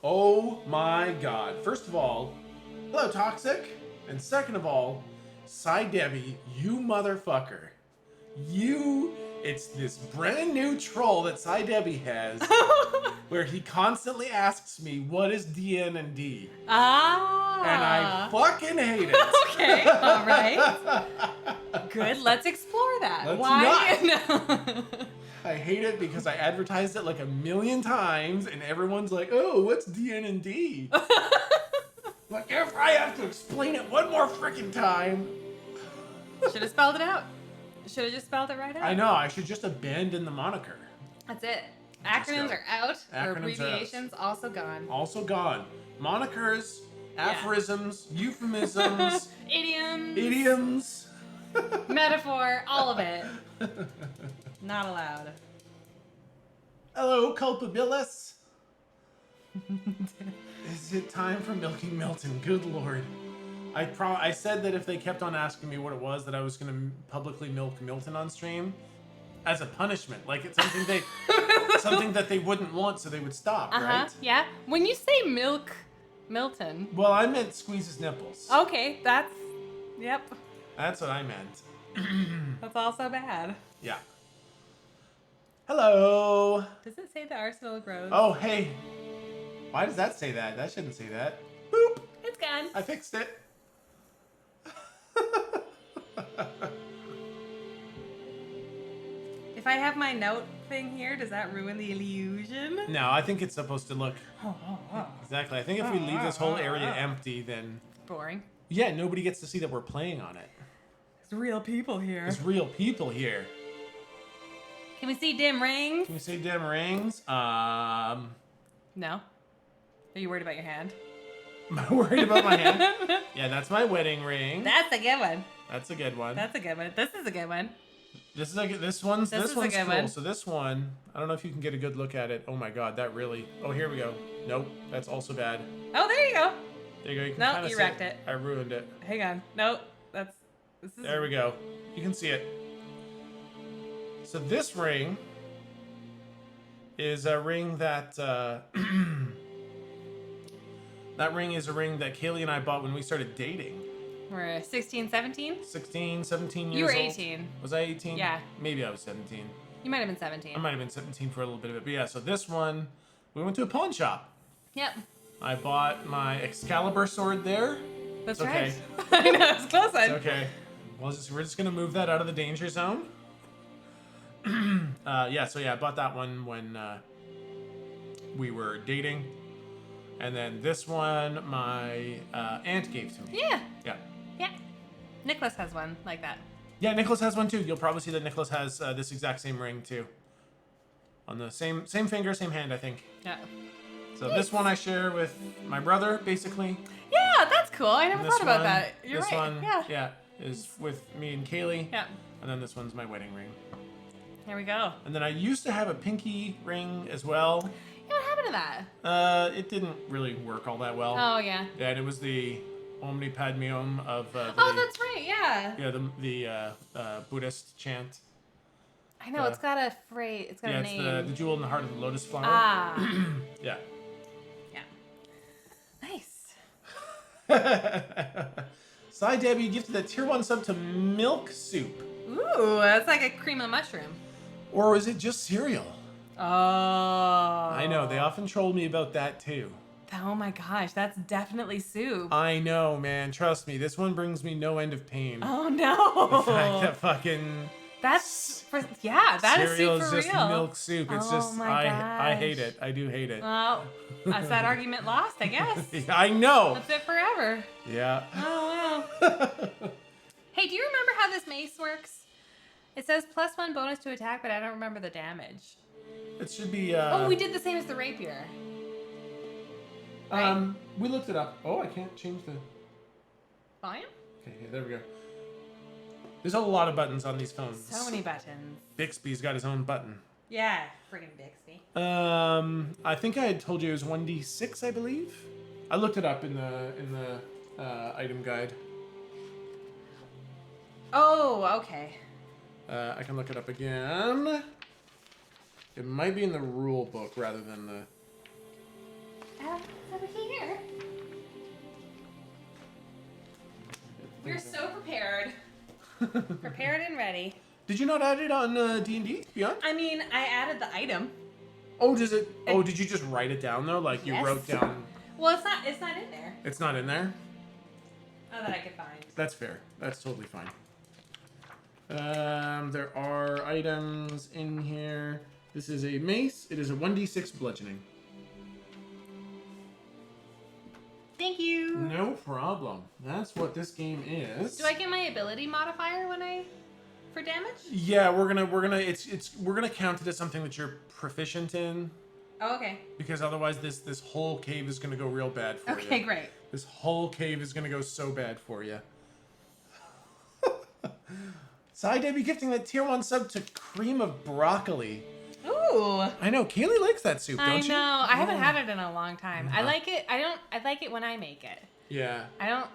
Oh my god. First of all, hello, Toxic. And second of all, Cy Debbie, you motherfucker. It's this brand new troll that Cy Debbie has, where he constantly asks me, what is DN&D? Ah. And I fucking hate it. Okay, all right. Good, let's explore that. Let's Why? not. I hate it because I advertised it like 1,000,000 times, and everyone's like, oh, what's DN&D? Like, if I have to explain it one more freaking time. Should have spelled it out. Should have just spelled it right out. I know, I should just abandon the moniker. That's it. Acronyms are out, Acronyms or abbreviations also gone. Also gone. Monikers, aphorisms, euphemisms, idioms, metaphor, all of it. Not allowed. Hello, culpabilis. Is it time for milking Milton? Good lord. I said that if they kept on asking me what it was, that I was going to publicly milk Milton on stream as a punishment. Like, it's something something that they wouldn't want, so they would stop, right? Yeah. When you say milk Milton. Well, I meant squeeze his nipples. Okay, yep. That's what I meant. That's also bad. Yeah. Hello. Does it say the Arsenal grows? Oh, hey. Why does that say that? That shouldn't say that. Boop. It's gone. I fixed it. If I have my note thing here, does that ruin the illusion? No, I think it's supposed to look... Exactly. I think if we leave this whole area empty, then... Boring. Yeah, nobody gets to see that we're playing on it. There's real people here. There's real people here. Can we see dim rings? Can we see dim rings? No. Are you worried about your hand? Am I worried about my hand? Yeah, that's my wedding ring. That's a good one. That's a good one. That's a good one. This is a good one. This one's a good cool. one. So this one, I don't know if you can get a good look at it. Oh my god, that really... Oh, here we go. Nope, that's also bad. Oh, there you go. There you go. You can Nope, kinda you see wrecked it. I ruined it. Hang on. Nope. This is... There we go. You can see it. So this ring is a ring that... that ring is a ring that Kayleigh and I bought when we started dating. We're 16, 17? 16, 17 years You were old. 18. Was I 18? Yeah. Maybe I was 17. You might have been 17. I might have been 17 for a little bit of it. But yeah, so this one, we went to a pawn shop. Yep. I bought my Excalibur sword there. That's It's okay. right. I know, it's close It's one. okay. We're just going to move that out of the danger zone. Yeah, so yeah, I bought that one when we were dating. And then this one, my aunt gave to me. Yeah. Yeah. Yeah. Nicholas has one like that. Yeah, Nicholas has one too. You'll probably see that Nicholas has this exact same ring too. On the same finger, same hand, I think. Yeah. So this one I share with my brother, basically. Yeah, that's cool. I never And thought about one- that. You're this right. one, Yeah. is with me and Kayleigh. Yeah. And then this one's my wedding ring. There we go. And then I used to have a pinky ring as well. Yeah, what happened to that? It didn't really work all that well. Oh, yeah. Yeah, and it was the Omni Padme Om of the... Oh, that's right. Yeah. Yeah, the Buddhist chant. I know. It's got a phrase. It's got a name. Yeah, it's the jewel in the heart of the lotus flower. Ah. Yeah. Yeah. Nice. Cy Debbie gifted a tier 1 sub to Milk Soup. Ooh, that's like a cream of mushroom. Or is it just cereal? Oh. I know, they often troll me about that too. Oh my gosh, that's definitely soup. I know, man. Trust me, this one brings me no end of pain. Oh no. The fact that fucking that is soup cereal for is just real. milk soup. It's just I hate it. I do hate it. Well, that's that argument lost, I guess. I know. That's it forever. Yeah. Oh wow. Hey, do you remember how this mace works? It says +1 bonus to attack, but I don't remember the damage. It should be Oh, we did the same as the rapier. Right? We looked it up. Oh, I can't change the Volume? Okay, yeah, there we go. There's a lot of buttons on these phones. So many buttons. Bixby's got his own button. Yeah, friggin' Bixby. I think I had told you it was 1d6, I believe. I looked it up in the item guide. Oh, okay. I can look it up again. It might be in the rule book rather than the... We're so prepared. Prepared and ready. Did you not add it on D&D Beyond? I mean, I added the item. Oh, does it? Oh, did you just write it down though? Like you Yes. wrote down? Well, it's not in there. It's not in there? Oh, that I could find. That's fair. That's totally fine. There are items in here. This is a mace. It is a 1d6 bludgeoning. Thank you. No problem. That's what this game is. Do I get my ability modifier for damage? Yeah, we're gonna count it as something that you're proficient in. Oh, okay. Because otherwise this whole cave is gonna go real bad for you. Okay, great. This whole cave is gonna go so bad for you. Side Debbie gifting that tier 1 sub to cream of broccoli. Ooh. I know, Kayleigh likes that soup, don't you? I know. I haven't had it in a long time. I like it. I like it when I make it. Yeah. I don't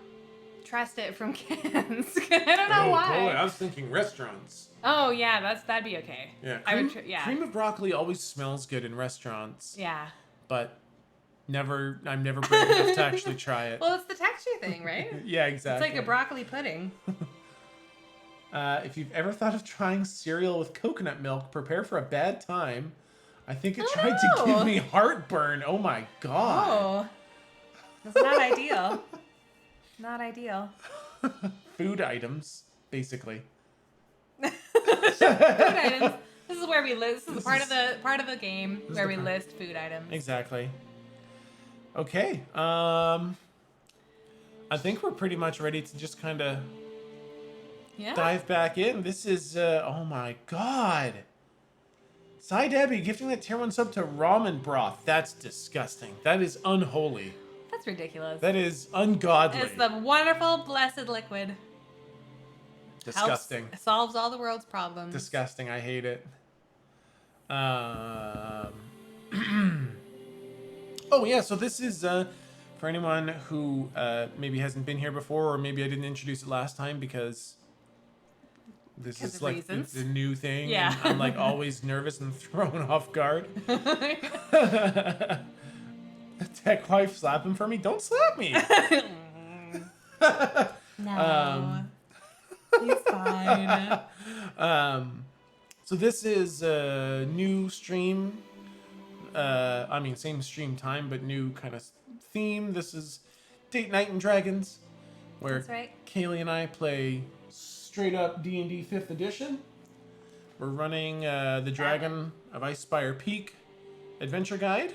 trust it from cans. I don't know why. Totally. I was thinking restaurants. Oh yeah, that'd be okay. Yeah. I would. Yeah. Cream of broccoli always smells good in restaurants. Yeah. But I'm never brave enough to actually try it. Well, it's the texture thing, right? Yeah, exactly. It's like a broccoli pudding. If you've ever thought of trying cereal with coconut milk, prepare for a bad time. I think it tried to give me heartburn. Oh my god. Oh. That's not ideal. Not ideal. Food items, basically. Food items. This is where we list. This is part of the game where we list food items. Exactly. Okay. I think we're pretty much ready to just kind of dive back in. This is oh my god. Side Debbie gifting that tier 1 sub to ramen broth. That's disgusting. That is unholy. That's ridiculous. That is ungodly. It's the wonderful, blessed liquid. Disgusting. Solves all the world's problems. Disgusting. I hate it. Oh yeah, so this is for anyone who maybe hasn't been here before, or maybe I didn't introduce it last time because this is like the new thing. Yeah. And I'm like always nervous and thrown off guard. Tech wife slapping for me. Don't slap me. No. He's fine. So this is a new stream. I mean, same stream time, but new kind of theme. This is Date Night and Dragons, where That's right. Kayleigh and I play straight up D&D 5th edition. We're running the Dragon of Icespire Peak adventure guide.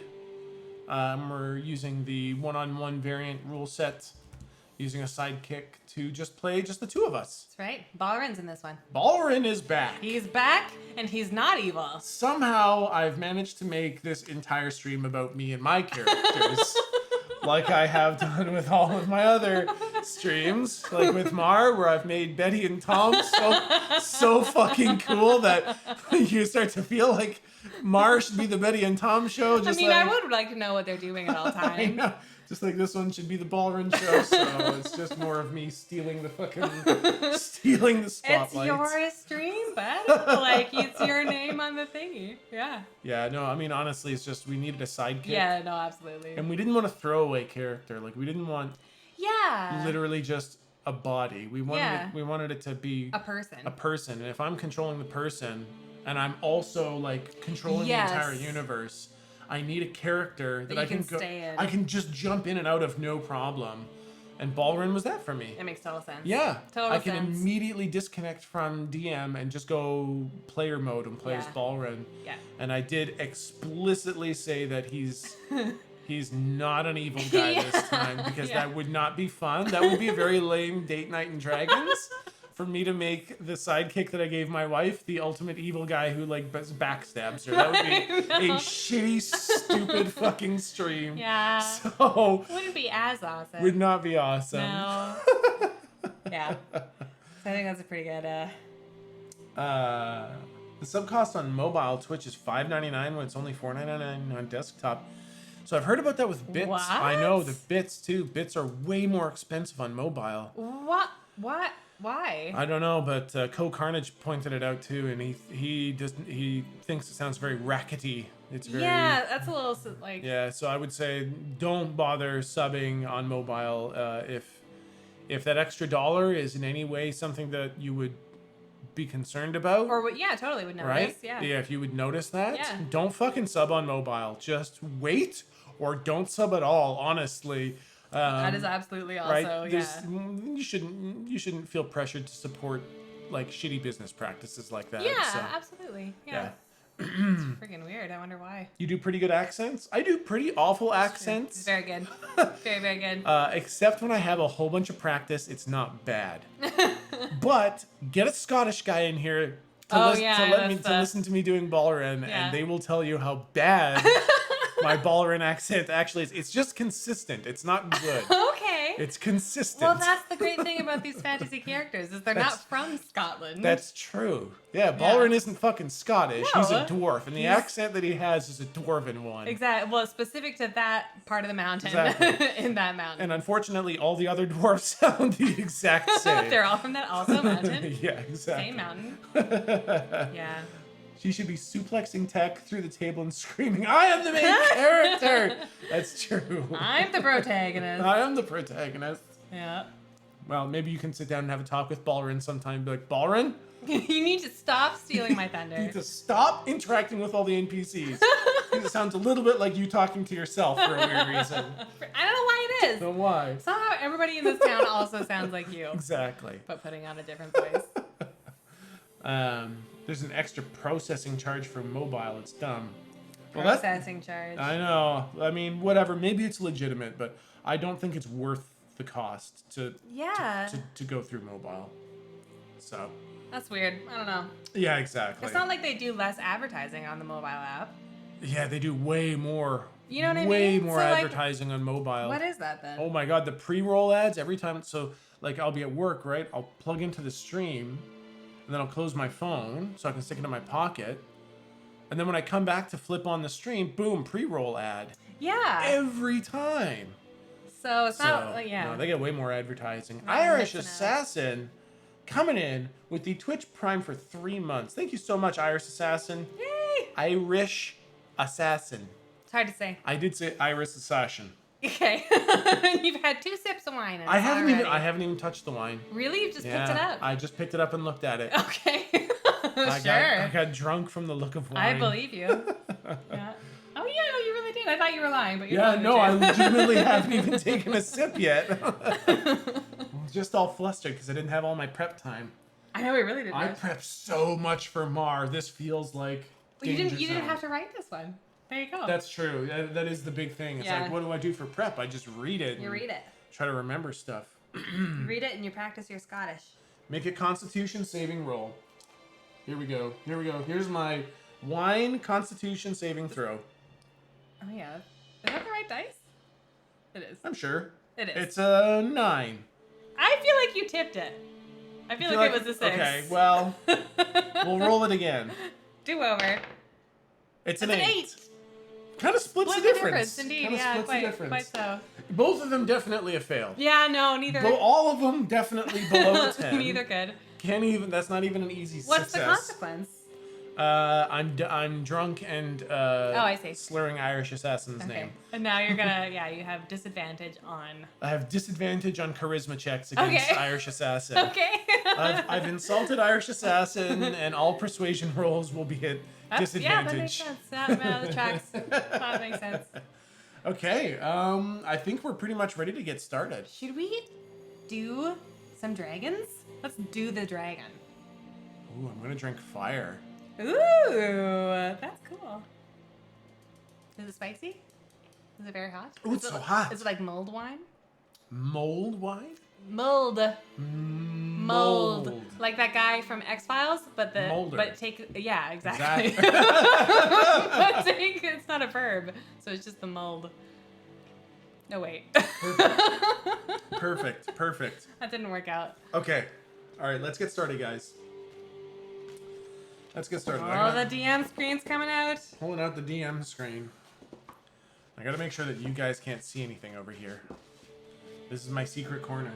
We're using the one-on-one variant rule set, using a sidekick to just play just the two of us. That's right. Balrin's in this one. Balrin is back. He's back, and he's not evil. Somehow, I've managed to make this entire stream about me and my characters, like I have done with all of my other streams, like with Mar, where I've made Betty and Tom so fucking cool that you start to feel like Mar should be the Betty and Tom show. I mean, I would like to know what they're doing at all times. Just like this one should be the Balrin show, so it's just more of me stealing the spotlight. It's your stream, bud. Like, it's your name on the thingy. Yeah. Yeah, no, I mean, honestly, it's just we needed a sidekick. Yeah, no, absolutely. And we didn't want a throwaway character. Like, we didn't want literally just a body. We wanted it to be a person. And if I'm controlling the person and I'm also like controlling the entire universe, I need a character that I can stay in. I can just jump in and out of no problem. And Balrin was that for me. It makes total sense. Yeah. I can immediately disconnect from DM and just go player mode and play as Balrin. Yeah. And I did explicitly say that he's not an evil guy this time, because that would not be fun. That would be a very lame Date Night and Dragons for me to make the sidekick that I gave my wife the ultimate evil guy who like backstabs her. That would be a shitty, stupid fucking stream. Yeah. So wouldn't be as awesome. Would not be awesome. No. Yeah. So I think that's a pretty good the sub cost on mobile Twitch is $5.99 when it's only $4.99 on desktop. So I've heard about that with bits. What? I know, the bits too. Bits are way more expensive on mobile. What? Why? I don't know, but Co-Carnage pointed it out too, and he thinks it sounds very rackety. It's very that's a little like so I would say don't bother subbing on mobile If that extra $1 is in any way something that you would be concerned about, Or yeah, totally would notice. right? Yeah. Yeah, if you would notice that, Yeah. don't fucking sub on mobile. Just wait or don't sub at all. Honestly, That is absolutely also right. yeah. You shouldn't feel pressured to support like shitty business practices like that. Yeah, so, absolutely. Yeah. yeah. It's freaking weird. I wonder why. You do pretty good accents. I do pretty awful accents. It's very good. Very, very good. Except when I have a whole bunch of practice, it's not bad. But get a Scottish guy in here to listen to me doing Ballerin, Yeah. and they will tell you how bad my Ballerin accent actually is. It's just consistent. It's not good. Okay. It's consistent. Well, that's the great thing about these fantasy characters is they're not from Scotland. That's true. Yeah, Ballerin isn't fucking Scottish. No. He's a dwarf, and the accent that he has is a dwarven one. Exactly. Well, specific to that part of the mountain. Exactly. In that mountain. And unfortunately, all the other dwarfs sound the exact same. They're all from that also mountain. Yeah, exactly. Same mountain. Yeah. She should be suplexing Tech through the table and screaming, "I am the main character!" That's true. I'm the protagonist. I am the protagonist. Yeah. Well, maybe you can sit down and have a talk with Ballerin sometime and be like, Ballerin, You need to stop stealing my you thunder. need to stop interacting with all the NPCs. It sounds a little bit like you talking to yourself for a weird reason. I don't know why it is. So why? Somehow everybody in this town also sounds like you. Exactly. But putting on a different voice. There's an extra processing charge for mobile. It's dumb. Well, Processing charge. I know. I mean, whatever. Maybe it's legitimate, but I don't think it's worth the cost to go through mobile. So. That's weird. I don't know. Yeah, exactly. It's not like they do less advertising on the mobile app. Yeah, they do way more. You know what I mean? Way more So, like, advertising on mobile. What is that then? Oh my god, the pre-roll ads every time. So, like, I'll be at work, right? I'll plug into the stream, and then I'll close my phone so I can stick it in my pocket. And then when I come back to flip on the stream, boom, pre-roll ad. Yeah. Every time. So it's not like, No, they get way more advertising. Not Irish missing out. Assassin coming in with the Twitch Prime for 3 months. Thank you so much, Irish Assassin. Yay! Irish Assassin. It's hard to say. I did say Irish Assassin. Okay. You've had 2 sips of wine. I haven't even touched the wine. Really? You've just picked it up? I just picked it up and looked at it. Okay. I got drunk from the look of wine. I believe you. Yeah. Oh yeah, no, you really did. I thought you were lying, but you're I legitimately haven't even taken a sip yet. I'm just all flustered because I didn't have all my prep time. I know we really did. I prepped so much for Mar. This feels like You danger didn't zone. have to write this one. There you go. That's true. That is the big thing. It's Yeah. like, what do I do for prep? I just read it. You read it. Try to remember stuff. You read it and you practice your Scottish. Make a Constitution saving roll. Here we go. Here's my wine Constitution saving throw. Oh yeah. Is that the right dice? It is. I'm sure. It is. It's a 9. I feel like you tipped it. I feel like it was a 6. Okay, well, we'll roll it again. Do over. It's an It's an 8. Kind of splits Split the difference. Indeed. Kinda Yeah, splits the difference. quite so. Both of them definitely a fail. Yeah, no, neither. All of them definitely below 10. Neither good. Can't even. That's not even an easy What's success. the consequence? I'm drunk and I see. slurring Irish Assassin's Okay. name. And now you're gonna, you have disadvantage on. I have disadvantage on charisma checks against Okay. Irish Assassin. Okay. I've insulted Irish Assassin, and all persuasion rolls will be at disadvantage. Yeah, that makes sense. That tracks. That makes sense. Okay, I think we're pretty much ready to get started. Should we do some dragons? Let's do the dragon. Ooh, I'm gonna drink fire. Ooh, that's cool. Is it spicy? Is it very hot? Ooh, it's so hot. Is it like mulled wine? Mold wine? Mold. Mold. Like that guy from X-Files, but Mulder. Exactly. Exactly. But it's not a verb, so it's just the mold. No, wait. Perfect. That didn't work out. Okay. All right, let's get started, guys. Let's get started. Oh, the DM screen's coming out. Pulling out the DM screen. I gotta make sure that you guys can't see anything over here. This is my secret corner.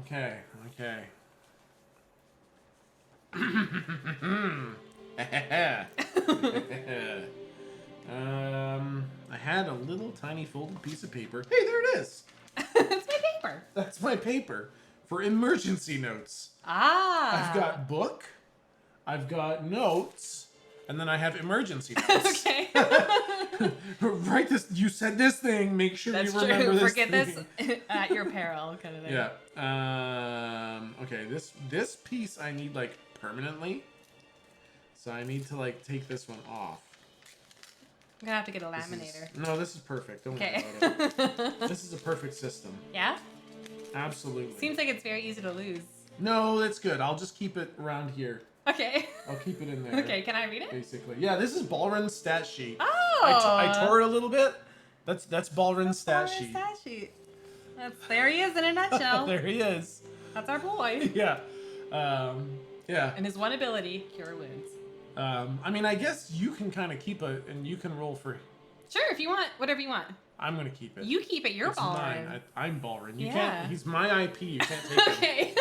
Okay. I had a little tiny folded piece of paper. Hey, there it is. It's my for? That's my paper for emergency notes. Ah. I've got book, I've got notes, and then I have emergency notes. Okay. Write this. You said this thing. Make sure That's you remember true. this Forget thing. this at your peril, kind of thing. Yeah. Okay. This piece I need like permanently. So I need to like take this one off. I'm gonna have to get a laminator. No, this is perfect. Don't Okay. worry about it. This is a perfect system. Yeah? Absolutely. Seems like it's very easy to lose. No, that's good. I'll just keep it around here. Okay. I'll keep it in there. Okay, can I read it? Basically. Yeah, this is Ballrun's stat sheet. Oh! I tore it a little bit. That's Ballrun's stat sheet. Stat sheet. There he is in a nutshell. There he is. That's our boy. Yeah. Yeah. And his one ability, cure wounds. I mean, I guess you can kind of keep it, and you can roll for... Sure, if you want, whatever you want. I'm going to keep it. You keep it, you're it's Ballrun. mine. I'm Ballrun. You Yeah. can't... He's my IP. You can't take him. Okay.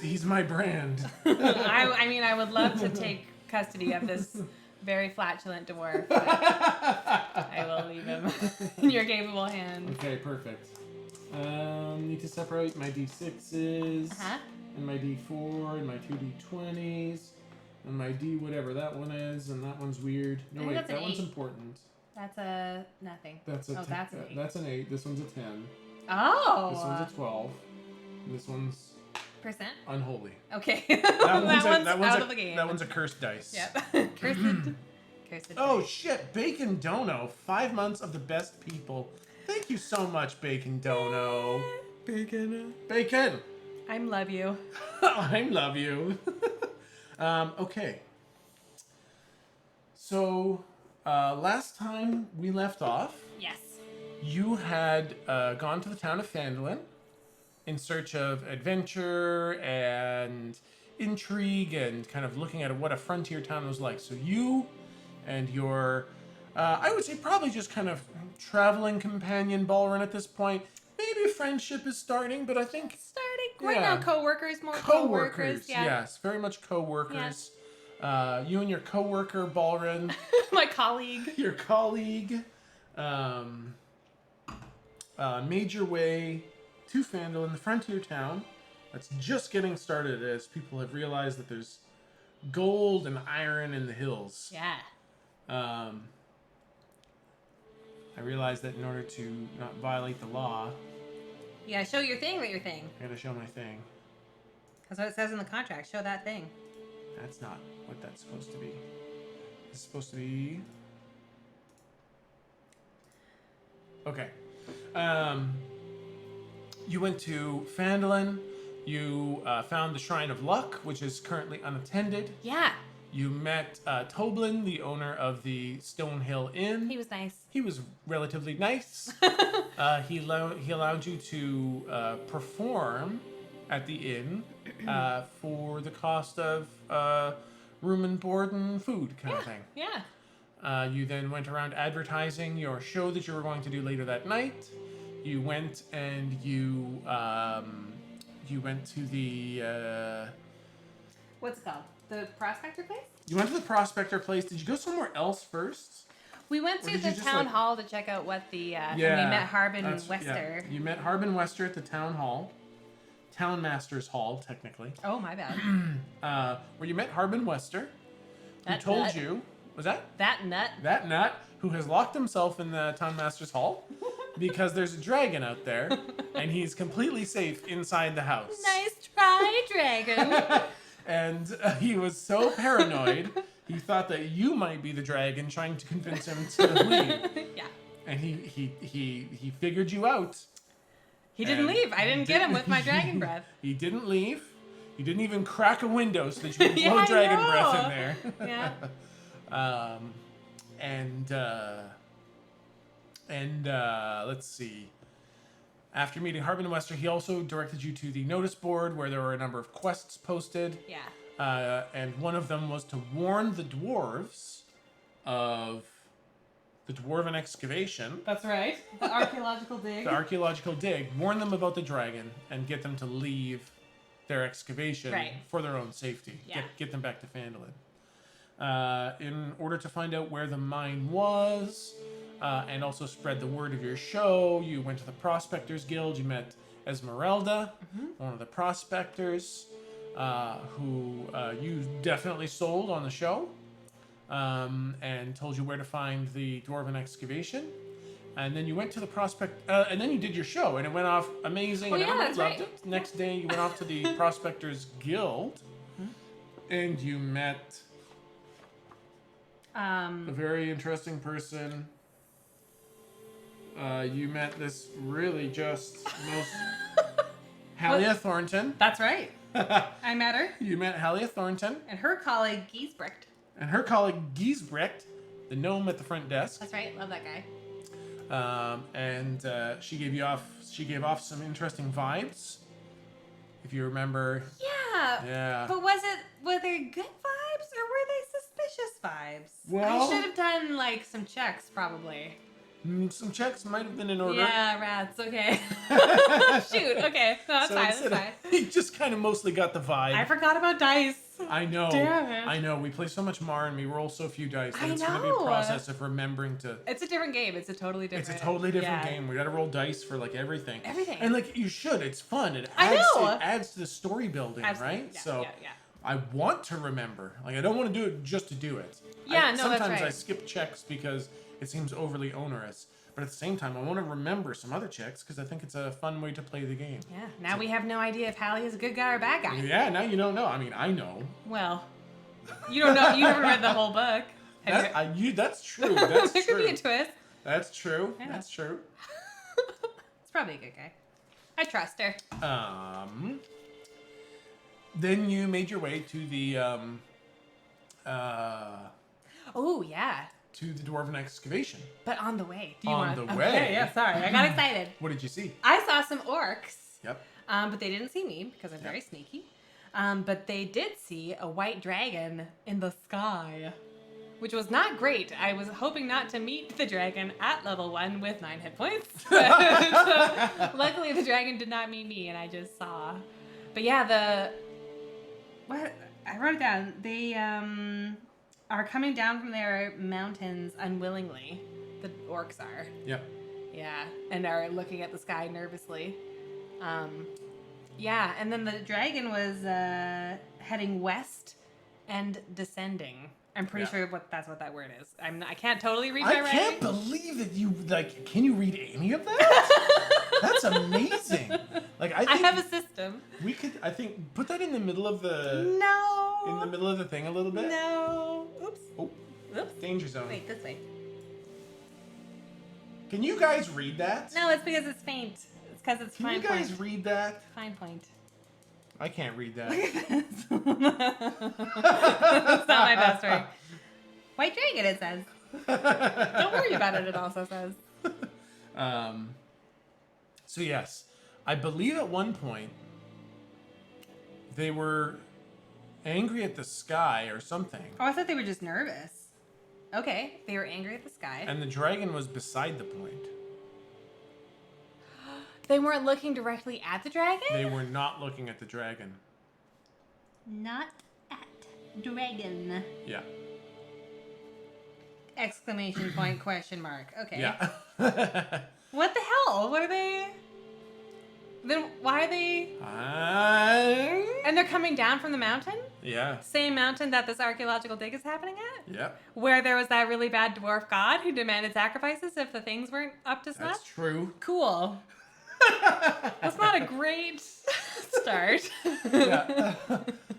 He's my brand. I mean, I would love to take custody of this very flatulent dwarf, but I will leave him in your capable hands. Okay, perfect. Need to separate my D6s, and my D4, and my 2D20s, and my D whatever that one is, and that one's weird. No, wait, that one's important. That's a nothing. That's a that's an 8. That's an 8. This one's a 10. Oh! This one's a 12. And this one's... Percent? Unholy. Okay. That one's out of the game. That one's a cursed dice. Yep. Cursed Oh dice. shit, Bacon Dono. 5 months of the best people. Thank you so much, Bacon Dono. Bacon. I love you. I love you. Okay. So, last time we left off, Yes. you had gone to the town of Phandalin in search of adventure and intrigue and kind of looking at what a frontier town was like. So you and your, I would say probably just kind of traveling companion Ballrun at this point. Maybe friendship is starting, but I think... Right now, co-workers, more co-workers. Yeah. Yes, very much co-workers. You and your co-worker Ballrun. My colleague. Your colleague made your way to Phandalin, the frontier town that's just getting started as people have realized that there's gold and iron in the hills. Yeah. I realized that in order to not violate the law, You gotta show your thing with your thing. I gotta show my thing. That's what it says in the contract. Show that thing. That's not what that's supposed to be. It's supposed to be... Okay. You went to Phandalin. You found the Shrine of Luck, which is currently unattended. Yeah. You met Toblin, the owner of the Stonehill Inn. He was nice. He was relatively nice. He allowed you to perform at the inn for the cost of room and board and food kind of thing. Yeah. You then went around advertising your show that you were going to do later that night. You went and you went to the... What's it called? The Prospector place? You went to the Prospector place. Did you go somewhere else first? We went to the town hall to check out what the... and we met Harbin Wester. Yeah. You met Harbin Wester at the town hall. Town Master's Hall, technically. Oh, my bad. Where you met Harbin Wester, who That told nut. you... Was that? That nut. That nut who has locked himself in the Town Master's Hall because there's a dragon out there and he's completely safe inside the house. Nice try, dragon. And he was so paranoid, he thought that you might be the dragon trying to convince him to leave. Yeah. And he figured you out. He didn't leave. I didn't get him with my dragon breath. He didn't leave. He didn't even crack a window so that you could Yeah, blow I dragon know. breath in there. Yeah. Let's see. After meeting Harbin Wester, he also directed you to the notice board where there were a number of quests posted. Yeah. And one of them was to warn the dwarves of the dwarven excavation. That's right. The archaeological dig. The archaeological dig. Warn them about the dragon and get them to leave their excavation for their own safety. Yeah. Get them back to Phandalin. In order to find out where the mine was, and also spread the word of your show, you went to the Prospectors Guild. You met Esmeralda, one of the prospectors, who you definitely sold on the show, and told you where to find the dwarven excavation. And then you went to the prospect, and then you did your show, and it went off amazing, and everybody loved it. Next day, you went off to the Prospectors Guild, and you met a very interesting person. You met this really just most Halia Thornton. That's right. I met her. You met Halia Thornton. And her colleague, Giesbrecht. The gnome at the front desk. That's right. Love that guy. And she gave off some interesting vibes, if you remember. Yeah. But were they good vibes or were they suspicious vibes? Well, I should have done like some checks probably. Some checks might have been in order. Yeah, rats. Okay. Shoot. Okay. No, that's fine. You just kind of mostly got the vibe. I forgot about dice. I know. Damn it. I know. We play so much Mar and we roll so few dice that it's going to be a know. process of remembering to. It's a different game. It's a totally different game. We got to roll dice for like everything. Everything. And like you should. It's fun. It adds to the story building, Absolutely. right? Yeah. I want to remember. Like I don't want to do it just to do it. Yeah, that's right. Sometimes I skip checks because it seems overly onerous. But at the same time, I want to remember some other checks because I think it's a fun way to play the game. Yeah. Now we have no idea if Hallie is a good guy or a bad guy. Yeah. Now you don't know. I mean, I know. Well, you don't know. You never read the whole book. That's true. That's there true. could be a twist. That's true. Yeah. That's true. It's probably a good guy. I trust her. Then you made your way to the Oh yeah. to the dwarven excavation. But on the way. Way. Yeah. Sorry, I got excited. What did you see? I saw some orcs. Yep. But they didn't see me because I'm very sneaky. But they did see a white dragon in the sky, which was not great. I was hoping not to meet the dragon at level 1 with 9 hit points. So, luckily, the dragon did not meet me, and I just saw. But yeah, what I wrote it down. They are coming down from their mountains unwillingly. The orcs are. Yep. Yeah, and are looking at the sky nervously. Yeah, and then the dragon was heading west and descending. I'm pretty sure that's what that word is. I can't totally read my writing. I can't believe that you can you read any of that? That's amazing. Like I have a system. We could put that in the middle of the No. In the middle of the thing a little bit. No. Oops. Oh. Oops. Danger zone. Wait, this way. Can you guys read that? No, it's because it's faint. It's because it's fine point. Can you guys read that? Fine point. I can't read that. That's not my best right. White dragon, it says. Don't worry about it, it also says. So yes, I believe at one point they were angry at the sky or something. Oh, I thought they were just nervous. Okay, they were angry at the sky. And the dragon was beside the point. They weren't looking directly at the dragon? They were not looking at the dragon. Not at dragon. Yeah. Exclamation point, question mark. Okay. Yeah. What the hell? What are they? Then why are they? And they're coming down from the mountain? Yeah. Same mountain that this archaeological dig is happening at? Yep. Where there was that really bad dwarf god who demanded sacrifices if the things weren't up to snuff? That's true. Cool. That's not a great start. Yeah.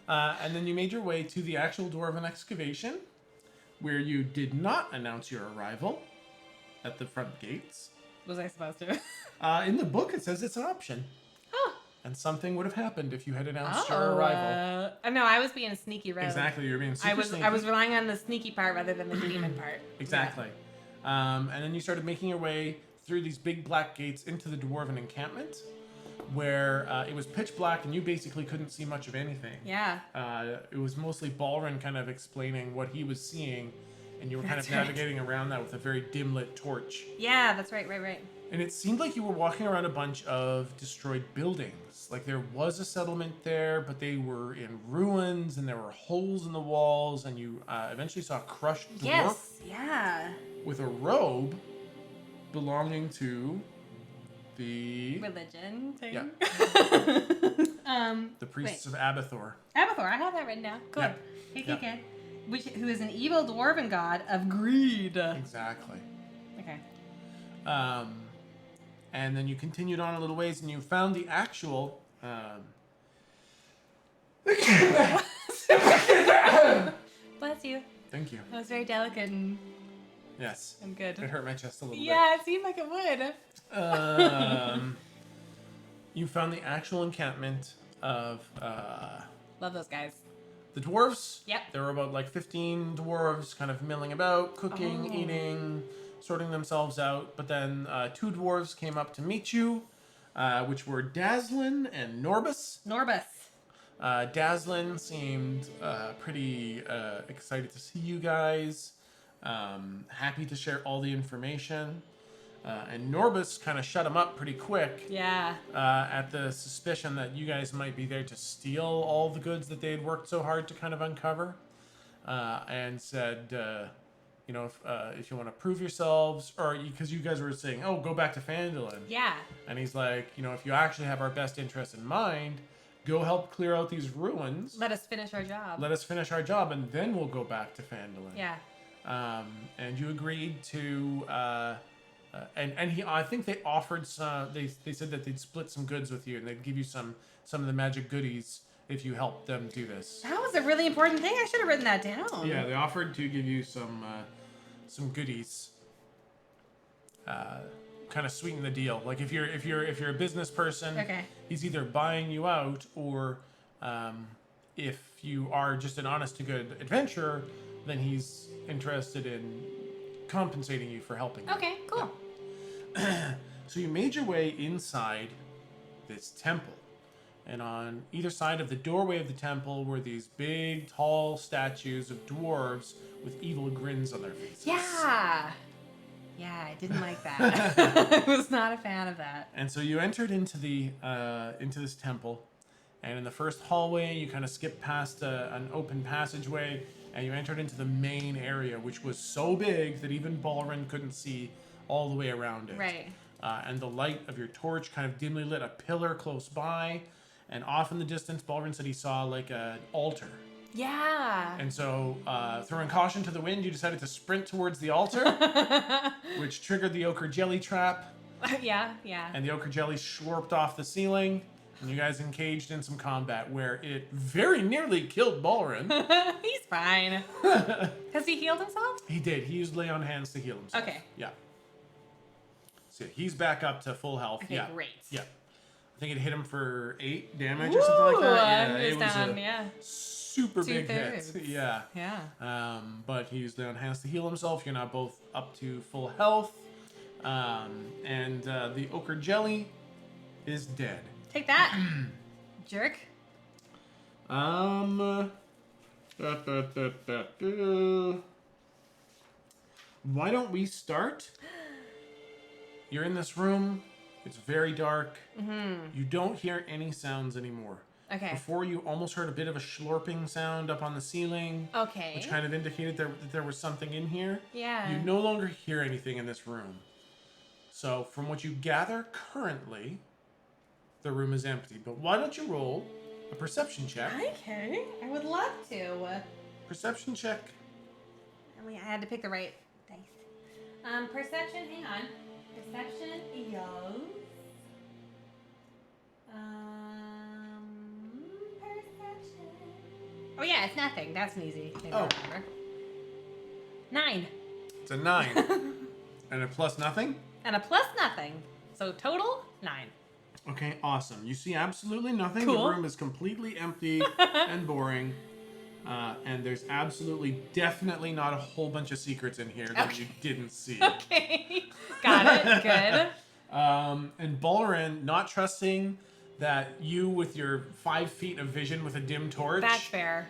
And then you made your way to the actual dwarven excavation, where you did not announce your arrival at the front gates. Was I supposed to? In the book, it says it's an option. Oh. And something would have happened if you had announced your arrival. No, I was being a sneaky rogue. Exactly, you were being super sneaky. I was relying on the sneaky part rather than the demon part. Exactly. Yeah. And then you started making your way through these big black gates into the dwarven encampment, where it was pitch black and you basically couldn't see much of anything. Yeah. It was mostly Balrin kind of explaining what he was seeing, and you were kind of navigating around that with a very dim lit torch. Yeah, that's right. And it seemed like you were walking around a bunch of destroyed buildings. Like there was a settlement there, but they were in ruins and there were holes in the walls, and you eventually saw a crushed dwarf yeah. with a robe belonging to the religion thing. Yeah. The priests wait. of Abathor. Abathor, I have that written down. Good. Yeah. Okay, Yeah. good. Who is an evil dwarven god of greed. Exactly. Okay. And then you continued on a little ways, and you found the actual. Bless you. Thank you. That was very delicate and Yes. good. It hurt my chest a little Yeah, it seemed like it would. bit. You found the actual encampment of Love those guys. the dwarves. Yep. There were about like 15 dwarves kind of milling about, cooking, eating, sorting themselves out. But then 2 dwarves came up to meet you, which were Daslin and Norbus. Norbus. Daslin seemed pretty excited to see you guys, happy to share all the information. And Norbus kind of shut him up pretty quick. Yeah. At the suspicion that you guys might be there to steal all the goods that they had worked so hard to kind of uncover, and said, if you want to prove yourselves, or because you guys were saying, oh, go back to Phandalin. Yeah. And he's like, if you actually have our best interest in mind, go help clear out these ruins. Let us finish our job. Let us finish our job, and then we'll go back to Phandalin. Yeah. And you agreed to. I think they offered some. They said that they'd split some goods with you, and they'd give you some of the magic goodies if you helped them do this. That was a really important thing. I should have written that down. Yeah, they offered to give you some goodies. Kind of sweeten the deal. Like if you're a business person, Okay. he's either buying you out, or if you are just an honest to good adventurer, then he's interested in compensating you for helping him. Okay, cool. So you made your way inside this temple, and on either side of the doorway of the temple were these big, tall statues of dwarves with evil grins on their faces. Yeah. Yeah, I didn't like that. I was not a fan of that. And so you entered into into this temple, and in the first hallway, you kind of skipped past an open passageway, and you entered into the main area, which was so big that even Balrin couldn't see all the way around it. Right. And the light of your torch kind of dimly lit a pillar close by, and off in the distance, Balrin said he saw like an altar. Yeah. And so, throwing caution to the wind, you decided to sprint towards the altar, which triggered the ochre jelly trap. Yeah. And the ochre jelly slurped off the ceiling, and you guys engaged in some combat where it very nearly killed Balrin. He's fine. Has he healed himself? He did. He used lay on hands to heal himself. Okay. Yeah. So he's back up to full health. Okay, Yeah. great. Yeah. I think it hit him for 8 damage or something like that. Yeah, it was down, a super big hit. 2/3. Yeah. Yeah. But he used lay on hands to heal himself. You're now both up to full health. And the ochre jelly is dead. Take that, jerk. Why don't we start? You're in this room. It's very dark. Mm-hmm. You don't hear any sounds anymore. Okay. Before, you almost heard a bit of a slurping sound up on the ceiling. Okay. Which kind of indicated that there was something in here. Yeah. You no longer hear anything in this room. So, from what you gather currently, the room is empty. But why don't you roll a perception check? Okay. I would love to. Perception check. I had to pick the right dice. Perception, hang on. Perception is... perception. Oh yeah, it's nothing. That's an easy thing to remember. 9. It's a 9. And a plus nothing? And a plus nothing. So total, 9. Okay, awesome. You see absolutely nothing. Cool. The room is completely empty and boring. And there's definitely not a whole bunch of secrets in here that you didn't see. Okay. Got it. Good. And Balrin, not trusting that you, with your 5 feet of vision with a dim torch, That's fair.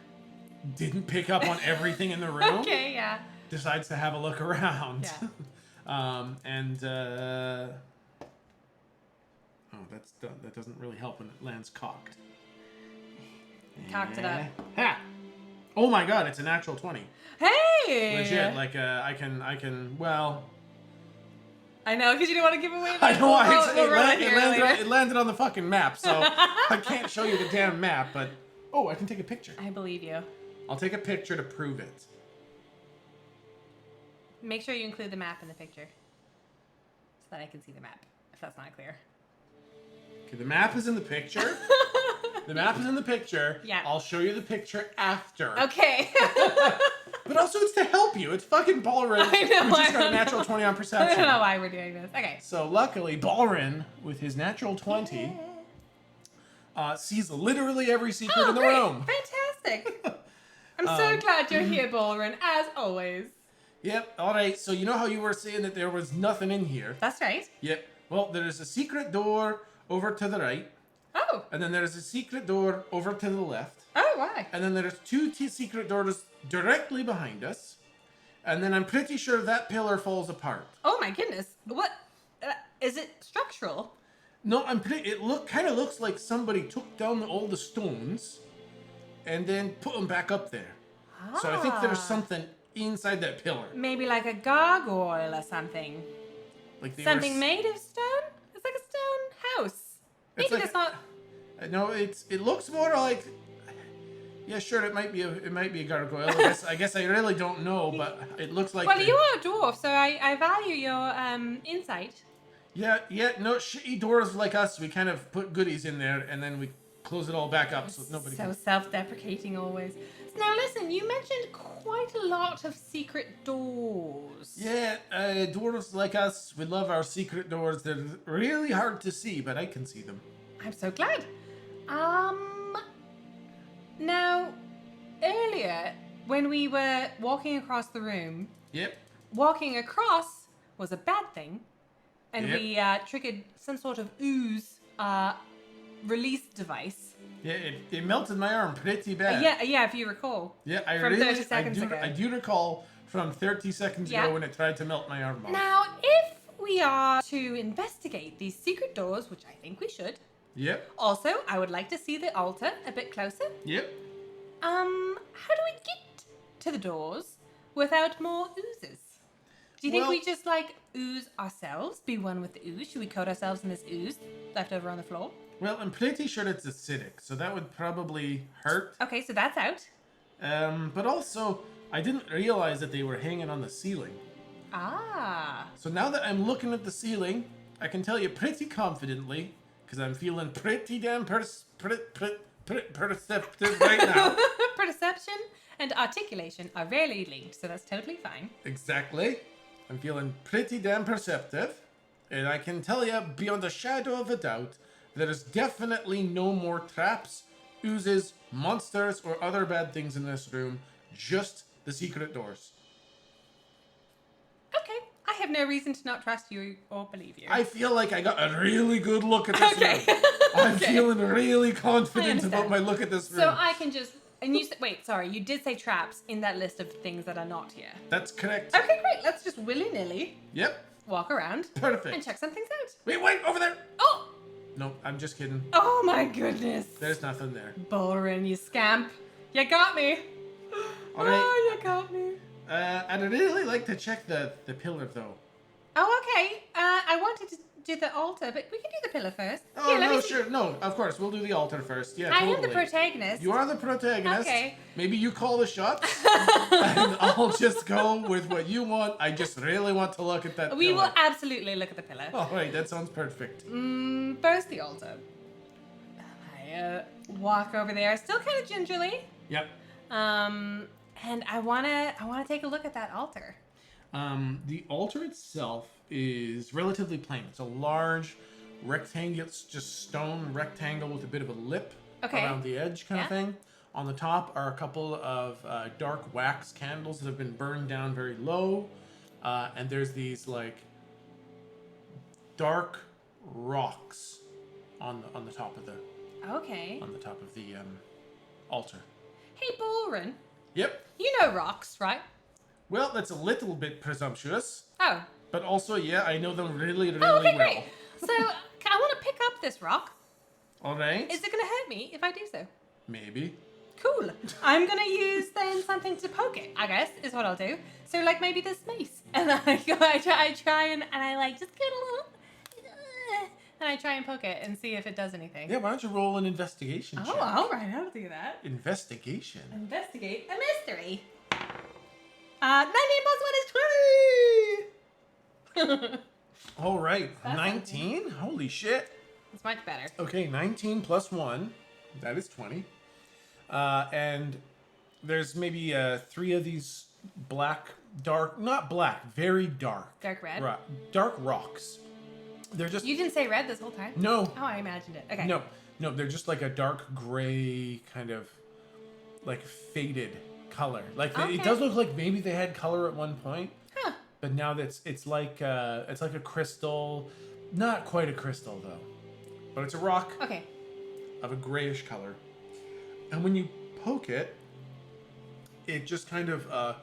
didn't pick up on everything in the room. Okay, yeah. Decides to have a look around. Yeah. That doesn't really help when it lands cocked. Cocked it up. Ha! Oh my god, it's a natural 20. Hey! Legit, like I can. Well, I know, because you didn't want to give away. I know why It it landed on the fucking map, so I can't show you the damn map. But I can take a picture. I believe you. I'll take a picture to prove it. Make sure you include the map in the picture, so that I can see the map. If that's not clear. Okay, the map is in the picture. The map is in the picture. Yeah. I'll show you the picture after. Okay. But also, it's to help you. It's fucking Ballrin. I know, Who just got I a natural 20 on I perception. don't know why we're doing this. Okay. So luckily, Ballrin, with his natural 20, sees literally every secret in the great. room. Fantastic. I'm so glad you're here, Ballrin, as always. Yep. All right. So you know how you were saying that there was nothing in here? That's right. Yep. Well, there's a secret door over to the right. Oh. And then there's a secret door over to the left. Oh, why? And then there's two secret doors directly behind us. And then I'm pretty sure that pillar falls apart. Oh my goodness. What? Is it structural? No, it kind of looks like somebody took down all the stones and then put them back up there. So I think there's something inside that pillar. Maybe like a gargoyle or something. Like Something made of stone? It's like a stone house. Maybe like that's not. No, it looks more like. Yeah, sure. It might be a gargoyle. I guess I really don't know, but it looks like. Well, you are a dwarf, so I value your insight. Yeah. No, shitty dwarves like us, we kind of put goodies in there and then we close it all back up so nobody. So can... self-deprecating always. Now listen, you mentioned quite a lot of secret doors. Yeah, dwarves like us, we love our secret doors. They're really hard to see, but I can see them. I'm so glad. Now, earlier when we were walking across the room. Yep. Walking across was a bad thing, and Yep. we triggered some sort of ooze release device. Yeah, it melted my arm pretty bad. Yeah, if you recall. Yeah, From 30 seconds ago. I do recall from 30 seconds ago when it tried to melt my arm off. Now, if we are to investigate these secret doors, which I think we should. Yep. Also, I would like to see the altar a bit closer. Yep. How do we get to the doors without more oozes? Do you think we just ooze ourselves, be one with the ooze? Should we coat ourselves in this ooze left over on the floor? Well, I'm pretty sure it's acidic, so that would probably hurt. Okay, so that's out. But also, I didn't realize that they were hanging on the ceiling. Ah. So now that I'm looking at the ceiling, I can tell you pretty confidently, because I'm feeling pretty damn perceptive right now. Perception and articulation are rarely linked, so that's totally fine. Exactly. I'm feeling pretty damn perceptive, and I can tell you beyond a shadow of a doubt, there's definitely no more traps, oozes, monsters, or other bad things in this room. Just the secret doors. Okay, I have no reason to not trust you or believe you. I feel like I got a really good look at this Okay. room. I'm Okay. feeling really confident understand. about my look at this room. So I can just... And you said... Wait, sorry. You did say traps in that list of things that are not here. That's correct. Okay, great. Let's just willy-nilly Yep. walk around Perfect. and check some things out. Wait, over there. Oh! No, I'm just kidding. Oh my goodness. There's nothing there. Boring, you scamp. You got me. All right. Oh, you got me. I'd really like to check the pillar, though. Oh, okay. I wanted to do the altar, but we can do the pillar first. Oh, Here, let no, me see. sure. No, of course. We'll do the altar first. Yeah, I totally. am the protagonist. You are the protagonist. Okay. Maybe you call the shots, and I'll just go with what you want. I just really want to look at that We pillar. will absolutely look at the pillar. All right, that sounds perfect. First the altar. I walk over there, still kind of gingerly. Yep. And I wanna take a look at that altar. The altar itself is relatively plain. It's a large rectangle, it's just stone rectangle with a bit of a lip around the edge kind of thing. On the top are a couple of dark wax candles that have been burned down very low. And there's these dark rocks on the top of the altar. Hey, Boren. Yep. You know rocks, right? Well, that's a little bit presumptuous. Oh. But also, yeah, I know them really, really Oh, okay, well. great. So, I want to pick up this rock. All right. Is it going to hurt me if I do so? Maybe. Cool. I'm gonna use then something to poke it, I guess, is what I'll do. So like maybe this mace. And then I try and I like just get a little and I try and poke it and see if it does anything. Yeah, why don't you roll an investigation check? Oh, alright, I'll do that. Investigation. Investigate a mystery. 19 plus 1 is 20! All right, That's 19? Holy shit. It's much better. Okay, 19 plus 1. That is 20. And there's maybe 3 of these not black, very dark. Dark red? Dark rocks. They're just... You didn't say red this whole time? No. Oh, I imagined it. Okay. No, they're just like a dark gray kind of like faded color. Like it does look like maybe they had color at one point. Huh. But now it's like a crystal, not quite a crystal though. But it's a rock Okay. of a grayish color. And when you poke it, it just kind of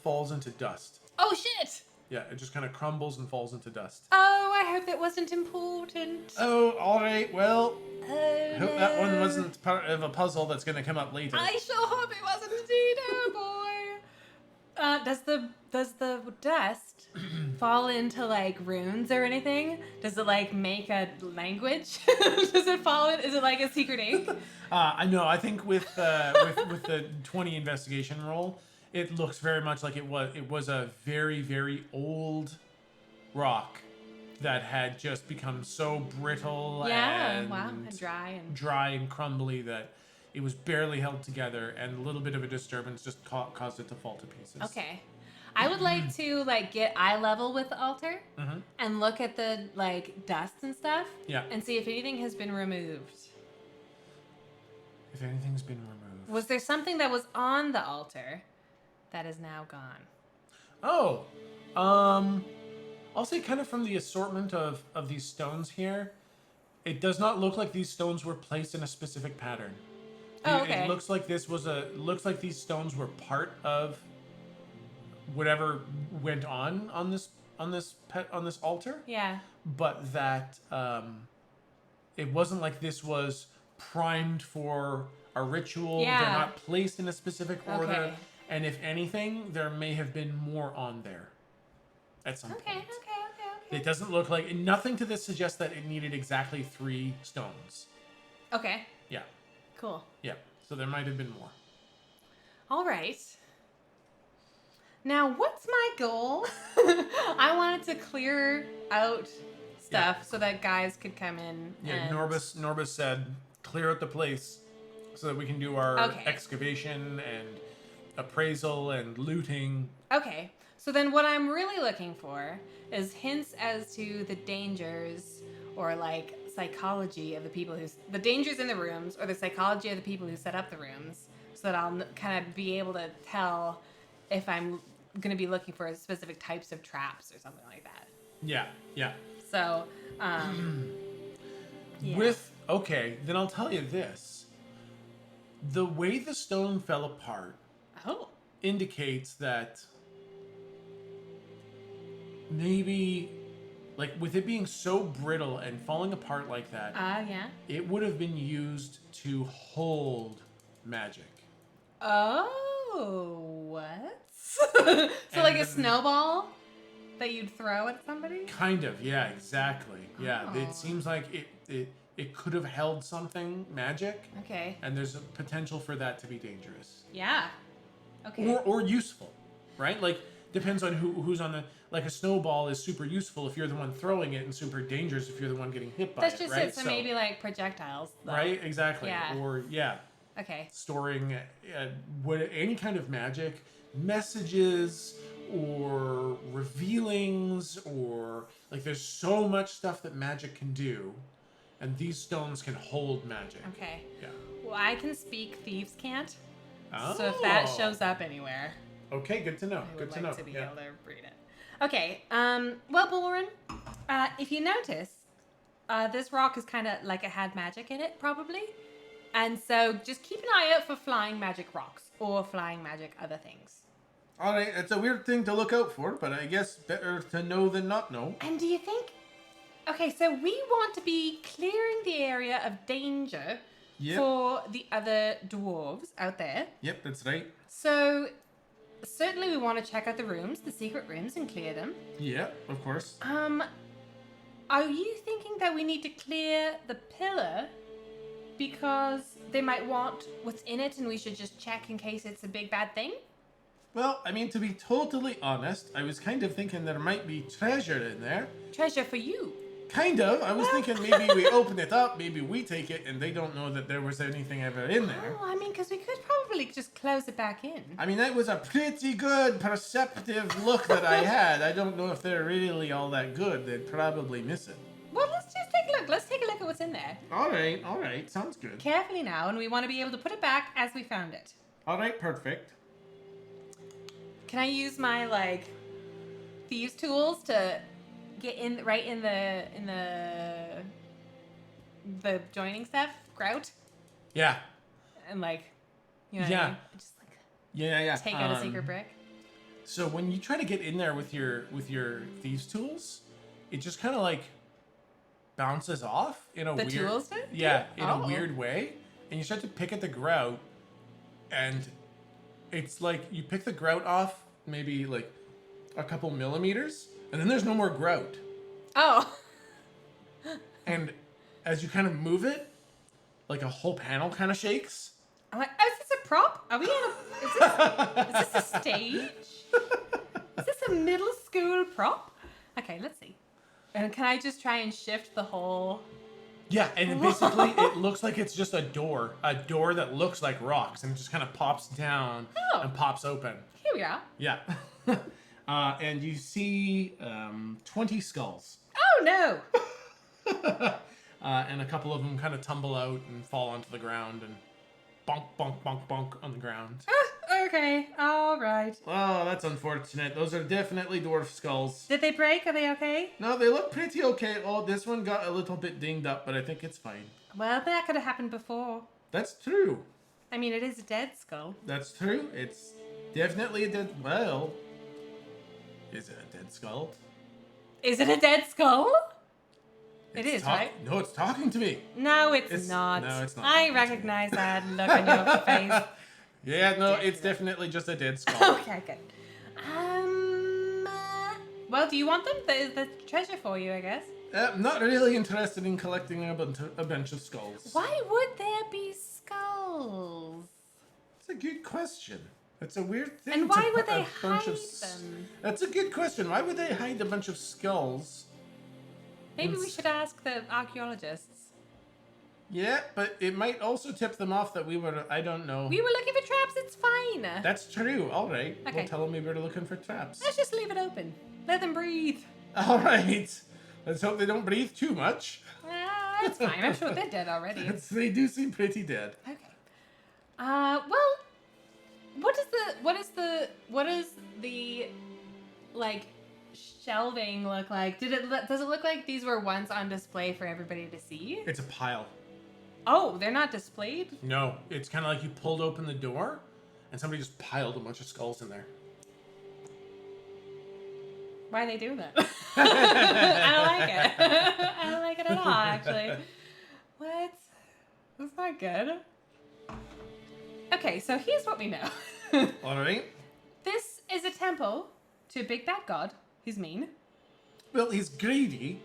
falls into dust. Oh, shit! Yeah, it just kind of crumbles and falls into dust. Oh, I hope it wasn't important. Oh, all right. Well, Oh, hope that one wasn't part of a puzzle that's going to come up later. I sure hope it wasn't indeed. Oh, boy. Does the dust fall into, like, runes or anything? Does it, like, make a language? Does it fall in? Is it, like, a secret ink? I know. I think with the 20 investigation roll, it looks very much like it was a very, very old rock that had just become so brittle and dry and crumbly that it was barely held together, and a little bit of a disturbance just caused it to fall to pieces. Okay. I would like to, like, get eye level with the altar Mm-hmm. and look at the, like, dust and stuff. Yeah. And see if anything has been removed. If anything's been removed. Was there something that was on the altar that is now gone? Oh, I'll say kind of from the assortment of these stones here, it does not look like these stones were placed in a specific pattern. Oh, okay. It looks like looks like these stones were part of whatever went on this altar. Yeah. But that it wasn't like this was primed for a ritual. Yeah. They're not placed in a specific order. Okay. And if anything, there may have been more on there at some point. Okay. It doesn't look like... Nothing to this suggests that it needed exactly 3 stones. Okay. Yeah. Cool. Yeah. So there might have been more. All right. Now, what's my goal? I wanted to clear out stuff so that guys could come in. Yeah, and... Norbus said, clear out the place so that we can do our excavation and appraisal and looting. Okay. So then what I'm really looking for is hints as to the dangers or, like, psychology of the people the dangers in the rooms or the psychology of the people who set up the rooms, so that I'll kind of be able to tell if I'm going to be looking for specific types of traps or something like that. Yeah. So, yeah. Okay, then I'll tell you this. The way the stone fell apart indicates that maybe, like, with it being so brittle and falling apart like that, it would have been used to hold magic. Oh, what? So like a snowball that you'd throw at somebody? Kind of, yeah, exactly. Yeah, Oh. it seems like it could have held something magic. Okay. And there's a potential for that to be dangerous. Yeah. Okay. Or useful, right? Like, depends on who's on the... Like, a snowball is super useful if you're the one throwing it, and super dangerous if you're the one getting hit by That's it, just right? it. So maybe, like, projectiles, though. Right? Exactly. Yeah. Or, yeah. Okay. Storing any kind of magic, messages, or revealings, or... Like, there's so much stuff that magic can do, and these stones can hold magic. Okay. Yeah. Well, I can speak, thieves can't. Oh. So if that shows up anywhere... Okay, good to know. I Good would to like know. to be able to read it. Okay, well, Lauren, if you notice, this rock is kind of like it had magic in it, probably. And so just keep an eye out for flying magic rocks or flying magic other things. All right, it's a weird thing to look out for, but I guess better to know than not know. And do you think... Okay, so we want to be clearing the area of danger Yep. for the other dwarves out there. Yep, that's right. So certainly we want to check out the rooms, the secret rooms, and clear them. Yep, of course. Are you thinking that we need to clear the pillar because they might want what's in it and we should just check in case it's a big bad thing? Well, I mean, to be totally honest, I was kind of thinking there might be treasure in there. Treasure for you. Kind of. I was thinking maybe we open it up, maybe we take it, and they don't know that there was anything ever in there. Oh, I mean, because we could probably just close it back in. I mean, that was a pretty good perceptive look that I had. I don't know if they're really all that good. They'd probably miss it. Well, let's just take a look. Let's take a look at what's in there. All right. Sounds good. Carefully now, and we want to be able to put it back as we found it. All right, perfect. Can I use my, like, thieves tools to get in right in the joining stuff, grout, Yeah. and like, you know, Yeah. what I mean? Just like Yeah. take out a secret brick. So when you try to get in there with your thieves tools, it just kind of like bounces off in a The weird tools do? Yeah, in Oh. a weird way, and you start to pick at the grout, and it's like you pick the grout off maybe like a couple millimeters, and then there's no more grout. Oh. And as you kind of move it, like a whole panel kind of shakes. I'm like, oh, is this a prop? Are we in a... Is this a stage? Is this a middle school prop? Okay, let's see. And can I just try and shift the whole... Yeah, and it basically it looks like it's just a door that looks like rocks, and it just kind of pops down Oh. and pops open. Here we are. Yeah. And you see 20 skulls. Oh, no. And a couple of them kind of tumble out and fall onto the ground and bonk, bonk, bonk, bonk on the ground. Okay, all right. Oh, that's unfortunate. Those are definitely dwarf skulls. Did they break? Are they okay? No, they look pretty okay. Oh, this one got a little bit dinged up, but I think it's fine. Well, that could have happened before. That's true. I mean, it is a dead skull. That's true. It's definitely a dead... Well... Is it a dead skull? Is it a dead skull? It It's is, right? No, it's talking to me. No, it's It's- not. no, it's not I talking to me. recognize that look on your face. Yeah, no, it's definitely just a dead skull. Okay, good. Well, do you want them? The treasure for you, I guess. I'm not really interested in collecting a bunch of skulls. Why would there be skulls? That's a good question. That's a weird thing. And why to would put they a bunch hide of s- them? That's a good question. Why would they hide a bunch of skulls? Maybe we Let's- should ask the archaeologists. Yeah, but it might also tip them off that we were, I don't know. We were looking for traps. It's fine. That's true. All right. Okay. We'll tell them we were looking for traps. Let's just leave it open. Let them breathe. All right. Let's hope they don't breathe too much. It's fine. I'm sure they're dead already. They do seem pretty dead. Okay. Well, what does the like shelving look like? Does it look like these were once on display for everybody to see? It's a pile. Oh, they're not displayed? No, it's kind of like you pulled open the door and somebody just piled a bunch of skulls in there. Why are they doing that? I don't like it. I don't like it at all, actually. What? That's not good. Okay, so here's what we know. All right. This is a temple to a big bad god who's mean. Well, he's greedy.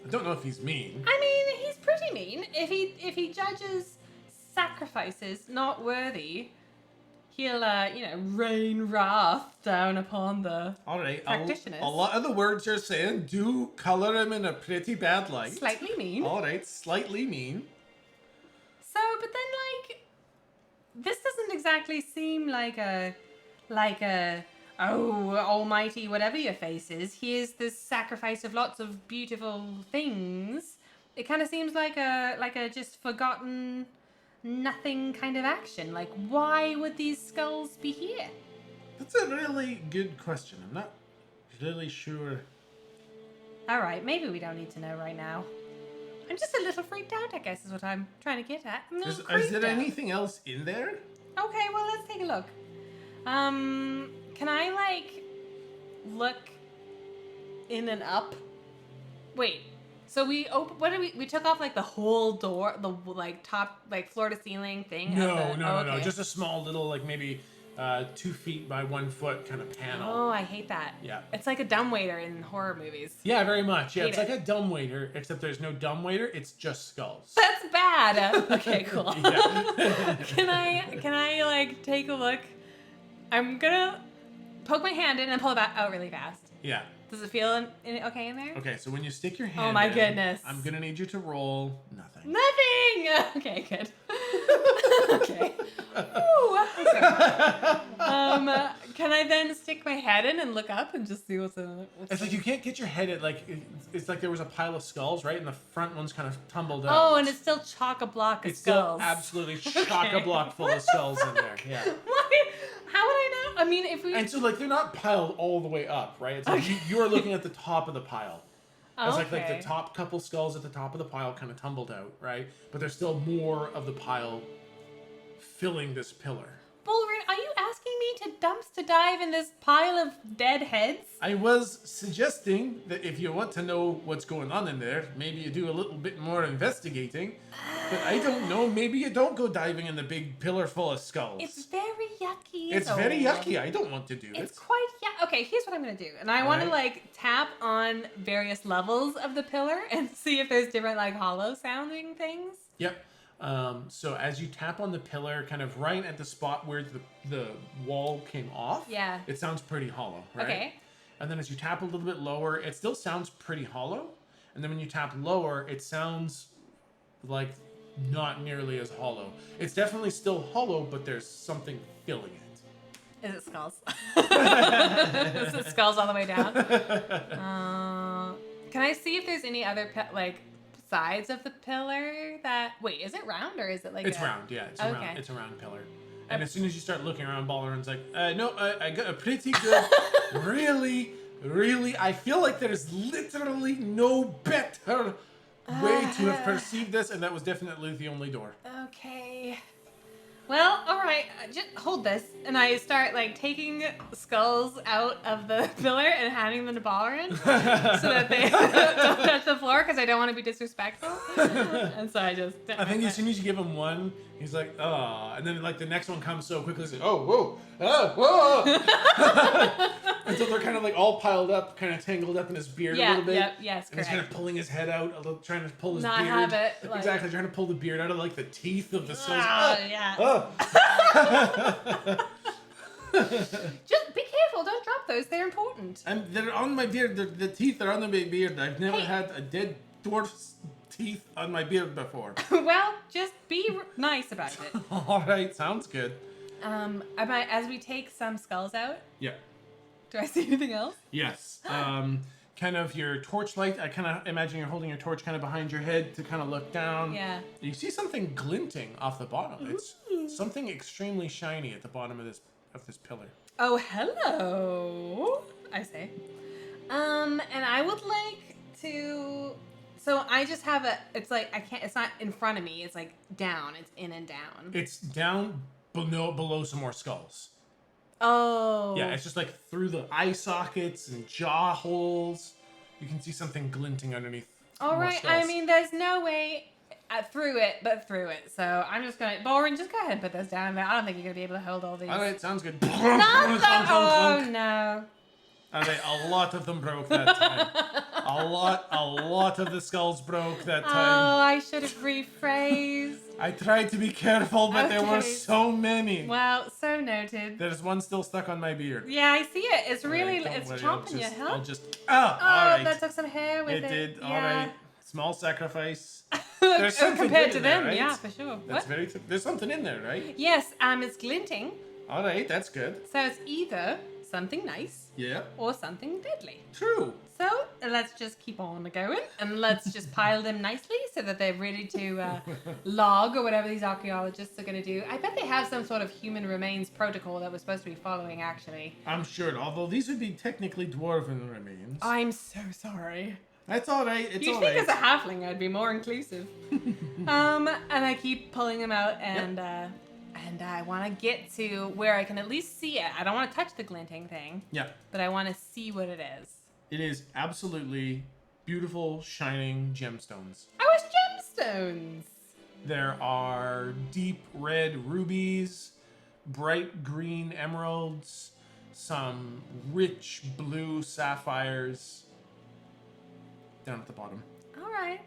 I don't know if he's mean. I mean, he's pretty mean. If he judges sacrifices not worthy, he'll rain wrath down upon the All right. practitioners. A lot of the words you're saying do color him in a pretty bad light. Slightly mean. All right, slightly mean. So, but then this doesn't exactly seem like a oh almighty whatever your face is. Here's this sacrifice of lots of beautiful things. It kind of seems like a just forgotten nothing kind of action. Like, why would these skulls be here? That's a really good question. I'm not really sure. All right, maybe we don't need to know right now. I'm just a little freaked out, I guess, is what I'm trying to get at. I'm a little Is creeped there out. anything else in there? Okay, well, let's take a look. Can I, look in and up? Wait, So we we took off like the whole door, the like top, like floor to ceiling thing. No, no, okay. just a small little, like maybe 2 feet by 1 foot kind of panel. Oh, I hate that. Yeah. It's like a dumbwaiter in horror movies. Yeah, very much. Yeah, Hate it's it. like a dumbwaiter, except there's no dumbwaiter. It's just skulls. That's bad. Okay, cool. Yeah. Can I like take a look? I'm gonna poke my hand in and pull it out really fast. Yeah. Does it feel okay in there? Okay, so when you stick your hand Oh my in, goodness. I'm gonna need you to roll nothing. Nothing! Okay, good. Okay. Ooh, okay. Can I then stick my head in and look up and just see what's in it? It's like you can't get your head in, like, it's like there was a pile of skulls, right? And the front one's kind of tumbled out. Oh, and it's still chock-a-block of it's skulls. still absolutely chock-a-block full of skulls in there, yeah. Why? How would I know? I mean, if we... And so, like, they're not piled all the way up, right? It's like you are looking at the top of the pile. It's like the top couple skulls at the top of the pile kind of tumbled out, right? But there's still more of the pile filling this pillar. Bullrin, are you asking me to dumpster dive in this pile of dead heads? I was suggesting that if you want to know what's going on in there, maybe you do a little bit more investigating. But I don't know, maybe you don't go diving in the big pillar full of skulls. It's very yucky. It's very yucky. I don't want to do it. It's quite Okay, here's what I'm gonna do. And I want to like tap on various levels of the pillar and see if there's different like hollow sounding things. Yep. So as you tap on the pillar, kind of right at the spot where the wall came off, yeah, it sounds pretty hollow, right? Okay. And then as you tap a little bit lower, it still sounds pretty hollow. And then when you tap lower, it sounds like not nearly as hollow. It's definitely still hollow, but there's something filling it. Is it skulls? Is it skulls all the way down? Can I see if there's any other sides of the pillar that... Wait, is it round or is it like It's round, yeah. It's a round. It's a round pillar. And as soon as you start looking around, Balleron's like, no, I got a pretty good... really, I feel like there's literally no better way to have perceived this, and that was definitely the only door. Okay. Well, all right. Just hold this, and I start like taking skulls out of the pillar and handing them to Balleron so that they don't touch the floor because I don't want to be disrespectful. And so I just. I think as soon as you give him one, he's like, oh, and then like the next one comes so quickly, he's like, oh, whoa. Until they're kind of like all piled up, kind of tangled up in his beard a little bit. Yes, and he's kind of pulling his head out, a little, trying to pull his Not beard. have it. Like... Exactly, trying to pull the beard out of like the teeth of the skulls. Yeah. Just be careful, don't drop those, they're important. And they're on my beard, the teeth are on my beard. I've never had a dead dwarf's teeth on my beard before. Well, just be nice about it. Alright, sounds good. As we take some skulls out. Yeah. Do I see anything else? Yes. Kind of your torchlight. I kind of imagine you're holding your torch kind of behind your head to kind of look down. Yeah. You see something glinting off the bottom. It's something extremely shiny at the bottom of this pillar. Oh, hello, I say. And I would like to... So I just have it's like, I can't, it's not in front of me, it's like down, it's in and down. It's down below some more skulls. Oh. Yeah, it's just like through the eye sockets and jaw holes. You can see something glinting underneath. All right, I mean, there's no way through it. So I'm just going to... Balleron, just go ahead and put those down there. I don't think you're going to be able to hold all these. All right, sounds good. Oh, no. All right, a lot of them broke that time. A lot of the skulls broke that time. Oh, I should have rephrased. I tried to be careful, but there were so many. Well, so noted. There's one still stuck on my beard. Yeah, I see it. It's really, Right, it's worry, chomping you, huh? I'll just, all right. That took some hair with it. It did, yeah. all right. Small sacrifice. There's something compared good to in there, them, right? yeah, for sure. That's what? there's something in there, right? Yes, it's glinting. All right, that's good. So it's either something nice Yeah. or something deadly. True. So let's just keep on going and let's just pile them nicely so that they're ready to log or whatever these archaeologists are going to do. I bet they have some sort of human remains protocol that we're supposed to be following, actually. I'm sure, although these would be technically dwarven remains. I'm so sorry. That's all right. It's You'd all think right. as a halfling I'd be more inclusive. And I keep pulling them out and I want to get to where I can at least see it. I don't want to touch the glinting thing. Yeah. But I want to see what it is. It is absolutely beautiful, shining gemstones. Oh, it's gemstones. There are deep red rubies, bright green emeralds, some rich blue sapphires down at the bottom. All right.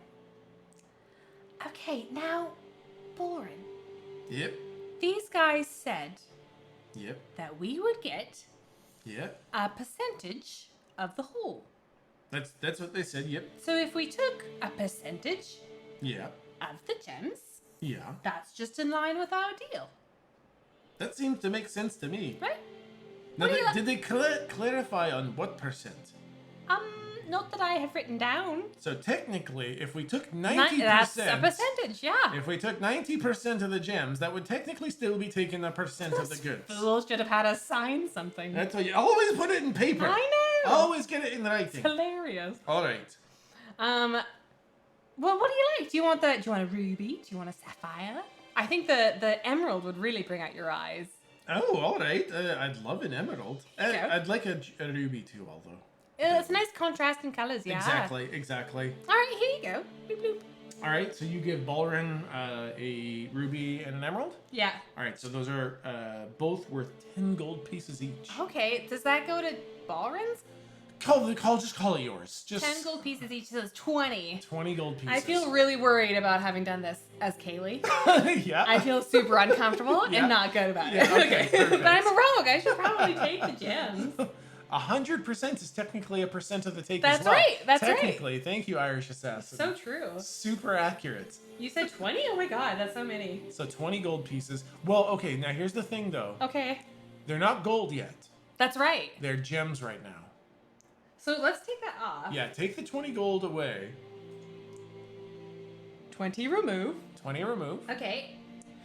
Okay, now, Boren. Yep. These guys said Yep. that we would get Yep. a percentage of the haul. That's what they said. Yep. So if we took a percentage Yeah. of the gems, Yeah. that's just in line with our deal, That seems to make sense to me. right? Now, What do you did they clarify on what percent? Not that I have written down. So technically, if we took That's a 90%, percentage, yeah. if we took 90% of the gems, that would technically still be taking a percent of the goods. Fools should have had us sign something. That's what you always put it in paper. I know. Always get it in writing. Hilarious. All right. Well, what do you like? Do you want a ruby? Do you want a sapphire? I think the emerald would really bring out your eyes. Oh, all right. I'd love an emerald. Okay. I'd like a ruby too, although. It's a nice contrast in colors, yeah. Exactly. All right, here you go. Bloop, bloop. All right, so you give Balrin a ruby and an emerald? Yeah. All right, so those are both worth 10 gold pieces each. Okay, does that go to Balrin's? Just call it yours. Just 10 gold pieces each, so it's 20. 20 gold pieces. I feel really worried about having done this as Kayleigh. Yeah. I feel super uncomfortable Yeah. and not good about it. Yeah, okay, perfect. But I'm a rogue. I should probably take the gems. 100% is technically a percent of the take That's as well. right, that's right. Technically, thank you, Irish Assassin. So true. Super accurate. You said 20? Oh my god, that's so many. So 20 gold pieces. Well, okay, now here's the thing though. Okay, They're not gold yet. that's right. They're gems right now. So let's take that off. Yeah, take the 20 gold away. 20 remove. 20 remove. Okay.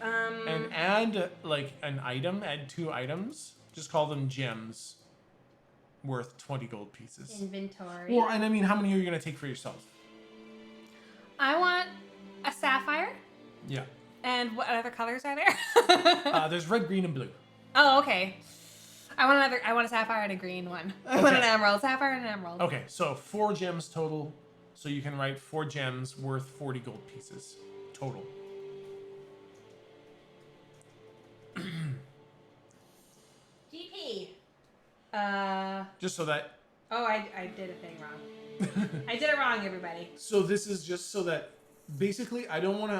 And add like an item, add 2 items. Just call them gems worth 20 gold pieces. Inventory. Well, and I mean, how many are you going to take for yourself? I want a sapphire. Yeah. And what other colors are there? There's red, green, and blue. Oh, okay. I want a sapphire and a green one. I want an emerald. Sapphire and an emerald. Okay, so 4 gems total. So you can write 4 gems worth 40 gold pieces total. GP. Just so that. Oh, I did a thing wrong. I did it wrong, everybody. So this is just so that basically I don't want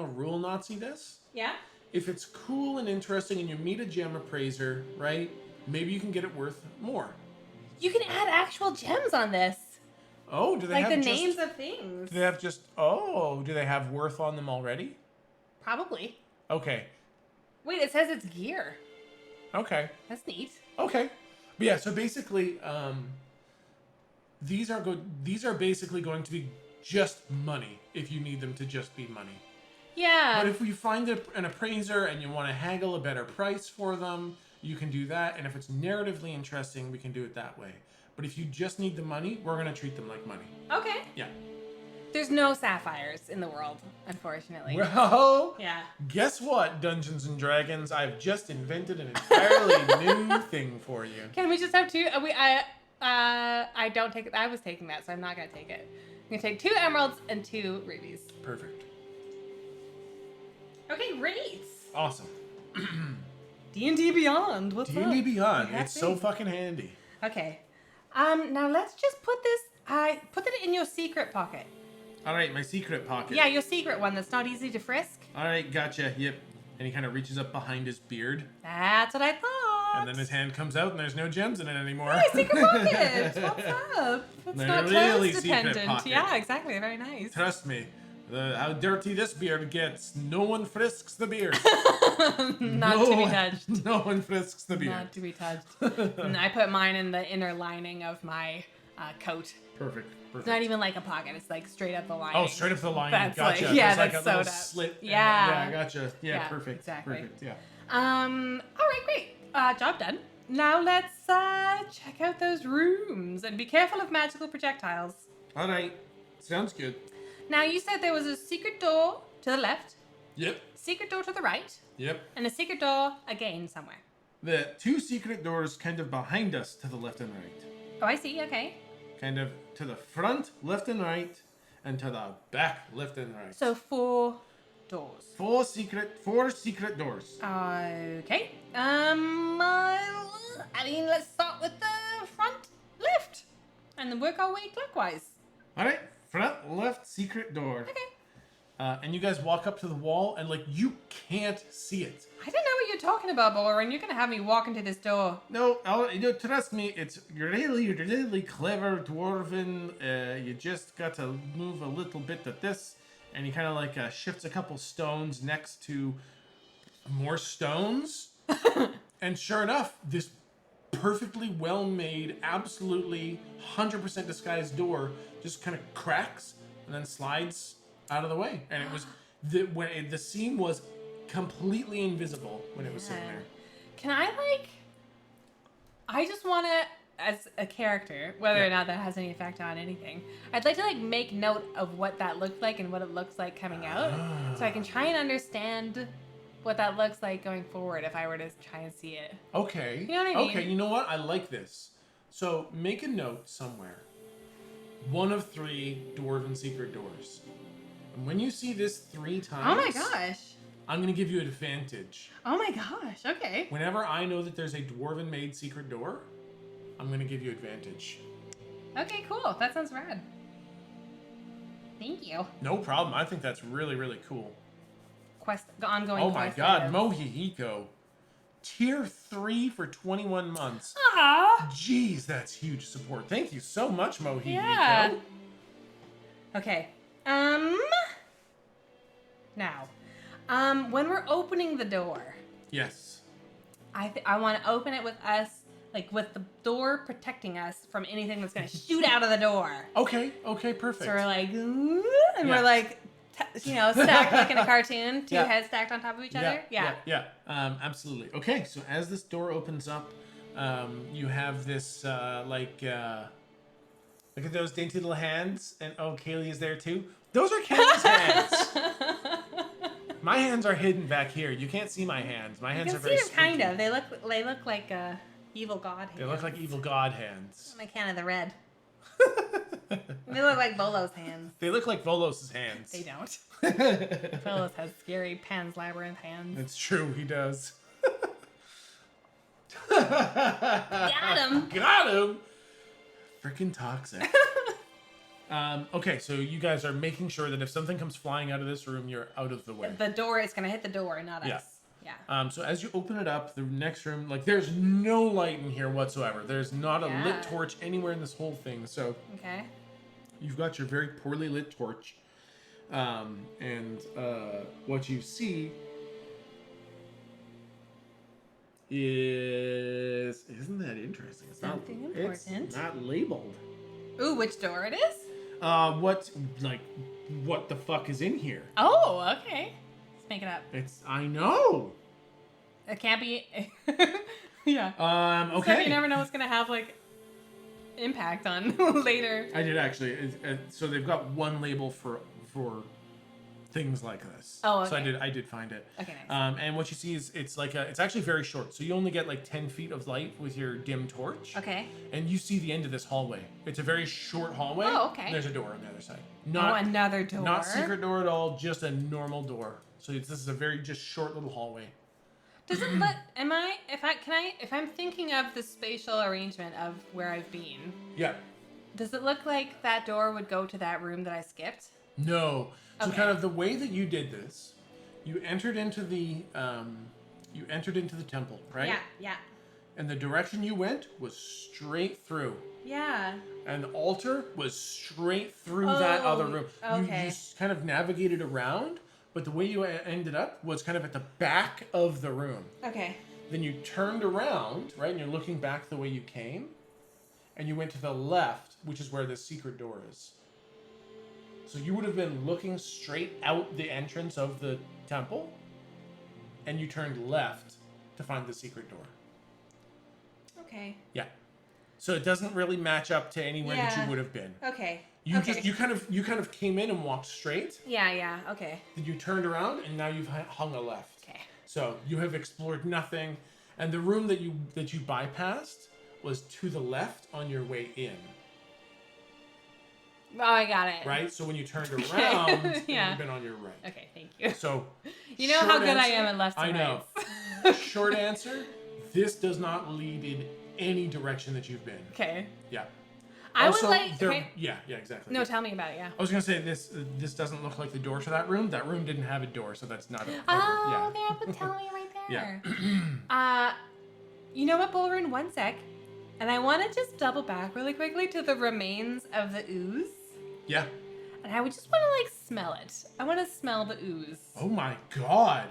to rule Nazi this. Yeah? If it's cool and interesting and you meet a gem appraiser, right? Maybe you can get it worth more. You can add actual gems on this. Oh, do they Like have the just, names of things. Do they have just do they have worth on them already? Probably. Okay. Wait, it says it's gear. Okay. That's neat. Okay. But yeah, so basically these are basically going to be just money if you need them to just be money. Yeah. But if we find an appraiser and you want to haggle a better price for them, you can do that. And if it's narratively interesting, we can do it that way. But if you just need the money, we're going to treat them like money. Okay. Yeah. There's no sapphires in the world, unfortunately. Well, Yeah. guess what, Dungeons and Dragons? I've just invented an entirely new thing for you. Can we just have 2? I don't take it. I was taking that, so I'm not going to take it. I'm going to take 2 emeralds and 2 rubies. Perfect. Okay, great. Awesome. D&D Beyond. What's up? D&D Beyond. You have It's so things. fucking handy. Okay. Now let's just put this. Put it in your secret pocket. All right, my secret pocket. Yeah, your secret one that's not easy to frisk. All right, gotcha. Yep. And he kind of reaches up behind his beard, That's what I thought. and then his hand comes out, and there's no gems in it anymore. Hey, secret pocket. What's up? It's They're not really clothes secret dependent. pocket. Yeah, exactly. Very nice. Trust me, how dirty this beard gets, no one frisks the beard. Not to be touched. No one frisks the beard. Not to be touched. And I put mine in the inner lining of my coat. Perfect. It's not even like a pocket. It's like straight up the lining. Oh, straight up the line. That's Gotcha. like- yeah, There's that's like a little sewed up. slit. Yeah. Yeah, gotcha. Yeah, Yeah, perfect. exactly. Perfect. Yeah. All right, great. Job done. Now let's check out those rooms and be careful of magical projectiles. All right. Sounds good. Now you said there was a secret door to the left, Yep. secret door to the right, Yep. and a secret door again somewhere. The 2 secret doors kind of behind us to the left and right. Oh, I see. Okay. kind of to the front, left and right, and to the back, left and right. So 4 doors. Four secret doors. Okay. I mean, let's start with the front left, and then work our way clockwise. All right, front left secret door. Okay. And you guys walk up to the wall, and like you can't see it. I don't know what you're talking about, Boren. You're gonna have me walk into this door. No, trust me. You're really clever dwarven. You just got to move a little bit of this, and he kind of like shifts a couple stones next to more stones, and sure enough, this perfectly well-made, absolutely 100% disguised door just kind of cracks and then slides out of the way. And it was the seam was completely invisible when it was sitting there. Can I just want to, as a character, whether or not that has any effect on anything, I'd like to like make note of what that looked like and what it looks like coming out, so I can try and understand what that looks like going forward if I were to try and see it. Okay. You know what I mean? Okay, you know what? I like this. So make a note somewhere. One of 3 dwarven secret doors. And when you see this 3 times... Oh my gosh. I'm going to give you an advantage. Oh my gosh, okay. Whenever I know that there's a dwarven-made secret door, I'm going to give you advantage. Okay, cool. That sounds rad. Thank you. No problem. I think that's really, really cool. Ongoing Oh my quest god, item. Mohihiko. Tier 3 for 21 months. Aw. Jeez, that's huge support. Thank you so much, Mohihiko. Yeah. Okay. Now, when we're opening the door, Yes. I want to open it with us, like with the door protecting us from anything that's gonna shoot out of the door. Okay, perfect. So we're like, "Ooh," and Yeah. we're like, stacked like in a cartoon, 2 Yeah. heads stacked on top of each other. Yeah. Absolutely. Okay, so as this door opens up, you have this look at those dainty little hands, and oh, Kayleigh is there too. Those are Kayleigh's hands. My hands are hidden back here. You can't see my hands. My hands You are can very see them kind spooky. of. They look like evil god hands. They look like evil god hands. I'm a can of the red. They look like Bolo's hands. They look like Volos' hands. They don't. Volos has scary Pan's Labyrinth hands. It's true, he does. Got him. Got him. Freaking toxic. Okay, so you guys are making sure that if something comes flying out of this room, you're out of the way. The door is gonna hit the door, not Yeah. us. Yeah. So as you open it up, the next room, like there's no light in here whatsoever. There's not a lit torch anywhere in this whole thing. So Okay. you've got your very poorly lit torch. And what you see isn't that interesting? It's Something not, important. It's not labeled. Ooh, which door it is? What the fuck is in here? Oh, okay. Let's make it up. I know. It can't be. Yeah. Okay. So you never know what's gonna have like impact on later. I did actually. So they've got one label for things like this. Oh, okay. So I did find it. Okay, nice. And what you see is it's actually very short. So you only get like 10 feet of light with your dim torch. Okay. And you see the end of this hallway. It's a very short hallway. Oh, okay. And there's a door on the other side. Another door. Not secret door at all. Just a normal door. So this is a very just short little hallway. Does it if I'm thinking of the spatial arrangement of where I've been, Yeah. does it look like that door would go to that room that I skipped? No. So Okay. kind of the way that you did this, you entered into the temple, right? Yeah. And the direction you went was straight through. Yeah. And the altar was straight through that other room. Okay. You kind of navigated around, but the way you ended up was kind of at the back of the room. Okay. Then you turned around, right? And you're looking back the way you came. And you went to the left, which is where the secret door is. So you would have been looking straight out the entrance of the temple. And you turned left to find the secret door. Okay. Yeah. So it doesn't really match up to anywhere that Yeah. you would have been. Okay. You kind of came in and walked straight. Yeah. Okay. Then you turned around and now you've hung a left. Okay. So you have explored nothing, and the room that you bypassed was to the left on your way in. Oh, I got it. Right? So when you turned Okay. around, it would Yeah. have been on your right. Okay, thank you. So, You know how short good I answer- am at left I and know. right. Short answer, this does not lead in any direction that you've been. Okay. Yeah. I Also, would like. there- Okay. Yeah, exactly. No, tell me about it. Yeah. I was gonna say this doesn't look like the door to that room. That room didn't have a door, so that's not a Oh, yeah. okay. But tell me right there. Yeah. You know what, Bullrun? One sec. And I want to just double back really quickly to the remains of the ooze. Yeah. And I would just want to, like, smell it. I want to smell the ooze. Oh my god.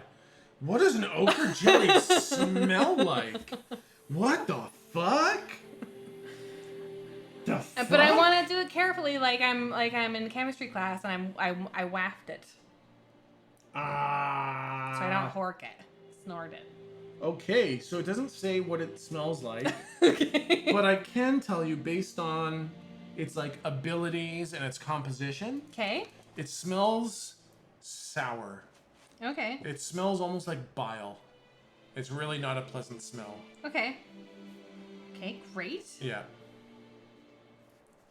What does an ochre jelly smell like? What the fuck? The fuck? But I want to do it carefully, like I'm in chemistry class, and I waft it, so I don't hork it, snort it. Okay, so it doesn't say what it smells like, Okay. but I can tell you based on its like abilities and its composition, Okay. it smells sour. Okay. It smells almost like bile. It's really not a pleasant smell. Okay. Okay. Great. Yeah.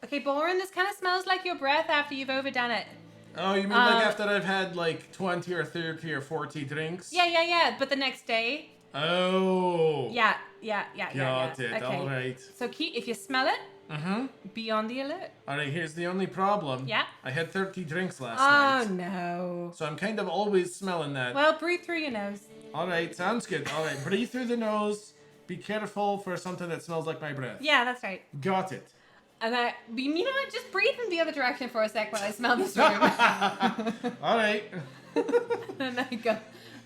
Okay, Bullrun, this kind of smells like your breath after you've overdone it. Oh, you mean like after I've had like 20 or 30 or 40 drinks? Yeah. But the next day. Oh. Yeah. Got it. Okay. All right. So if you smell it, Mm-hmm. be on the alert. All right, here's the only problem. Yeah. I had 30 drinks last Oh night. no. So I'm kind of always smelling that. Well, breathe through your nose. All right, sounds good. All right, breathe through the nose. Be careful for something that smells like my breath. Yeah, that's right. Got it. And you know what? Just breathe in the other direction for a sec while I smell this room. All right. And I go,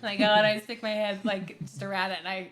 and I stick my head like just around it, and I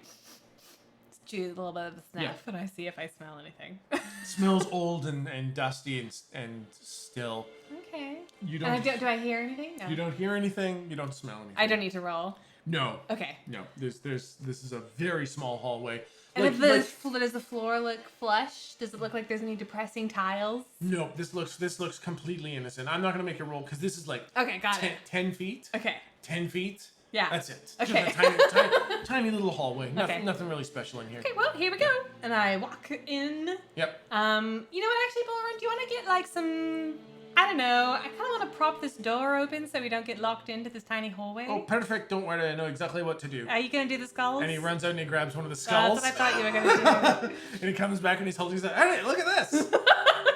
chew a little bit of the snuff, Yeah. and I see if I smell anything. Smells old and dusty and still. Okay. You And don't. do I hear anything? No. You don't hear anything. You don't smell anything. I don't need to roll. No. Okay. No. This is a very small hallway. And Like- does the floor look flush? Does it look like there's any depressing tiles? No, this looks completely innocent. I'm not gonna make a roll because this is like Okay, got it. 10 feet. Okay. 10 feet. Yeah. That's it. Okay. Just a tiny little hallway. Okay. Nothing really special in here. Okay, well, here we go. And I walk in. Yep. You know what, actually, Bullrun, do you want to get like some... I don't know. I kind of want to prop this door open so we don't get locked into this tiny hallway. Oh, perfect. Don't worry. I know exactly what to do. Are you going to do the skulls? And he runs out and he grabs one of the skulls. That's what I thought you were going to do. And he comes back and he's holding his head. Hey, look at this.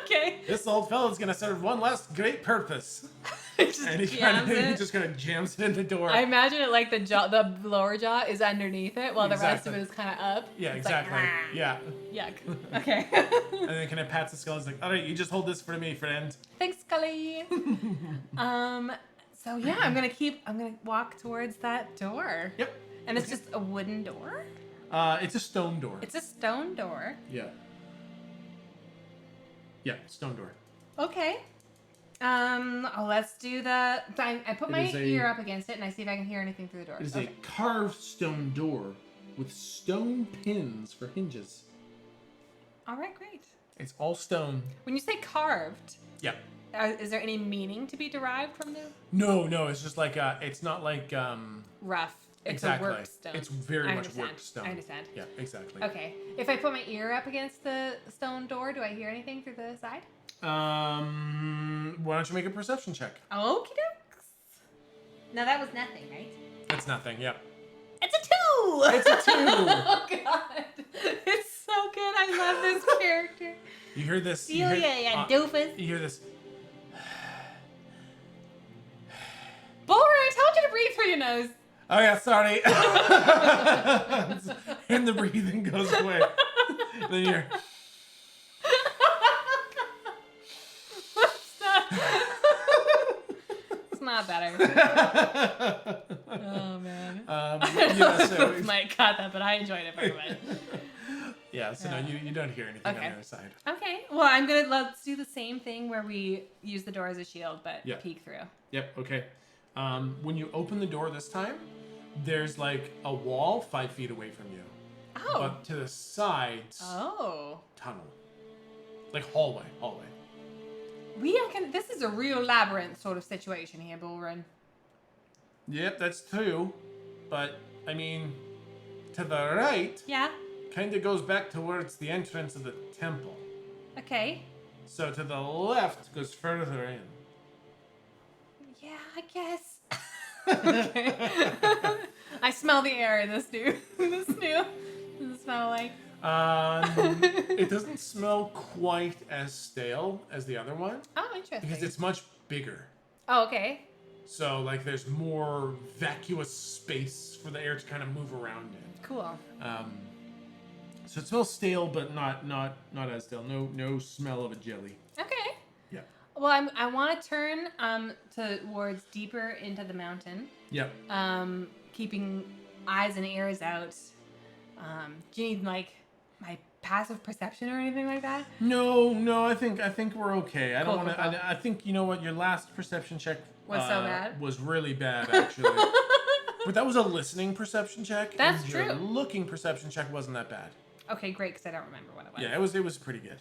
Okay. This old fella's going to serve one last great purpose. Just And he jams he it. just kind of jams it in the door. I imagine it like the lower jaw is underneath it while the rest of Exactly. it is kind of up. Yeah, It's exactly. Like, Yeah. yuck. Okay. And then kind of pats the skull. He's like, all right, you just hold this for me, friend. Thanks, Scully. So yeah, I'm gonna walk towards that door. Yep. And it's just a wooden door? It's a stone door. It's a stone door. Yeah. Yeah, stone door. Okay. Let's do the... I put It my is a- ear up against it and I see if I can hear anything through the door. It is Okay. a carved stone door with stone pins for hinges. All right, great. It's all stone. When you say carved, Yeah. is there any meaning to be derived from the No, it's just like it's not like rough? It's exactly. a work stone. It's very I much understand. work stone. I understand. Yeah, exactly. Okay. If I put my ear up against the stone door, do I hear anything through the side? Why don't you make a perception check? Okie dokes. Now that was nothing, right? It's nothing. Yep. It's a 2! It's a 2. Oh god. It's so good. I love this character. You hear this? Celia, you doofus. You hear this? Bullrun, I told you to breathe through your nose. Oh yeah, sorry. And the breathing goes away. Then you're. It's not better. Oh man. Yeah, so Might cut that, but I enjoyed it very much. yeah, so no, you don't hear anything on Okay. the other side. Okay. Well, let's do the same thing where we use the door as a shield, but Yeah. peek through. Yep. Okay. When you open the door this time, there's like a wall 5 feet away from you, Oh. but to the sides, Oh. tunnel, like hallway. This is a real labyrinth sort of situation here, Bullrun. Yep, that's true, but I mean, to the right, Yeah. kind of goes back towards the entrance of the temple. Okay. So to the left goes further in. Yeah, I guess. Okay. I smell the air in this new. This new. Does it smell like? It doesn't smell quite as stale as the other one Oh, interesting. because it's much bigger. Oh, okay. So like there's more vacuous space for the air to kind of move around in. Cool. So it smells stale, but not as stale. No smell of a jelly. Okay. Yeah. Well, I want to turn towards deeper into the mountain. Yep. Keeping eyes and ears out. Do you need like my passive perception or anything like that? No. I think we're okay. I don't Cool, want to. cool. I think you know what your last perception check Was so bad? Was really bad actually. But that was a listening perception check. That's and your true. looking perception check wasn't that bad. Okay, great, because I don't remember what it was. Yeah, it was pretty good.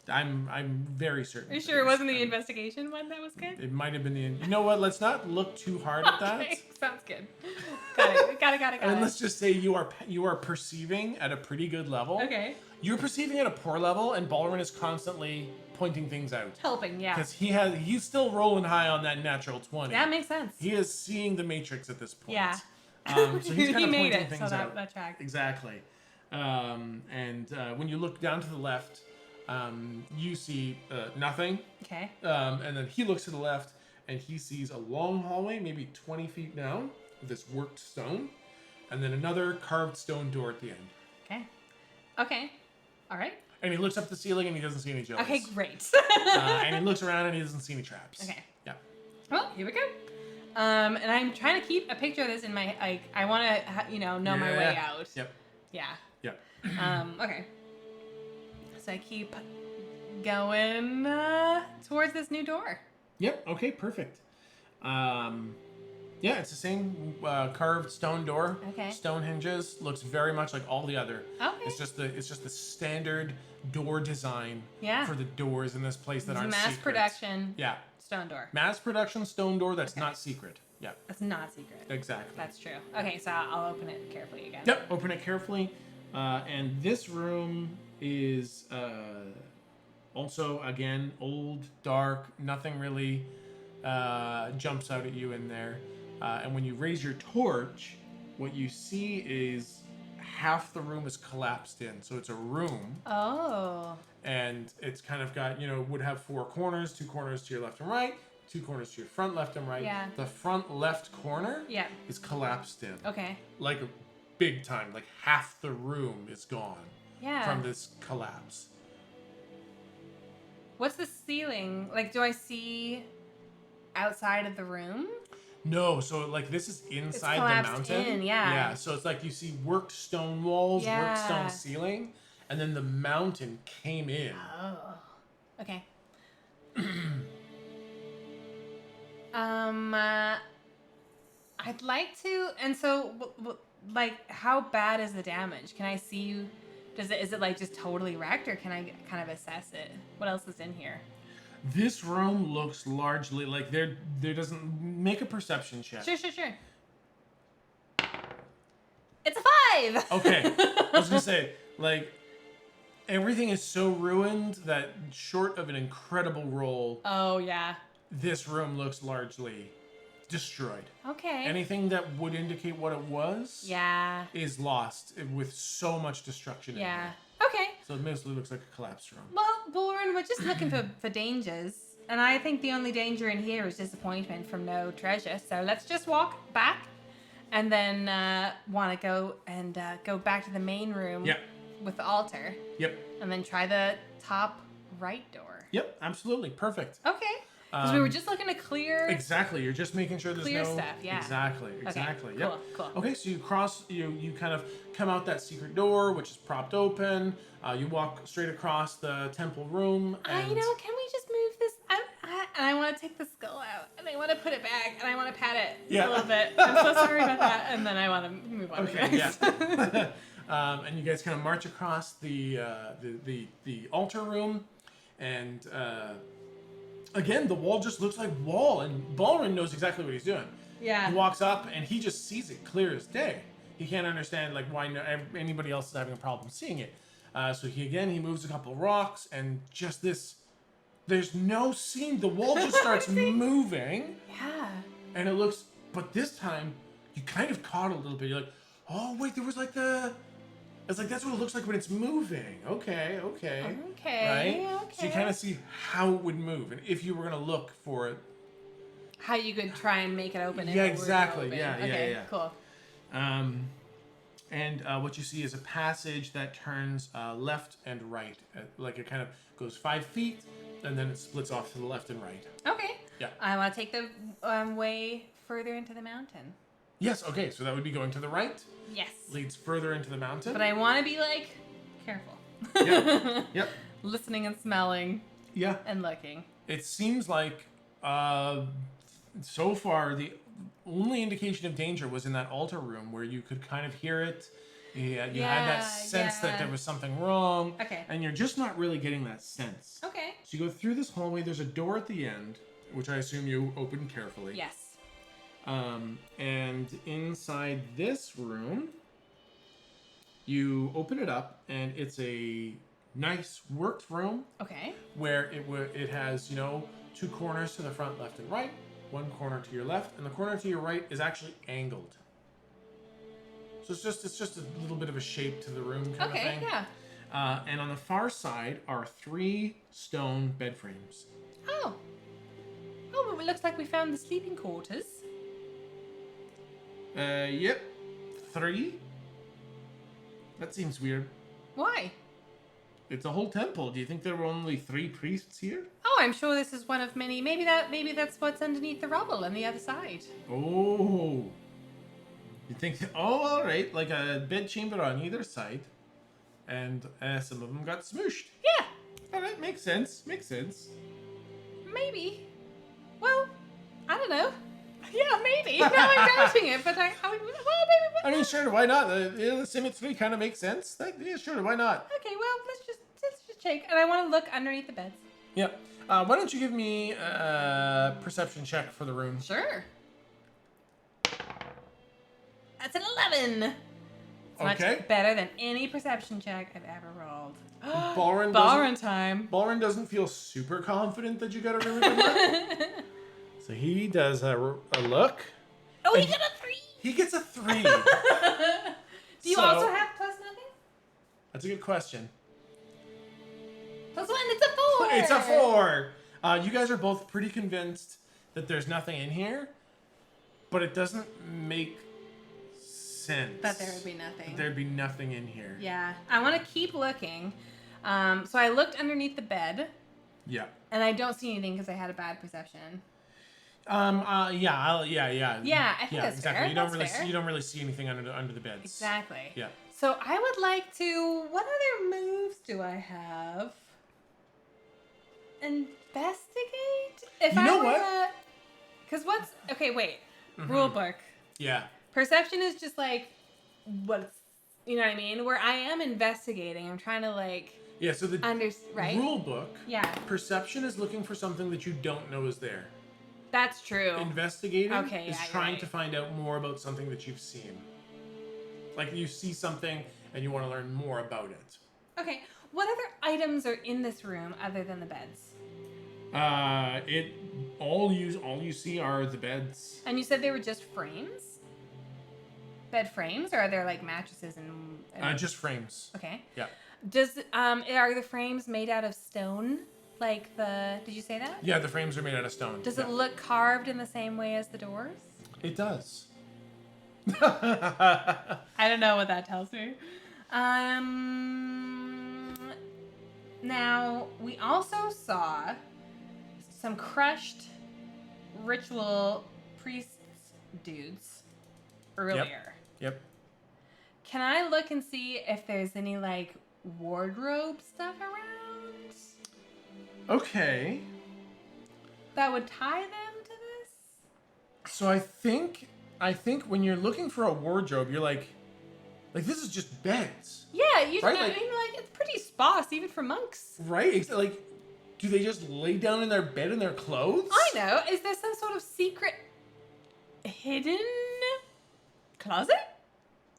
I'm very certain. Are you sure it wasn't the investigation one that was good? It might have been the. You know what? Let's not look too hard at that. Okay, sounds good. Got it. And let's just say you are perceiving at a pretty good level. Okay. You're perceiving at a poor level, and Ballroom is constantly pointing things out. Helping, yeah. Because he's still rolling high on that natural 20. That makes sense. He is seeing the Matrix at this point. Yeah. So he's kind He of made pointing it, things so out. that tracked. Exactly. And when you look down to the left, you see nothing. Okay. And then he looks to the left, and he sees a long hallway, maybe 20 feet down, with this worked stone, and then another carved stone door at the end. Okay. All right. And he looks up the ceiling, and he doesn't see any jellies. Okay, great. And he looks around, and he doesn't see any traps. Okay. Yeah. Well, here we go. And I'm trying to keep a picture of this in my, like, I want to, know my way out. Yep. Yeah. Yep. Okay. So I keep going towards this new door. Yep. Okay. Perfect. Yeah, it's the same carved stone door. Okay. Stone hinges. Looks very much like all the other. Okay. It's just the standard door design. Yeah. For the doors in this place that It's aren't mass secret. production. Yeah. Stone door. Mass production stone door that's not secret. Yeah. That's not secret. Exactly. That's true. Okay, so I'll open it carefully again. Yep. Open it carefully. And this room is also again old, dark. Nothing really jumps out at you in there. And when you raise your torch, what you see is half the room is collapsed in. So it's a room. Oh. And it's kind of got, would have 4 corners, 2 corners to your left and right, 2 corners to your front, left and right. Yeah. The front left corner Yeah. is collapsed in. Okay. Like a big time. Like half the room is gone Yeah. from this collapse. What's the ceiling? Like, do I see outside of the room? No, so like this is inside the collapsed mountain. in, yeah. Yeah, so it's like you see worked stone walls, worked Yeah. stone ceiling, and then the mountain came in. Oh. Okay. I'd like to, and so, like, how bad is the damage? Can I see you? Is it like just totally wrecked, or can I kind of assess it? What else is in here? This room looks largely like there doesn't make a perception check. Sure. It's a 5. Okay. I was gonna say, like, everything is so ruined that short of an incredible roll, Oh yeah. this room looks largely destroyed. Okay. Anything that would indicate what it was Yeah. is lost with so much destruction in Yeah. it. Okay. So it mostly looks like a collapsed room. Well, Lauren, we're just looking for dangers. And I think the only danger in here is disappointment from no treasure. So let's just walk back and then want to go back to the main room Yep. with the altar. Yep. And then try the top right door. Yep. Absolutely. Perfect. Okay. Because we were just looking to clear. Exactly. You're just making sure there's Clear no stuff, yeah. Exactly. Exactly. Okay, Yep. cool. Okay, so you cross. You kind of come out that secret door, which is propped open. You walk straight across the temple room. And Can we just move this out? And I want to take the skull out, and I want to put it back, and I want to pat it Yeah. a little bit. I'm so sorry about that. And then I want to move on. Okay. next. Yeah. And you guys kind of march across the altar room, and again the wall just looks like wall, and Balrin knows exactly what he's doing. Yeah. He walks up and he just sees it clear as day. He can't understand like why anybody else is having a problem seeing it. So he moves a couple of rocks, and just this There's no seam. The wall just starts moving. Yeah. And it looks, but this time, you kind of caught a little bit. You're like, oh, wait, there was like it's like, that's what it looks like when it's moving. Okay. Okay. Right? Okay. So you kind of see how it would move. And if you were going to look for it. How you could try and make it open. Yeah, exactly. Open. Yeah, okay, yeah. Cool. And what you see is a passage that turns left and right. Like it kind of goes 5 feet, and then it splits off to the left and right. Okay. Yeah. I want to take the way further into the mountain. Yes, okay, so that would be going to the right. Yes. Leads further into the mountain. But I want to be, like, careful. Yep. Listening and smelling. Yeah. And looking. It seems like, so far, the only indication of danger was in that altar room where you could kind of hear it. You had that sense that there was something wrong. Okay. And you're just not really getting that sense. Okay. So you go through this hallway. There's a door at the end, which I assume you opened carefully. Yes. And inside this room, you open it up, and it's a nice worked room. Okay. Where it has, 2 corners to the front, left and right, 1 corner to your left, and the corner to your right is actually angled. So it's just a little bit of a shape to the room kind of thing. Okay, yeah. And on the far side are 3 stone bed frames. Oh, well, it looks like we found the sleeping quarters. Yep. 3? That seems weird. Why? It's a whole temple. Do you think there were only 3 priests here? Oh, I'm sure this is one of many. Maybe that's what's underneath the rubble on the other side. Oh. You think, all right, like a bed chamber on either side. And some of them got smooshed. Yeah. All right, makes sense. Maybe. Well, I don't know. Yeah, maybe. Now I'm doubting it, but maybe. I mean, sure, why not? The symmetry kind of makes sense. Yeah, sure, why not? Okay, well, let's just check. And I want to look underneath the beds. Yep. Why don't you give me a perception check for the room? Sure. That's an 11. It's much better than any perception check I've ever rolled. Balrin time. Balrin doesn't feel super confident that you got a really good look. So he does a look. Oh, he got a 3. He gets a 3. Do you also have plus nothing? That's a good question. +1, it's a 4. It's a 4. You guys are both pretty convinced that there's nothing in here, but it doesn't make sense. That there would be nothing. There'd be nothing in here. Yeah. I want to keep looking. So I looked underneath the bed. Yeah. And I don't see anything because I had a bad perception. Yeah, Yeah, I think that's exactly. fair. You don't really see anything under the beds. Exactly. Yeah. So I would like to. What other moves do I have? Investigate. You know what? Because what's okay? Wait. Rule book. Yeah. Perception is just like what's. You know what I mean? Where I am investigating, I'm trying to like. Yeah. So the right? rule book. Yeah. Perception is looking for something that you don't know is there. That's true. Investigating is you're trying right. to find out more about something that you've seen. Like you see something and you want to learn more about it. Okay. What other items are in this room other than the beds? All you see are the beds. And you said they were just frames? Bed frames, or are there like mattresses and Just frames. Okay. Yeah. Are the frames made out of stone? Like did you say that? Yeah, the frames are made out of stone. Does it look carved in the same way as the doors? It does. I don't know what that tells me. Now, we also saw some crushed ritual priests dudes earlier. Yep. Can I look and see if there's any, like, wardrobe stuff around? Okay. That would tie them to this? So I think when you're looking for a wardrobe, you're like this is just beds. Yeah, you right? know, I mean, like, it's pretty sparse, even for monks. Right? Like, do they just lay down in their bed in their clothes? I know. Is there some sort of secret hidden closet?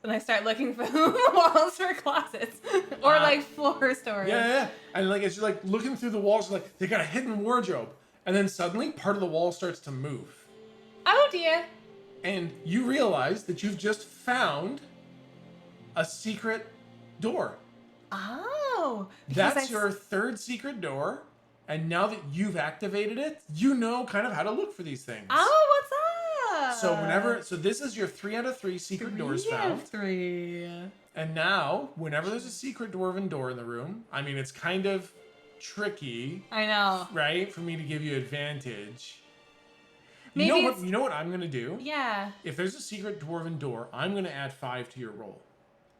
And I start looking for the walls for closets or like floor storage. Yeah. And like as you're like looking through the walls, like they got a hidden wardrobe, and then suddenly part of the wall starts to move, Oh dear. and you realize that you've just found a secret door. Oh. because That's your third secret door, and now that you've activated it, you know kind of how to look for these things. Oh, what's up? So this is your 3 out of 3 secret doors 3 out found. of 3. And now, whenever there's a secret dwarven door in the room, I mean, it's kind of tricky, I know. right, for me to give you advantage. Maybe You know what I'm gonna do? Yeah. If there's a secret dwarven door, I'm gonna add 5 to your roll,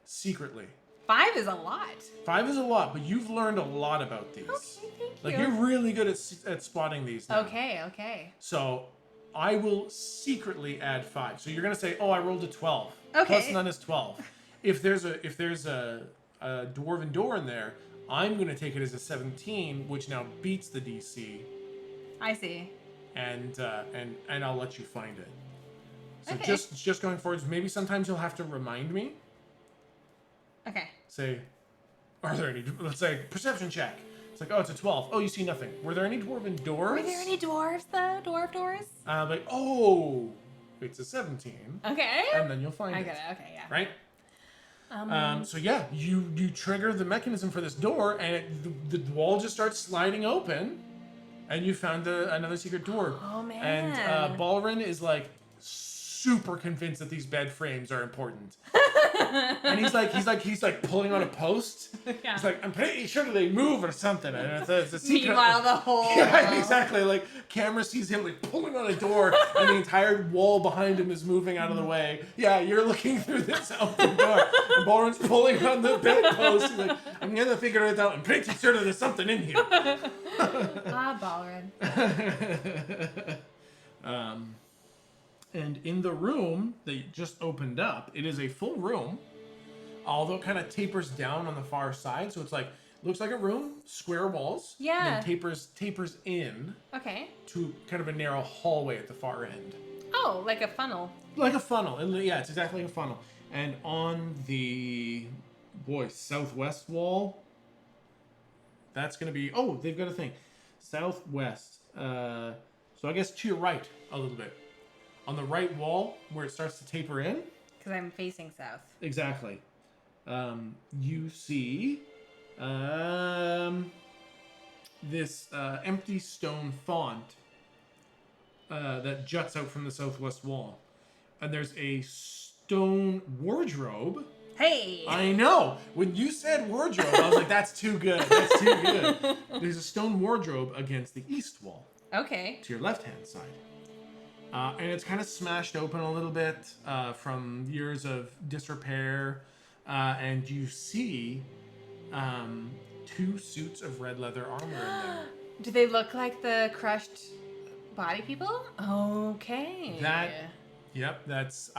secretly. 5 is a lot. 5 is a lot, but you've learned a lot about these. Okay, thank you. Like you're really good at spotting these now. Okay. So I will secretly add 5. So you're gonna say, "Oh, I rolled a 12. Okay. Plus none is 12." If there's a dwarven door in there, I'm gonna take it as a 17, which now beats the DC, I see. and I'll let you find it. So Okay. just going forwards, maybe sometimes you'll have to remind me. Okay. Say, are there any? Let's say perception check. It's like, oh, it's a 12. Oh, you see nothing. Were there any dwarven doors? Were there any dwarves though? Dwarf doors? Like, oh, it's a 17. Okay. And then you'll find I it. get it. Okay, yeah. Right? So yeah, you trigger the mechanism for this door, and the wall just starts sliding open, and you found another secret door. Oh man. And Balrin is like super convinced that these bed frames are important. And he's like pulling on a post. Yeah. He's like, I'm pretty sure they move or something. And it's a secret. Meanwhile, the whole Yeah, exactly. Like camera sees him like pulling on a door, and the entire wall behind him is moving out of the way. Yeah, you're looking through this open door, and Balrin's pulling on the bedpost. He's like, I'm gonna figure it out. I'm pretty sure there's something in here. Balrin. And in the room that just opened up, it is a full room, although it kind of tapers down on the far side. So it's like, looks like a room, square walls. Yeah. And then tapers in Okay. to kind of a narrow hallway at the far end. Oh, like a funnel. Like a funnel. Yeah, it's exactly like a funnel. And on the, southwest wall, that's going to be, they've got a thing. Southwest. So I guess to your right a little bit. On the right wall, where it starts to taper in. Because I'm facing south. Exactly. You see this empty stone font that juts out from the southwest wall. And there's a stone wardrobe. Hey! I know! When you said wardrobe, I was like, that's too good. That's too good. There's a stone wardrobe against the east wall. Okay. To your left-hand side. And it's kind of smashed open a little bit from years of disrepair. And you see 2 suits of red leather armor in there. Do they look like the crushed body people? Okay. I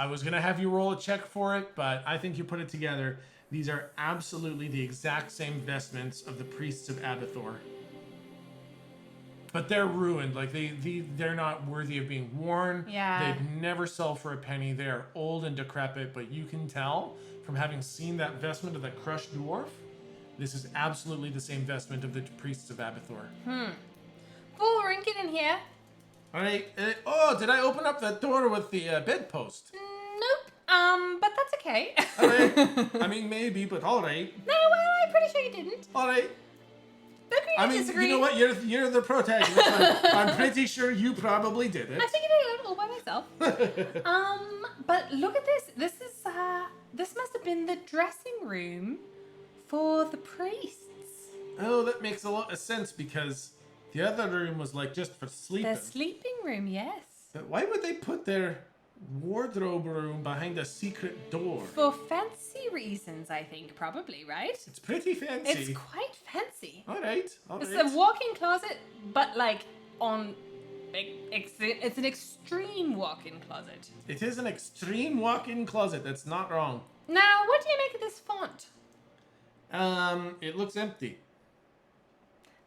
was going to have you roll a check for it, but I think you put it together. These are absolutely the exact same vestments of the priests of Abathor. But they're ruined. Like they're not worthy of being worn. Yeah. They'd never sell for a penny. They're old and decrepit, but you can tell from having seen that vestment of that crushed dwarf, this is absolutely the same vestment of the priests of Abathor. Full rinket in here. All right. Did I open up that door with the bedpost? Nope. But that's okay. All right. I mean, maybe, but all right. No, well, I'm pretty sure you didn't. All right. Agree to disagree. You know what? You're the protagonist. I'm pretty sure you probably did it. I figured it out all by myself. But look at this. This must have been the dressing room for the priests. Oh, that makes a lot of sense because the other room was like just for sleeping. The sleeping room, yes. But why would they put their wardrobe room behind a secret door? For fancy reasons, I think, probably, right? It's pretty fancy. It's quite fancy. All right. It's a walk-in closet, but like it's an extreme walk-in closet. It is an extreme walk-in closet. That's not wrong. Now, what do you make of this font? It looks empty.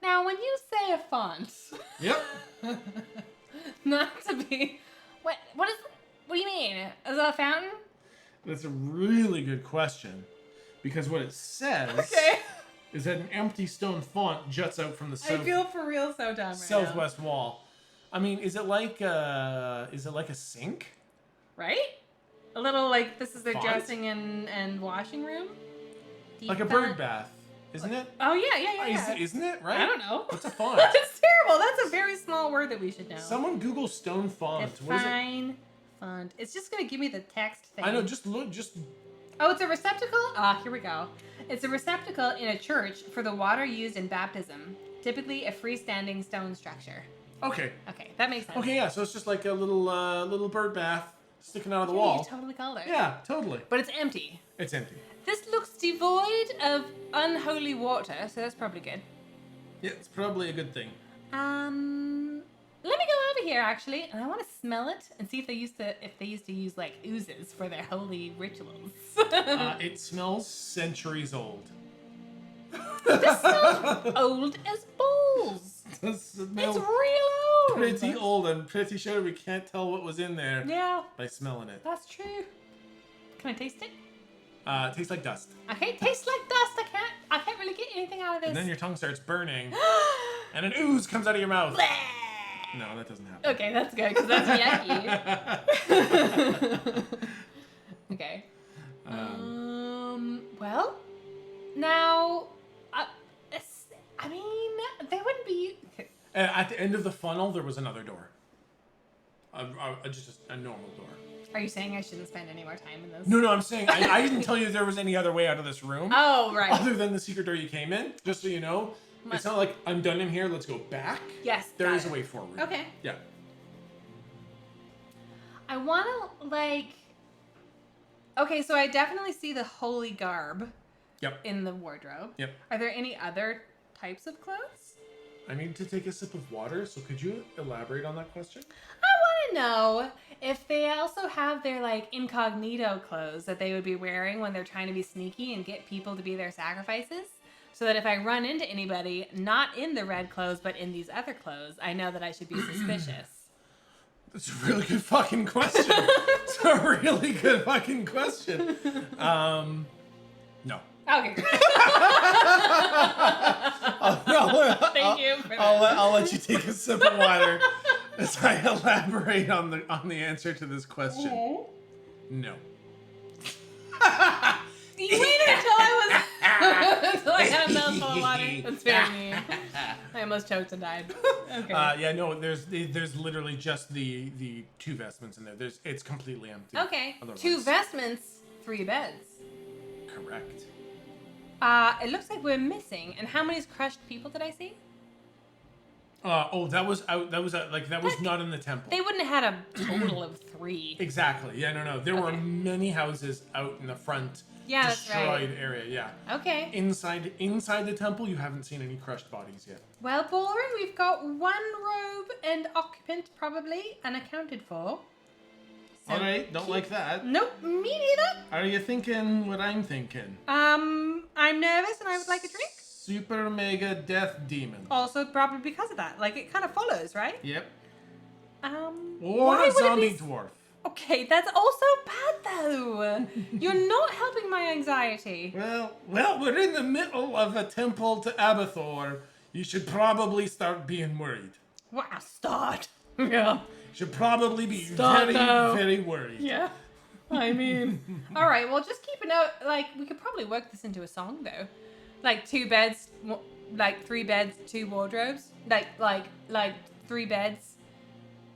Now, when you say a font, Yep. not to be, what do you mean? Is it a fountain? That's a really good question. Because what it says is that an empty stone font juts out from the I feel for real so dumb right southwest wall. I mean, is it like a sink? Right? A little like this is their Font? dressing and washing room? Like a bird bath, isn't it? Oh, yeah. Isn't it, right? I don't know. What's a font? That's terrible. That's a very small word that we should know. Someone Google stone font. What is it? Define font. It's just going to give me the text thing. I know, just look, Oh, it's a receptacle? Here we go. It's a receptacle in a church for the water used in baptism. Typically a freestanding stone structure. Okay. Okay, that makes sense. Okay, yeah, so it's just like a little bird bath sticking out of the wall. You totally called it. Yeah, totally. But it's empty. It's empty. This looks devoid of unholy water, so that's probably good. Yeah, it's probably a good thing. Let me go over here actually, and I want to smell it and see if they used to use like oozes for their holy rituals. It smells centuries old. This smells old as balls. It's It's real old. pretty old. I'm pretty sure we can't tell what was in there Yeah, by smelling it. that's true. Can I taste it? It tastes like dust. Okay, tastes like dust. I can't really get anything out of this. And then your tongue starts burning, and an ooze comes out of your mouth. No, that doesn't happen. Okay, that's good because that's yucky. Okay. Well, now, I mean, they wouldn't be. At the end of the funnel, there was another door. Just a normal door. Are you saying I shouldn't spend any more time in this? No, I'm saying I didn't tell you there was any other way out of this room. Oh, right. Other than the secret door you came in, just so you know. It's not like I'm done in here, let's go back. Yes. There is a way forward. Okay. Yeah. I want to, like... Okay, so I definitely see the holy garb in the wardrobe. Yep. Are there any other types of clothes? I need to take a sip of water, so could you elaborate on that question? I want to know if they also have their, like, incognito clothes that they would be wearing when they're trying to be sneaky and get people to be their sacrifices. So that if I run into anybody, not in the red clothes, but in these other clothes, I know that I should be suspicious. That's a really good fucking question. It's a really good fucking question. No. Okay. Thank you for that. I'll let you take a sip of water as I elaborate on the answer to this question. No. You waited until I had a mouthful of water. That's very mean. I almost choked and died. Okay. Yeah, no. There's literally just the two vestments in there. It's completely empty. Okay. Otherwise. 2 vestments, 3 beds. Correct. It looks like we're missing. And how many crushed people did I see? That was out. That was not in the temple. They wouldn't have had a total of 3. Exactly. Yeah. No. There were many houses out in the front. Yeah, that's right. Destroyed area. Yeah. Okay. Inside the temple, you haven't seen any crushed bodies yet. Well, Ballroom, we've got 1 robe and occupant probably unaccounted for. So All right. Don't like that. Nope, me neither. Are you thinking what I'm thinking? I'm nervous and I would like a drink. Super mega death demon. Also, probably because of that. Like, it kind of follows, right? Yep. Or Or a zombie dwarf. Okay, that's also bad, though. You're not helping my anxiety. Well, we're in the middle of a temple to Abathor. You should probably start being worried. Wow, start. Yeah. You should probably be Start now. very worried. Yeah. I mean. All right, well, just keep a note. Like, we could probably work this into a song, though. Like 2 beds, like 3 beds, 2 wardrobes. Like 3 beds,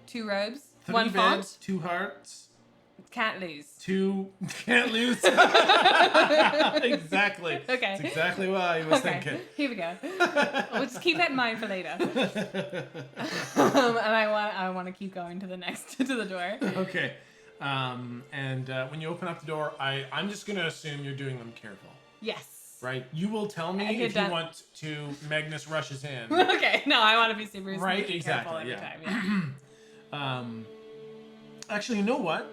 2 robes, 3 1 beds, font. 2 hearts. Can't lose. 2 can't lose. Exactly. Okay. That's exactly what I was thinking. Here we go. We'll just keep that in mind for later. And I want to keep going to the door. Okay. And when you open up the door, I'm just gonna assume you're doing them careful. Yes. Right? You will tell me if you want to Magnus rushes in. Okay. No, I want to be super Right? careful Exactly. every time. Yeah. Actually, you know what?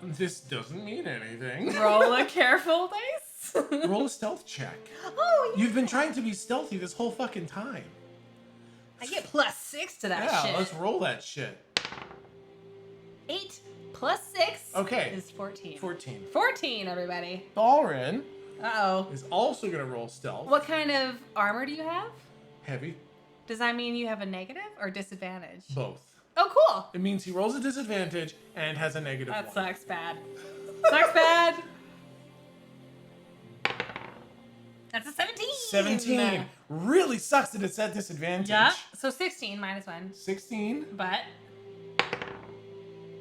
This doesn't mean anything. Roll a careful dice. Roll a stealth check. Oh, yeah. You've been trying to be stealthy this whole fucking time. I get +6 to that shit. Yeah, let's roll that shit. 8 plus 6 Okay. is 14. 14. 14, everybody. Balrin Uh-oh. is also going to roll stealth. What kind of armor do you have? Heavy. Does that mean you have a negative or disadvantage? Both. Oh, cool. It means he rolls a disadvantage and has a negative That 1. sucks bad. Sucks bad. That's a 17. 17. Really sucks that it's at disadvantage. Yeah. So 16 minus 1. 16. But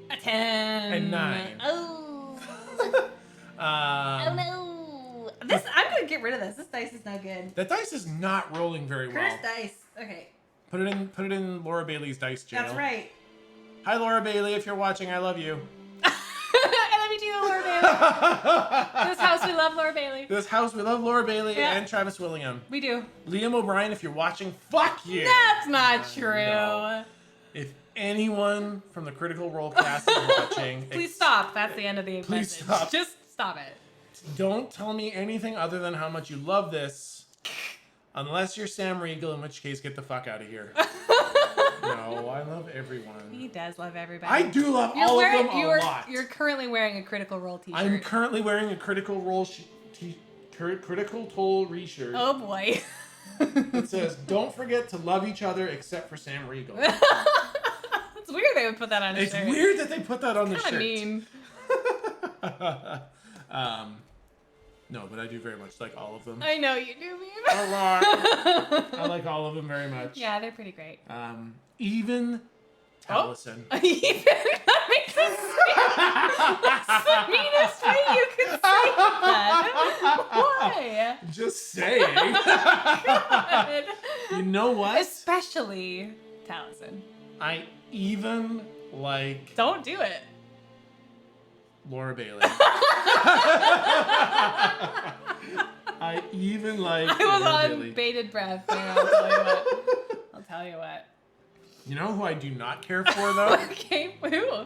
a 10. And 9. Oh. Oh um, no. I'm gonna get rid of this. This dice is not good. that dice is not rolling very well. Cursed dice. Okay. Put it in Laura Bailey's dice jail. That's right. Hi Laura Bailey, if you're watching, I love you. I love you too, Laura Bailey. This house, we love Laura Bailey. This house, we love Laura Bailey Yeah. and Travis Willingham. We do. Liam O'Brien, if you're watching, fuck you. That's not true. No. If anyone from the Critical Role cast is watching, Please stop. That's the end of the Please message. stop. Just stop it. don't tell me anything other than how much you love this. Unless you're Sam Riegel, in which case, get the fuck out of here. No, I love everyone. He does love everybody. I do love all of them a lot. You're currently wearing a Critical Role t-shirt. I'm currently wearing a Critical Role Critical Toll re-shirt. Oh boy. It says, "Don't forget to love each other except for Sam Riegel." It's weird they would put that on a It's shirt. weird that they put that on the Kinda shirt. mean. No, but I do very much like all of them. I know you do, mean. A lot. I like all of them very much. Yeah, they're pretty great. Even Taliesin. Even that makes us That's the meanest way you could say that. Why? Just saying. God. You know what? Especially Taliesin. I even like Don't do it. Laura Bailey. I even like I was Laura on Bailey. bated breath there, I'll tell you what. I'll tell you what. You know who I do not care for though? Okay, who?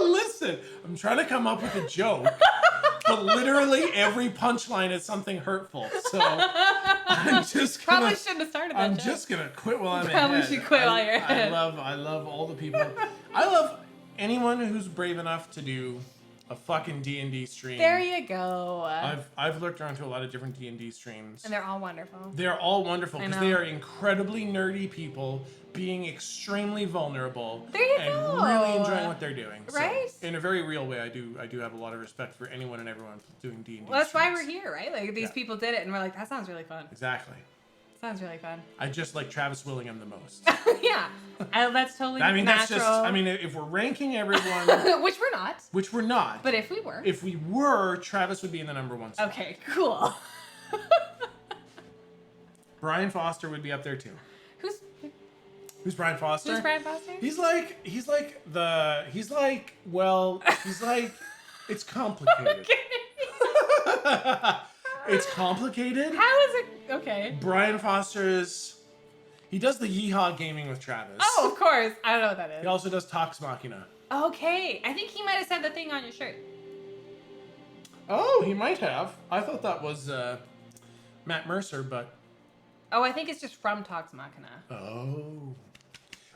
Listen, I'm trying to come up with a joke, but literally every punchline is something hurtful. So I'm just gonna. Probably shouldn't have started that I'm joke. just gonna quit while I'm Probably ahead. should quit while you're ahead. I love all the people. I love anyone who's brave enough to do a fucking D&D stream. There you go. I've looked around to a lot of different D&D streams. And they're all wonderful. They're all wonderful I because know. they are incredibly nerdy people being extremely vulnerable There you and go. really enjoying what they're doing. Right? So, in a very real way, I do have a lot of respect for anyone and everyone doing D&D. Well, that's why streams. we're here, right? Like, these Yeah. people did it, and we're like, that sounds really fun. Exactly. Sounds really fun. I just like Travis Willingham the most. Yeah. That's totally I mean, that's natural. just. I mean, if we're ranking everyone, Which we're not. which we're not, But if we were. if we were, Travis would be in the number 1 spot. Okay, cool. Brian Foster would be up there too. Who's Brian Foster? Brian Foster? He's like it's complicated. It's complicated. How is it? Okay. Brian Foster he does the Yeehaw gaming with Travis. Oh, of course. I don't know what that He is. also does Tox Machina. Okay. I think he might have said the thing on your shirt. Oh, he might have. I thought that was Matt Mercer, but Oh, I think it's just from Tox Machina. oh.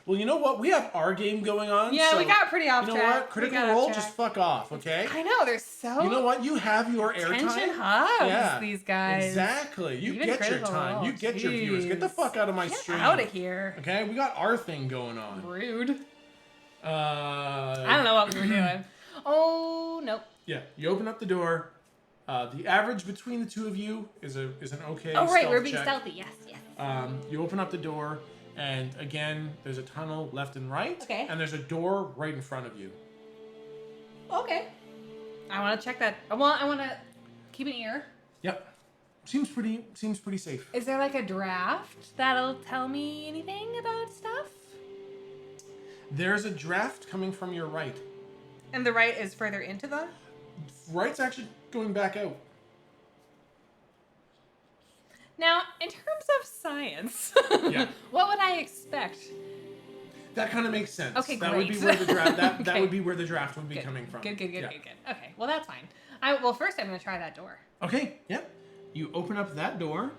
Well, you know what? We have our game going on. Yeah, so we got pretty off you know track. what? We Critical got off Role, track. just fuck off, okay? I know, they're so You know what? You have your attention airtime. hubs, these guys. Exactly. You Even get your Critical time. Role, You get your viewers. Get the jeez. fuck out of my Get stream. out of here. Okay, we got our thing going on. Rude. I I don't know what we were doing. Oh, nope. Yeah, you open up the door. The average between the two of you is an okay. Oh, right, stealth we're being check. stealthy. Yes, yes. You open up the door, and again, there's a tunnel left and right. Okay. And there's a door right in front of you. Okay. I want to check that. I want to keep an ear. Yep. Seems pretty safe. Is there like a draft that'll tell me anything about stuff? There's a draft coming from your right. And the right is further into the? Right's actually going back out. Now, in terms of science, Yeah. what would I expect? That kind of makes sense. Okay, that would be great. where the draft. That Okay. would be where the draft would be Good. coming from. Good. Yeah. Okay, well that's fine. Well, first I'm gonna try that door. Okay. Yep. You open up that door,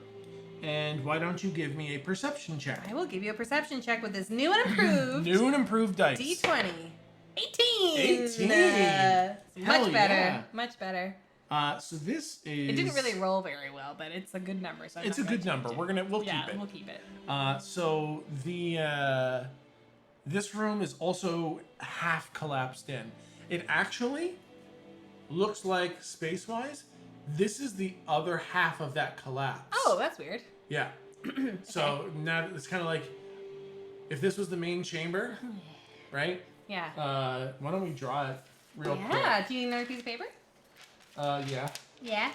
And why don't you give me a perception check? I will give you a perception check with this new and improved New and improved dice. D20. 18. 18. Much better. Yeah. Much better. So this is. It didn't really roll very well, but it's a good number. So I'm It's a not good gonna number. change it. We'll keep it. We'll keep it. So the this room is also half collapsed in. It actually looks like space-wise, this is the other half of that collapse. Oh, that's weird. Yeah. So now it's kind of like if this was the main chamber, right? Yeah. Why don't we draw it real quick? Yeah. Do you need another piece of paper? Yeah. Yeah.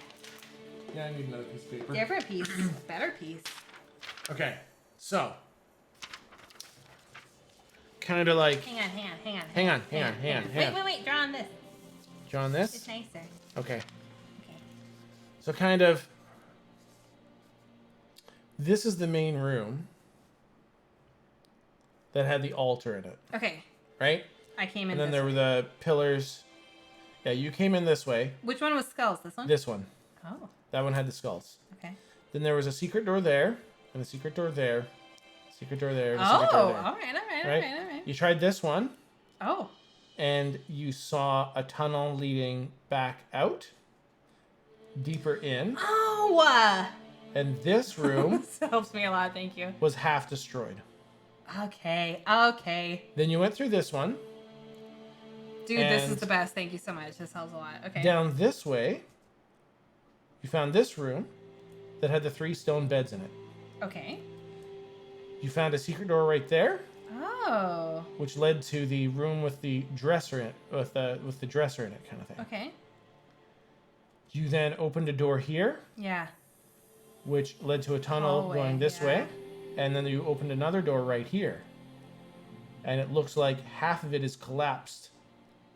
Yeah, I need another piece of paper. Different piece. Better piece. Okay. So kind of like Hang on. hang on. Wait. Draw on this. Draw on this? It's nicer. Okay. Okay. So kind of this is the main room that had the altar in it, Okay. right? I came in. And then this there were the pillars. Yeah, you came in this way. Which one was skulls? This one? This one. Oh. That one had the skulls. Okay. Then there was a secret door there, and a secret door there, secret door there, and a Oh. secret door there. All right. You tried this one, Oh. and you saw a tunnel leading back out, deeper in, Oh. and this room This helps me a lot. Thank you. was half destroyed. Okay. Then you went through this one. Dude, this is And- the best. Thank you so much. This helps a lot. Okay. Down this way, you found this room that had the 3 stone beds in it. Okay. You found a secret door right there, Oh. which led to the room with the dresser in it, with the dresser in it, kind of thing. Okay. You then opened a door here, Yeah. which led to a tunnel Hallway, going this yeah. way, and then you opened another door right here, and it looks like half of it is collapsed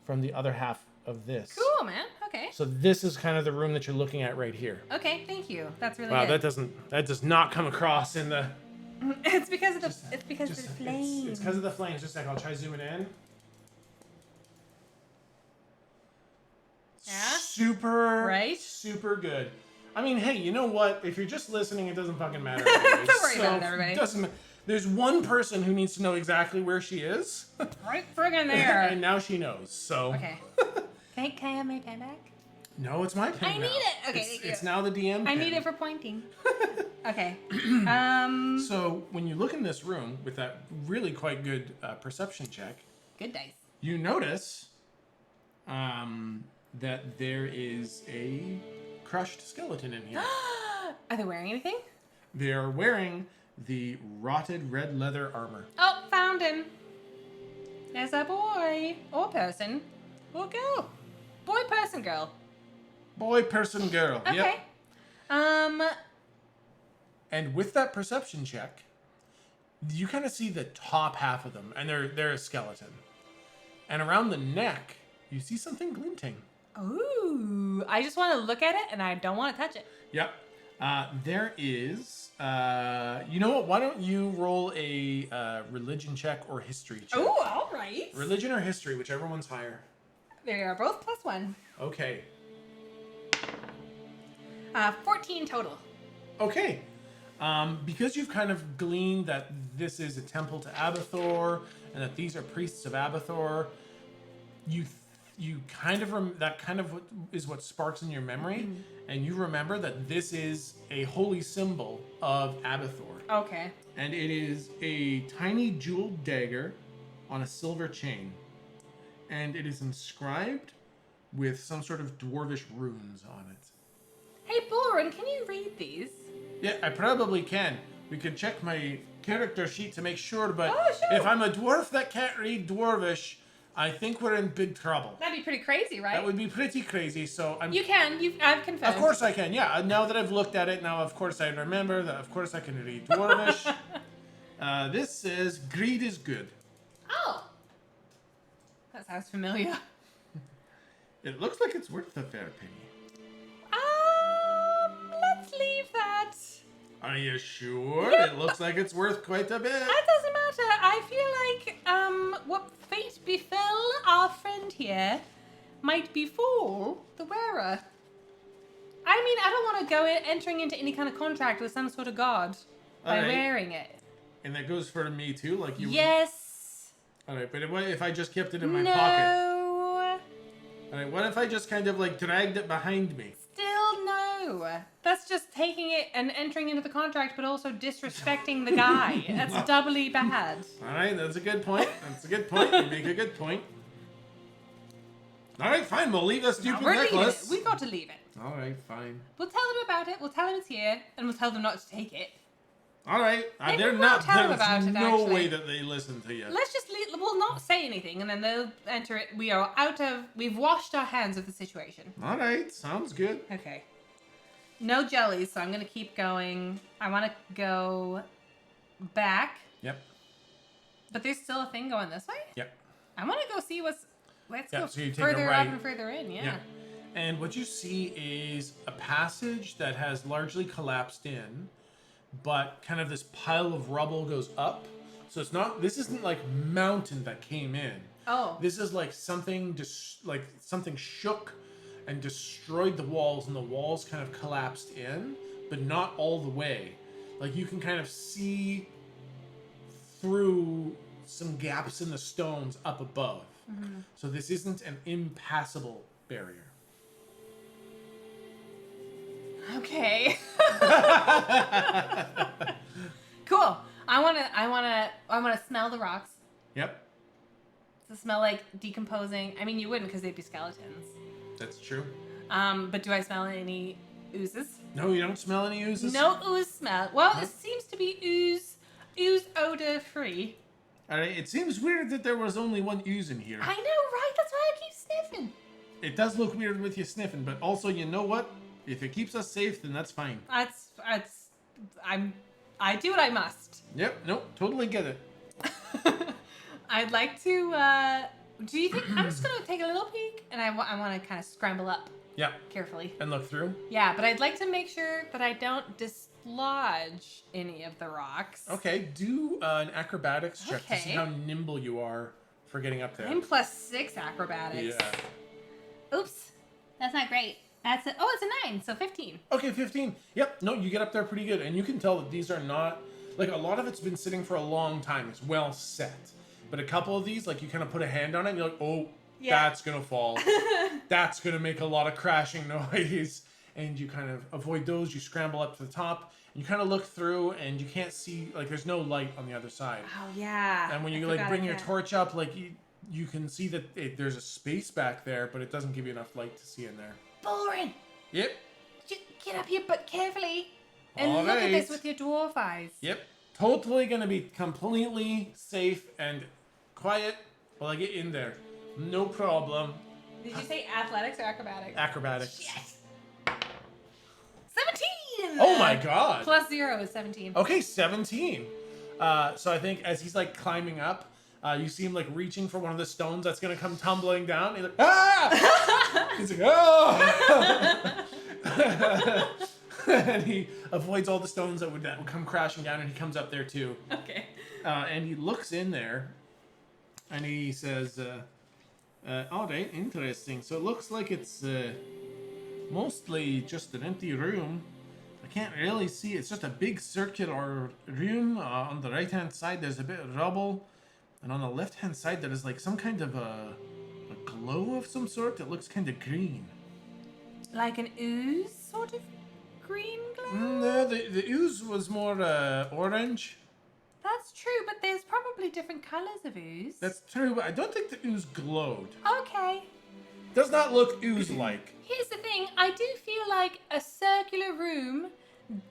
from the other half of this. Cool, man. Okay. So this is kind of the room that you're looking at right here. Okay. Thank you. That's really Wow, good. that does not come across in the. It's because of the. It's because of the It's flames. because of the flames. Just a sec, I'll try zooming in. Yeah? Super. Right? Super good. I mean, hey, you know what? If you're just listening, it doesn't fucking matter. Don't worry about it, everybody. There's one person who needs to know exactly where she is, Right friggin' there. and now she knows. So. Okay. Can I have my pen back? No, it's my pen. I now. need it. Okay, It's, thank you. it's now the DM. I pen. need it for pointing. Okay. So when you look in this room with that really quite good perception check, Good dice. you notice that there is a crushed skeleton in here. Are they wearing anything? They are wearing the rotted red leather armor. Oh, found him. There's a boy or person or girl. Boy, person, girl. Boy, person, girl. Okay. Yep. And with that perception check, you kind of see the top half of them, and they're a skeleton. And around the neck, you see something glinting. Ooh, I just want to look at it and I don't want to touch it. Yep. There is. You know what? Why don't you roll a religion check or history check? Ooh, all right. Religion or history, whichever one's higher. They are both +1. Okay. 14 total. Okay. Because you've kind of gleaned that this is a temple to Abathor and that these are priests of Abathor, you kind of that kind of is what sparks in your memory, and you remember that this is a holy symbol of Abathor. Okay. And it is a tiny jeweled dagger on a silver chain. And it is inscribed with some sort of dwarvish runes on it. Hey, Boren, can you read these? Yeah, I probably can. We could check my character sheet to make sure, but Oh, sure. if I'm a dwarf that can't read dwarvish, I think we're in big trouble. That'd be pretty crazy, right? That would be pretty crazy, so I'm... You can. I've confessed. Of course I can, yeah. Now that I've looked at it, now of course I remember that of course I can read dwarvish. This says, greed is good. Oh. That sounds familiar. It looks like it's worth a fair penny. Let's leave that. Are you sure? Yep. It looks like it's worth quite a bit. That doesn't matter. I feel like what fate befell our friend here might befall the wearer. I mean, I don't want to go entering into any kind of contract with some sort of god by wearing it. And that goes for me too? Like you? Yes. Alright, but what if I just kept it in my No. pocket? Alright, what if I just kind of like dragged it behind me? Still no. That's just taking it and entering into the contract, but also disrespecting the guy. That's doubly bad. Alright, that's a good point. That's a good point. You make a good point. Alright, fine. We'll leave that stupid necklace. We've got to leave it. Alright, fine. We'll tell them about it. We'll tell them it's here, and we'll tell them not to take it. Alright, Maybe they're we'll not. tell them There's about it, no actually. way that they listen to you. Let's just leave. We'll not say anything, and then they'll enter it. We are out of. We've washed our hands of the situation. Alright, sounds good. Okay. No jellies, so I'm gonna keep going. I want to go back. Yep. But there's still a thing going this way? Yep. I want to go see what's... Let's go so you take further a right. up and further in, yeah. And what you see is a passage that has largely collapsed in, but kind of this pile of rubble goes up. So it's not... This isn't like mountain that came in. Oh. This is like something something shook and destroyed the walls, and the walls kind of collapsed in, but not all the way. Like you can kind of see through some gaps in the stones up above. Mm-hmm. So this isn't an impassable barrier. Okay. Cool. I wanna smell the rocks. Yep. Does it smell like decomposing? I mean, you wouldn't because they'd be skeletons. That's true. But do I smell any oozes? No, you don't smell any oozes? No ooze smell. Well, it seems to be ooze odor free. Alright, it seems weird that there was only one ooze in here. I know, right? That's why I keep sniffing. It does look weird with you sniffing, but also, you know what? If it keeps us safe, then that's fine. I do what I must. Yep, nope, totally get it. I'd like to, do you think, I'm just going to take a little peek, and I want to kind of scramble up. Yeah. Carefully. And look through? Yeah, but I'd like to make sure that I don't dislodge any of the rocks. Okay, do an acrobatics check to see how nimble you are for getting up there. I'm +6 acrobatics. Yeah. Oops. That's not great. It's a 9, so 15. Okay, 15. Yep, no, you get up there pretty good. And you can tell that these are not, like, a lot of it's been sitting for a long time. It's well set. But a couple of these, like, you kind of put a hand on it and you're like, oh, that's going to fall. That's going to make a lot of crashing noise. And you kind of avoid those. You scramble up to the top. And you kind of look through and you can't see, like, there's no light on the other side. Oh, yeah. And when you, like, bring your torch up, like, you can see that there's a space back there, but it doesn't give you enough light to see in there. Boring. Yep. Get up here, but carefully. And All look right. at this with your dwarf eyes. Yep. Totally going to be completely safe and quiet while I get in there. No problem. Did you say athletics or acrobatics? Acrobatics. Yes. 17! Oh my god. +0 is 17. Okay, 17. So I think as he's like climbing up, you see him like reaching for one of the stones that's going to come tumbling down. He's like, ah! He's like, oh! And he avoids all the stones that would come crashing down, and he comes up there too. Okay. And he looks in there, and he says, all right, interesting. So it looks like it's mostly just an empty room. I can't really see. It's just a big circular room. On the right-hand side, there's a bit of rubble. And on the left-hand side, there is like some kind of a glow of some sort. It looks kind of green. Like an ooze sort of green glow? No, the ooze was more orange. That's true, but there's probably different colors of ooze. That's true, but I don't think the ooze glowed. Okay. Does not look ooze-like. Here's the thing. I do feel like a circular room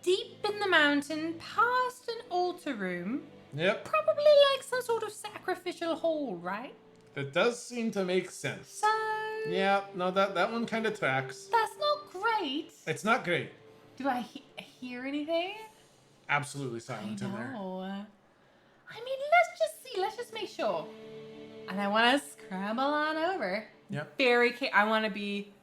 deep in the mountain past an altar room. Yep. Probably like some sort of sacrificial hall, right? It does seem to make sense. So... Yeah, no, that one kind of tracks. That's not great. It's not great. Do I hear anything? Absolutely silent in there. I mean, let's just see. Let's just make sure. And I want to scramble on over. Yep. I want to be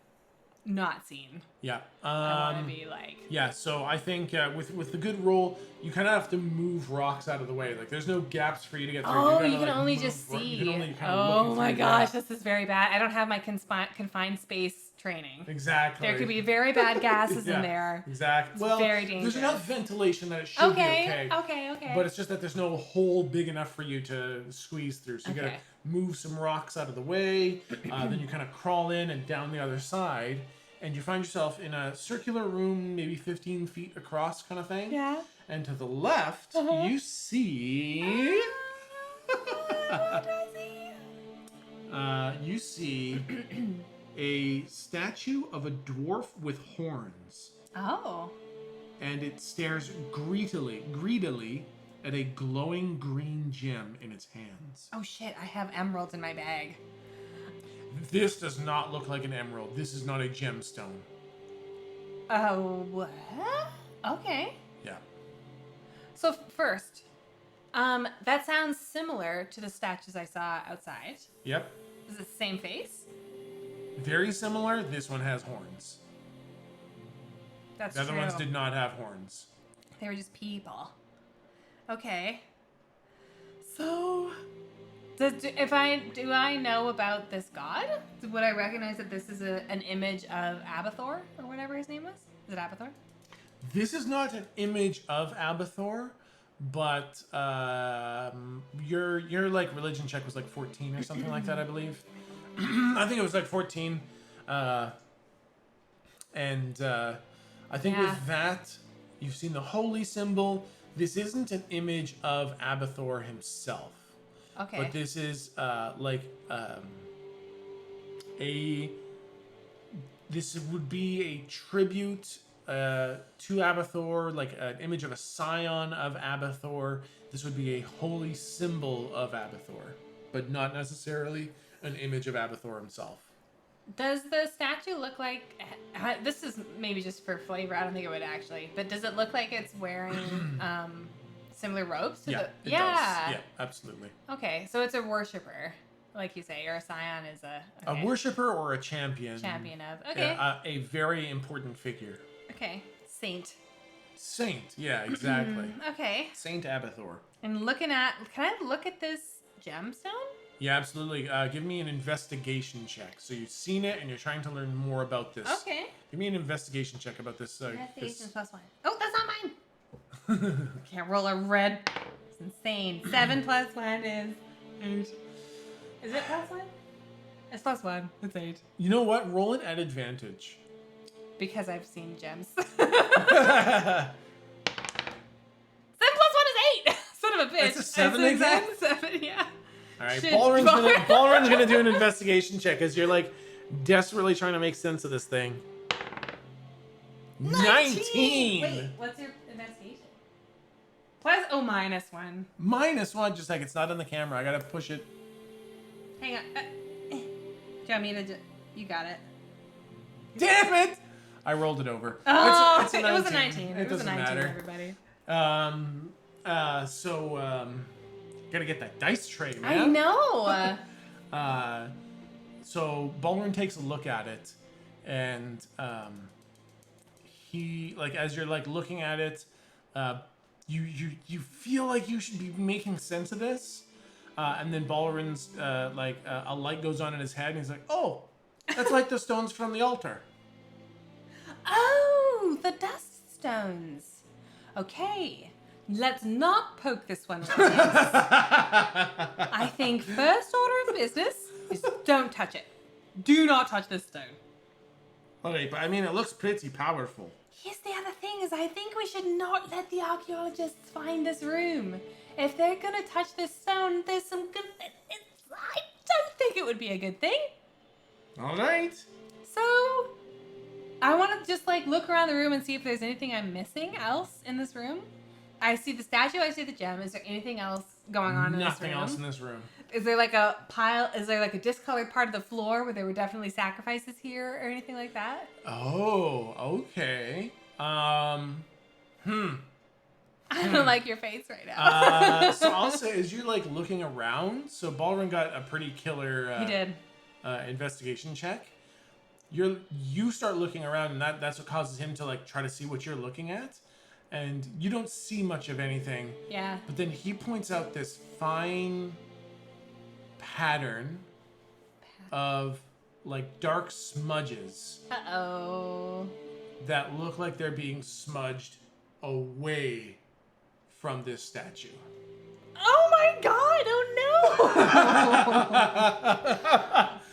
not seen. Yeah. I want to be like... Yeah, so I think with the good roll, you kind of have to move rocks out of the way. Like, there's no gaps for you to get through. Oh, you can like, only just see. You can only kind of oh my gosh, this is very bad. I don't have my confined space training. Exactly. There could be very bad gases in there. Exactly. Well, very dangerous. There's enough ventilation that it should be okay. Okay. But it's just that there's no hole big enough for you to squeeze through. So you gotta move some rocks out of the way. Then you kind of crawl in and down the other side. And you find yourself in a circular room, maybe 15 feet across kind of thing. Yeah. And to the left, you see... What do I see? You see a statue of a dwarf with horns. Oh. And it stares greedily at a glowing green gem in its hands. Oh shit, I have emeralds in my bag. This does not look like an emerald. This is not a gemstone. Oh, what? Okay. Yeah. So first, that sounds similar to the statues I saw outside. Yep. Is it the same face? Very similar. This one has horns. That's the other true. ones did not have horns. They were just people. Okay. So, do I know about this god? Would I recognize that this is an image of Abathor or whatever his name was? Is it Abathor? This is not an image of Abathor, but your like religion check was like 14 or something like that, I believe. I think it was like 14, and I think with that, you've seen the holy symbol. This isn't an image of Abathor himself. Okay. But this is this would be a tribute to Abathor, like an image of a scion of Abathor. This would be a holy symbol of Abathor, but not necessarily an image of Abathor himself. Does the statue look like... this is maybe just for flavor. I don't think it would actually. But does it look like it's wearing similar robes? To It does. Yeah, absolutely. Okay, so it's a worshiper, like you say, or a scion is a... Okay. A worshiper or a champion. Champion of... Okay. Yeah, a very important figure. Okay. Saint, yeah, exactly. Okay. Saint Abathor. And looking at... Can I look at this gemstone? Yeah, absolutely. Give me an investigation check. So you've seen it and you're trying to learn more about this. Okay. Give me an investigation check about this. Investigation +1. Oh, that's not mine. Can't roll a red. It's insane. 7 + 1 is 8. Is it +1? It's +1. It's 8. You know what? Roll it at advantage. Because I've seen gems. 7 + 1 is 8. Son of a bitch. That's a 7 again? 7, yeah. All right, Ballrun's gonna do an investigation check as you're like desperately trying to make sense of this thing. 19. Wait, what's your investigation? -1. -1, just like it's not on the camera. I gotta push it. Hang on. Do you want me to? You got it. Damn it! I rolled it over. Oh, it's a 19. It was a 19. It was a doesn't 19, matter. everybody. Gotta get that dice tray, man. I know. So Ballrun takes a look at it, and he, like, as you're like looking at it, you feel like you should be making sense of this, and then Ballrun's a light goes on in his head, and he's like, "Oh, that's like the stones from the altar." Oh, the dust stones. Okay. Let's not poke this one. I think first order of business is don't touch it. Do not touch this stone. Okay, but I mean, it looks pretty powerful. Here's the other thing is I think we should not let the archaeologists find this room. If they're gonna touch this stone, there's some good... I don't think it would be a good thing. All right. So, I want to just like look around the room and see if there's anything I'm missing else in this room. I see the statue, I see the gem. Is there anything else going on in this room? Nothing else in this room. Is there like a pile, is there like a discolored part of the floor where there were definitely sacrifices here or anything like that? Oh, okay. I don't like your face right now. So I'll say, as you're like looking around, so Ballrun got a pretty killer he did. Investigation check. you start looking around, and that's what causes him to like try to see what you're looking at, and you don't see much of anything. Yeah. But then he points out this fine pattern of like dark smudges Uh-oh. that look like they're being smudged away from this statue. Oh my god, oh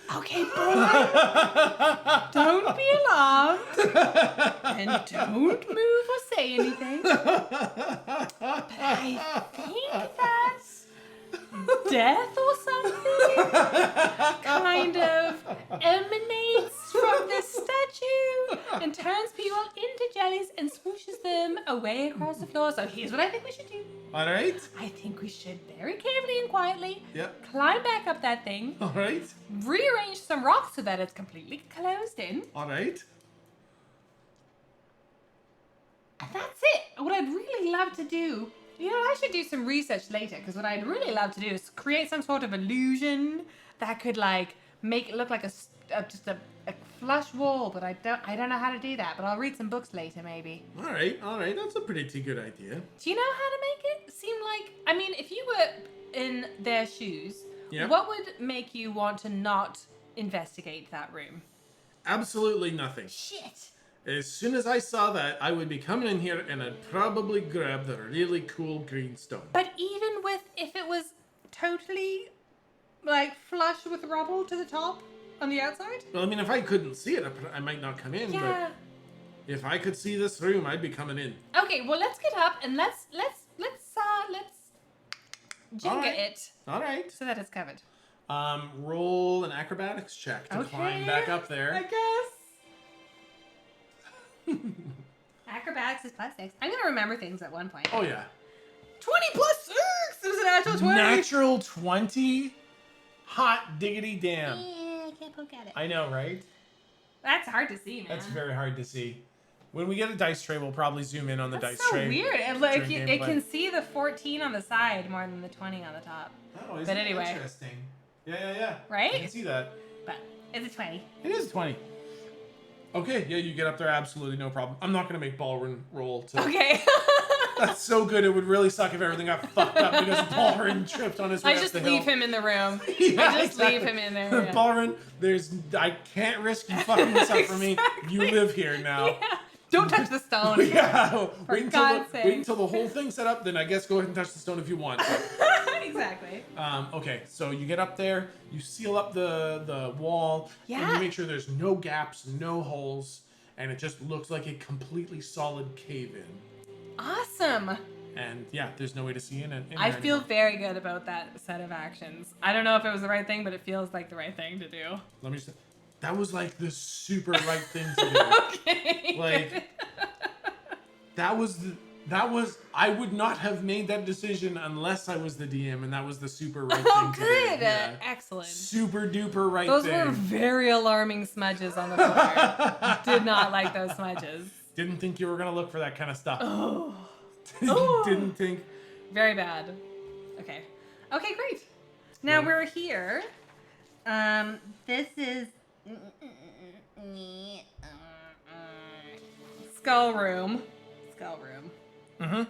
no! Okay, boy. Don't be alarmed. And don't move or say anything. But I think that's death or something kind of emanates from this statue and turns people into jellies and swooshes them away across the floor. So here's what I think we should do. All right. I think we should very carefully and quietly climb back up that thing. All right. Rearrange some rocks so that it's completely closed in. All right. And that's it. What I'd really love to do, I should do some research later, because what I'd really love to do is create some sort of illusion that could like make it look like just a flush wall, but I don't know how to do that, but I'll read some books later maybe. All right. That's a pretty good idea. Do you know how to make it seem like, I mean, if you were in their shoes, what would make you want to not investigate that room? Absolutely nothing. Shit. As soon as I saw that, I would be coming in here and I'd probably grab the really cool green stone. But even if it was totally like flush with rubble to the top on the outside? Well, I mean, if I couldn't see it, I might not come in, but if I could see this room, I'd be coming in. Okay, well, let's get up and let's Jenga it. All right. So that it's covered. Roll an acrobatics check to climb back up there. I guess. Acrobatics is +6. I'm gonna remember things at one point. Oh yeah. 20 + 6. It was a natural 20. Natural 20. Hot diggity damn. Yeah, I can't poke at it. I know, right? That's hard to see, man. That's very hard to see. When we get a dice tray, we'll probably zoom in on the dice tray. That's so weird. It can see the 14 on the side more than the 20 on the top. Oh, isn't but anyway. Interesting. Yeah. Right? I can see that. But it's a 20. It is 20. Okay, yeah, you get up there, absolutely no problem. I'm not going to make Ballrin roll to... Okay. That's so good. It would really suck if everything got fucked up because Ballrin tripped on his way I up just the leave hill. him in the room. Yeah, I just leave him in there. Yeah. Ballrin, I can't risk you fucking this up for me. You live here now. Yeah. Don't touch the stone. Yeah. Wait God's sake. until the whole thing's set up, then I guess go ahead and touch the stone if you want. Exactly. Okay, so you get up there, you seal up the wall, and you make sure there's no gaps, no holes, and it just looks like a completely solid cave-in. Awesome. And yeah, there's no way to see in it. I feel very good about that set of actions. I don't know if it was the right thing, but it feels like the right thing to do. Let me just... That was like the super right thing to do. Okay. Like, that was... I would not have made that decision unless I was the DM, and that was the super right thing to do. Oh, good. Yeah. Excellent. Super duper right Those thing. were very alarming smudges on the floor. Did not like those smudges. Didn't think you were going to look for that kind of stuff. Oh. Didn't think. Very bad. Okay. Okay, great. Now we're here. This is skull room. Mm-hmm.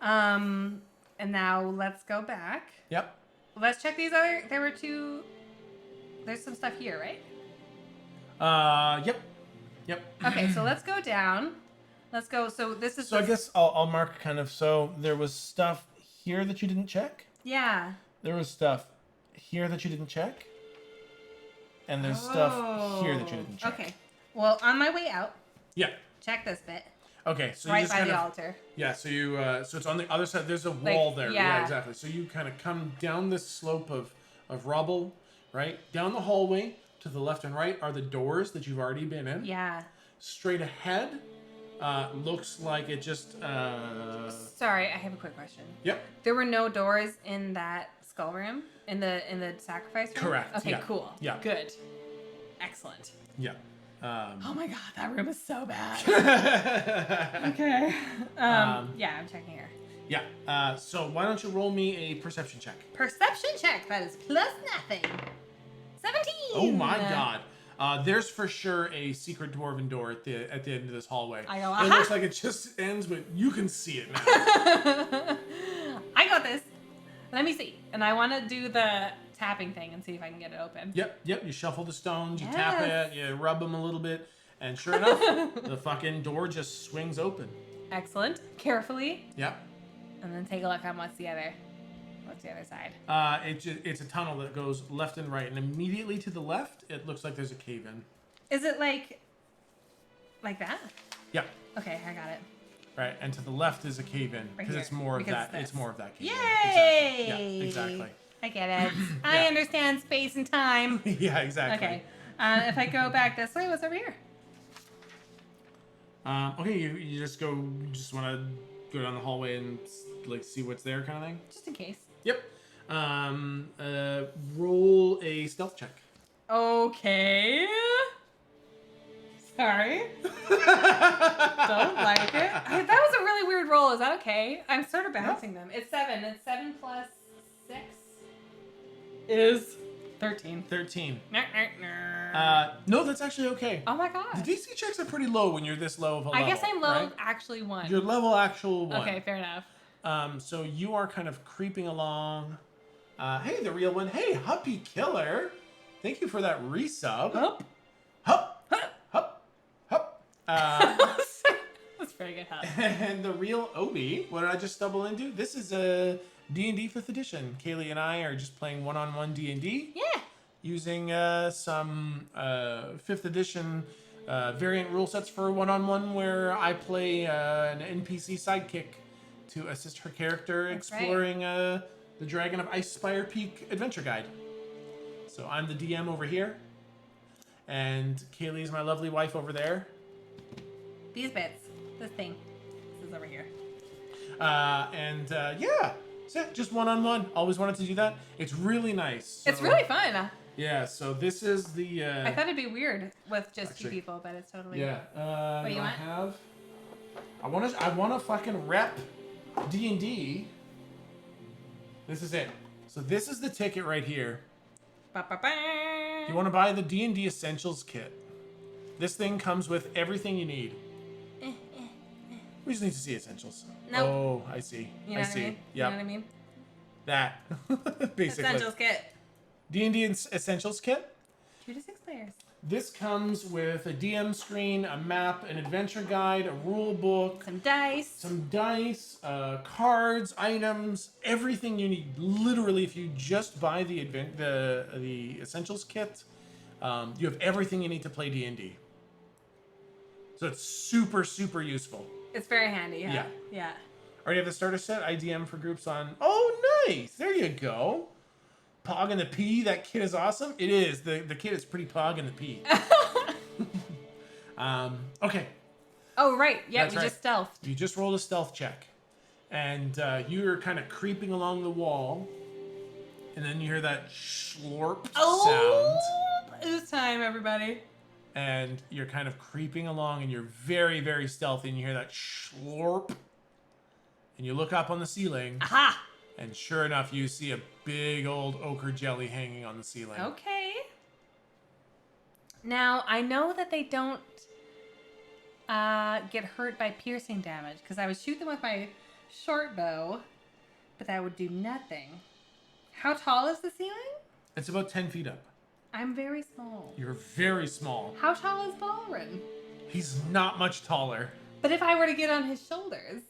And now let's go back. Yep. Let's check these other. There were two. There's some stuff here, right? Yep. Okay, so let's go down. Let's go. So this is. So I guess I'll mark kind of. So there was stuff here that you didn't check. Yeah. There was stuff here that you didn't check. And there's stuff here that you didn't check. Okay. Well, on my way out. Yeah. Check this bit. Okay, so right you just by kind the of, altar. Yeah, so you so it's on the other side. There's a wall there. Yeah. Yeah, exactly. So you kind of come down this slope of rubble, right? Down the hallway to the left and right are the doors that you've already been in. Yeah. Straight ahead looks like it just Sorry, I have a quick question. Yep. There were no doors in that skull room? In the sacrifice room? Correct. Okay, yeah. cool. Yeah. Good. Excellent. Yeah. Oh my god, that room is so bad. Okay. Yeah, I'm checking here. Yeah. So why don't you roll me a perception check? Perception check. That is +0. 17. Oh my god. There's for sure a secret dwarven door at the end of this hallway. I go, It aha! looks like it just ends, but you can see it now. I got this. Let me see. And I want to do the tapping thing and see if I can get it open. Yep. You shuffle the stones, you Yes. tap it, you rub them a little bit, and sure enough, the fucking door just swings open. Excellent. Carefully. Yep. And then take a look on what's the other side. It's a tunnel that goes left and right, and immediately to the left, it looks like there's a cave in. Is it like that? Yep. Okay, I got it. Right, and to the left is a cave in because here, it's more of because that. It's more of that cave in. Yay! Exactly. Yeah, exactly. I get it. I understand space and time. Yeah, exactly. Okay. If I go back this way, what's over here? Okay, you just want to go down the hallway and like see what's there, kind of thing. Just in case. Yep. Roll a stealth check. Okay. Sorry. Don't like it. That was a really weird roll. Is that okay? I'm sort of bouncing them. It's 7. It's 7 plus 6 is 13. 13. Nah, nah, nah. No, that's actually okay. Oh my god. The DC checks are pretty low when you're this low of a level. I guess I'm level right? actually 1. You're level actual 1. Okay, fair enough. So you are kind of creeping along. Hey, the real one. Hey, Huppy Killer. Thank you for that resub. Hup. Hup. Hup. Hup. That's very good, Hup. And the real Obi. What did I just stumble into? This is a D&D 5th edition. Kayleigh and I are just playing one-on-one D&D. Yeah. Using some 5th edition variant rule sets for one-on-one where I play an NPC sidekick to assist her character exploring the Dragon of Icespire Peak adventure guide. So I'm the DM over here, and Kayleigh's my lovely wife over there. These bits. This thing. This is over here. Yeah, so just one-on-one. Always wanted to do that. It's really nice. So, It's really fun. yeah. So this is the. I thought it'd be weird with just actually, 2 people, but it's totally. Yeah. What do you want? I want to fucking rep D&D. This is it. So this is the ticket right here. Ba-ba-ba. You want to buy the D&D Essentials kit. This thing comes with everything you need. We just need to see essentials. Nope. Oh, I see. You know I what see. I mean? Yep. You know what I mean? That. Basically. Essentials kit. D&D Essentials kit. 2 to 6 players. This comes with a DM screen, a map, an adventure guide, a rule book, Some dice. cards, items, everything you need. Literally, if you just buy the Essentials kit, you have everything you need to play D&D. So it's super, super useful. It's very handy. Huh? Yeah. Yeah. Already have the starter set. I DM for groups on. Oh, nice. There you go. Pog and the P. That kid is awesome. It is. The kid is pretty Pog and the P. Okay. Oh, right. Yeah, That's we right. just stealthed. You just rolled a stealth check. And you're kind of creeping along the wall. And then you hear that slurp sound. It's time, everybody. And you're kind of creeping along and you're very, very stealthy. And you hear that slurp. And you look up on the ceiling. Aha! And sure enough, you see a big old ochre jelly hanging on the ceiling. Okay. Now, I know that they don't get hurt by piercing damage, because I would shoot them with my short bow, but that would do nothing. How tall is the ceiling? It's about 10 feet up. I'm very small. You're very small. How tall is Balrin? He's not much taller. But if I were to get on his shoulders...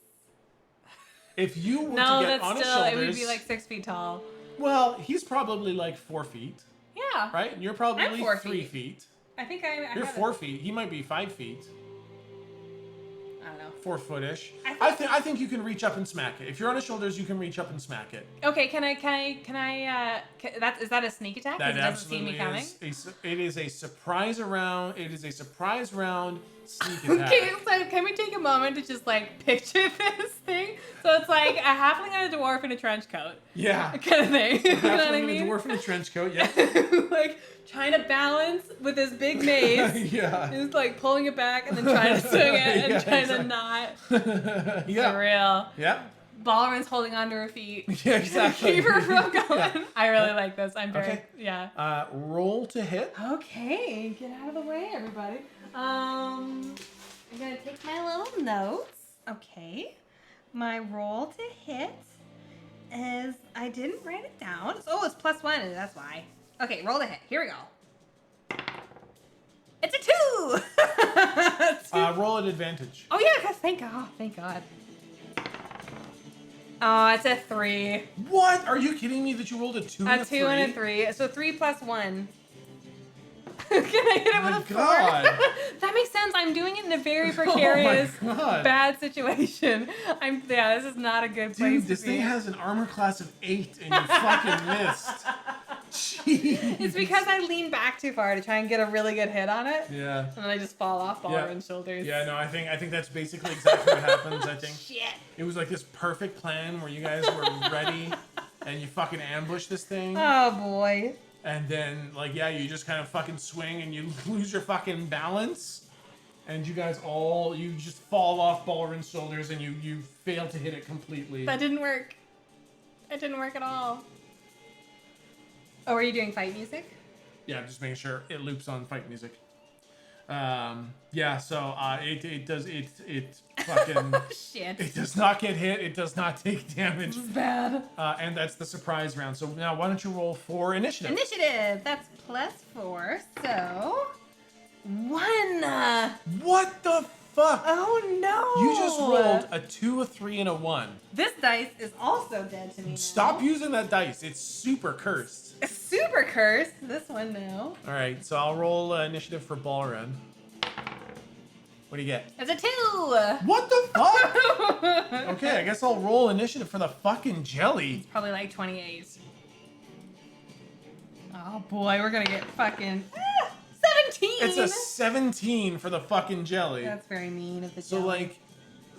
If you were No, to get that's on his still, shoulders... it would be like 6 feet tall. Well, he's probably like 4 feet, Yeah. right? And you're probably I'm 4 3 feet. feet. I think I You're have 4 feet. He might be 5 feet. I don't know. 4 footish. I I think you can reach up and smack it. If you're on his shoulders, you can reach up and smack it. Okay, is that a sneak attack? That Because it doesn't see me absolutely coming? is. It is a surprise round. It is a surprise round sneak attack. Okay, so can we take a moment to just like picture this thing? So it's like a halfling and a dwarf in a trench coat. Yeah. Kind of thing. You know what I Halfling mean? and a dwarf in a trench coat, yeah. Like trying to balance with his big mace. Yeah. He's like pulling it back and then trying to swing it and Yeah, trying to exactly. not. Yeah. For real. Yeah. Balrun's holding onto her feet. Yeah, exactly. Keep her from going. Yeah. I really like this. I'm very, Okay. yeah. Roll to hit. Okay, get out of the way, everybody. I'm gonna take my little notes. Okay. My roll to hit is, I didn't write it down. Oh, it's +1, that's why. Okay, roll to hit. Here we go. It's a 2! Roll at advantage. Oh yeah, cause thank God. Oh, it's a 3. What? Are you kidding me that you rolled a 2 and a 3? A 2 and a 3. So 3 + 1. Can I hit it with a 4? God. That makes sense. I'm doing it in a very precarious, Oh my God. bad situation. This is not a good place Dude, to this be. thing has an armor class of 8 and you fucking missed. Jeez. It's because I lean back too far to try and get a really good hit on it. Yeah. And then I just fall off Balrun's shoulders. Yeah, no, I think that's basically exactly what happens. I think Shit. it was like this perfect plan where you guys were ready and you fucking ambush this thing. Oh boy. And then, like, yeah, you just kind of fucking swing and you lose your fucking balance. And you guys you just fall off Balrun's shoulders and you fail to hit it completely. That didn't work. It didn't work at all. Oh, are you doing fight music? Yeah, just making sure it loops on fight music. Yeah, so it fucking Shit. it does not get hit. It does not take damage. This is bad. And that's the surprise round. So now why don't you roll for initiative? Initiative. That's +4. So 1. What the fuck? Oh no. You just rolled a 2, a 3, and a 1. This dice is also dead to me now. Stop using that dice. It's super cursed. It's super cursed. This one now. All right, so I'll roll initiative for Balrun. What do you get? It's a 2. What the fuck? Okay, I guess I'll roll initiative for the fucking jelly. Probably like 28. Oh boy, we're gonna get fucking 17. It's a 17 for the fucking jelly. That's very mean of the So jelly.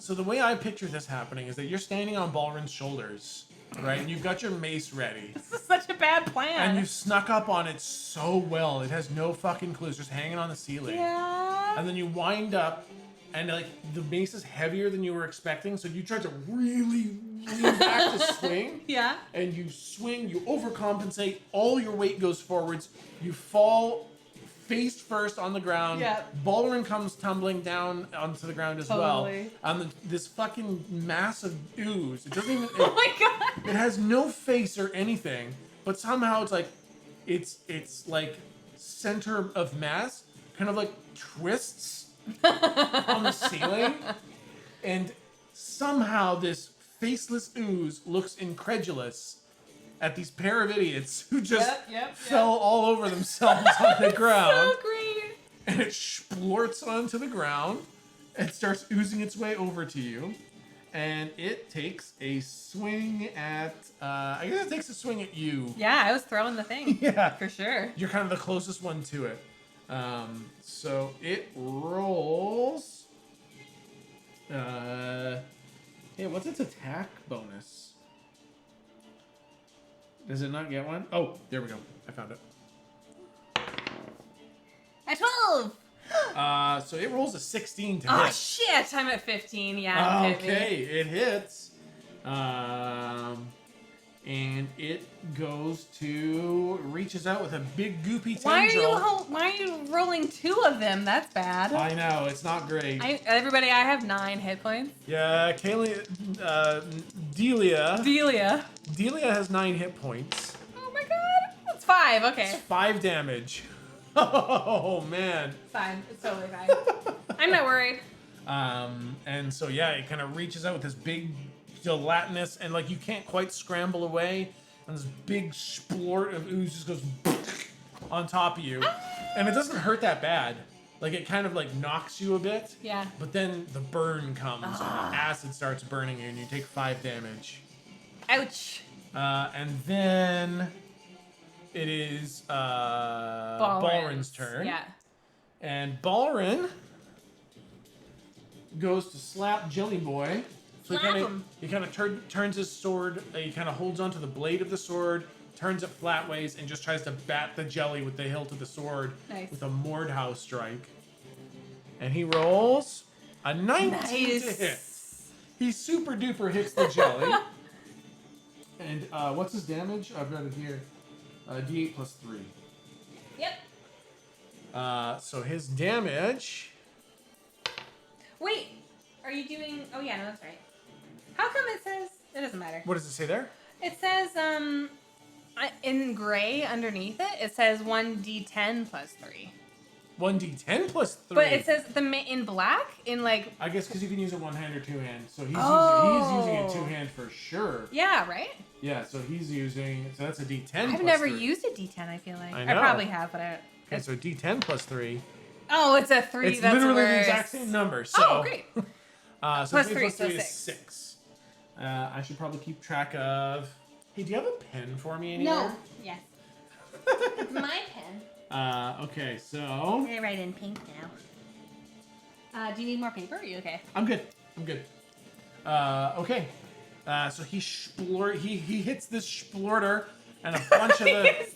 so the way I picture this happening is that you're standing on Balrun's shoulders, right? And you've got your mace ready. This is such a bad plan. And you snuck up on it so well. It has no fucking clues, just hanging on the ceiling. Yeah. And then you wind up, and like the mace is heavier than you were expecting, so you try to really lean back to swing. Yeah. And you swing, you overcompensate, all your weight goes forwards, you fall face first on the ground. Yeah. Balrun comes tumbling down onto the ground as Totally. well. And this fucking mass of ooze. It doesn't even. Oh my god. It has no face or anything, but somehow it's like, it's like center of mass, kind of like twists on the ceiling, and somehow this faceless ooze looks incredulous at these pair of idiots who just fell all over themselves on the ground. So great. And it splorts onto the ground and starts oozing its way over to you. And it takes a swing at, I guess it takes a swing at you. Yeah, I was throwing the thing. Yeah. For sure. You're kind of the closest one to it. So it rolls. Hey, what's its attack bonus? Does it not get one? Oh, there we go. I found it. At 12. So it rolls a 16 to Oh hit. shit! I'm at 15. Yeah. it hit me. Okay, it hits. And it reaches out with a big goopy tendril. Why are you rolling 2 of them? That's bad. I know, it's not great. Everybody, I have 9 hit points. Yeah, Kayleigh, Delia Delia. has 9 hit points. Oh my god. That's 5. Okay. It's 5 damage. Oh, man. Fine. It's totally fine. I'm not worried. And so, yeah, it kind of reaches out with this big gelatinous, and like you can't quite scramble away, and this big splort of ooze just goes on top of you. And it doesn't hurt that bad. Like it kind of like knocks you a bit. Yeah. But then the burn comes, and the acid starts burning you, and you take 5 damage. Ouch. And then it is Balrun's turn. Yeah. And Balrun goes to slap Jelly Boy. So he kind of turns his sword, he kind of holds onto the blade of the sword, turns it flatways, and just tries to bat the jelly with the hilt of the sword with a Mordhau strike. And he rolls a 19 to hit. He super duper hits the jelly. And what's his damage? I've got it here. D8 plus 3. Yep. So his damage. Wait, are you doing? Oh yeah, no, that's right. How come it says? It doesn't matter. What does it say there? It says in gray underneath it. It says 1d10 plus 3. 1d10 plus 3. But it says in black in like. I guess because you can use it one hand or two hand. So he's using it two hand for sure. Yeah, right. Yeah, so he's using. So that's a d10. I've never used a d10. I feel like I know. probably have, but I. Okay, so d10 plus 3. Oh, it's a 3. It's that's literally worse. the exact same number. So, oh, great. So plus 3 3, plus 3 so is 6. I should probably keep track of. Hey, do you have a pen for me anywhere? No. Yes. It's my pen. Okay, so. I'm gonna write in pink now. Do you need more paper? Are you okay? I'm good. Okay. So he hits this splorter and a bunch of the.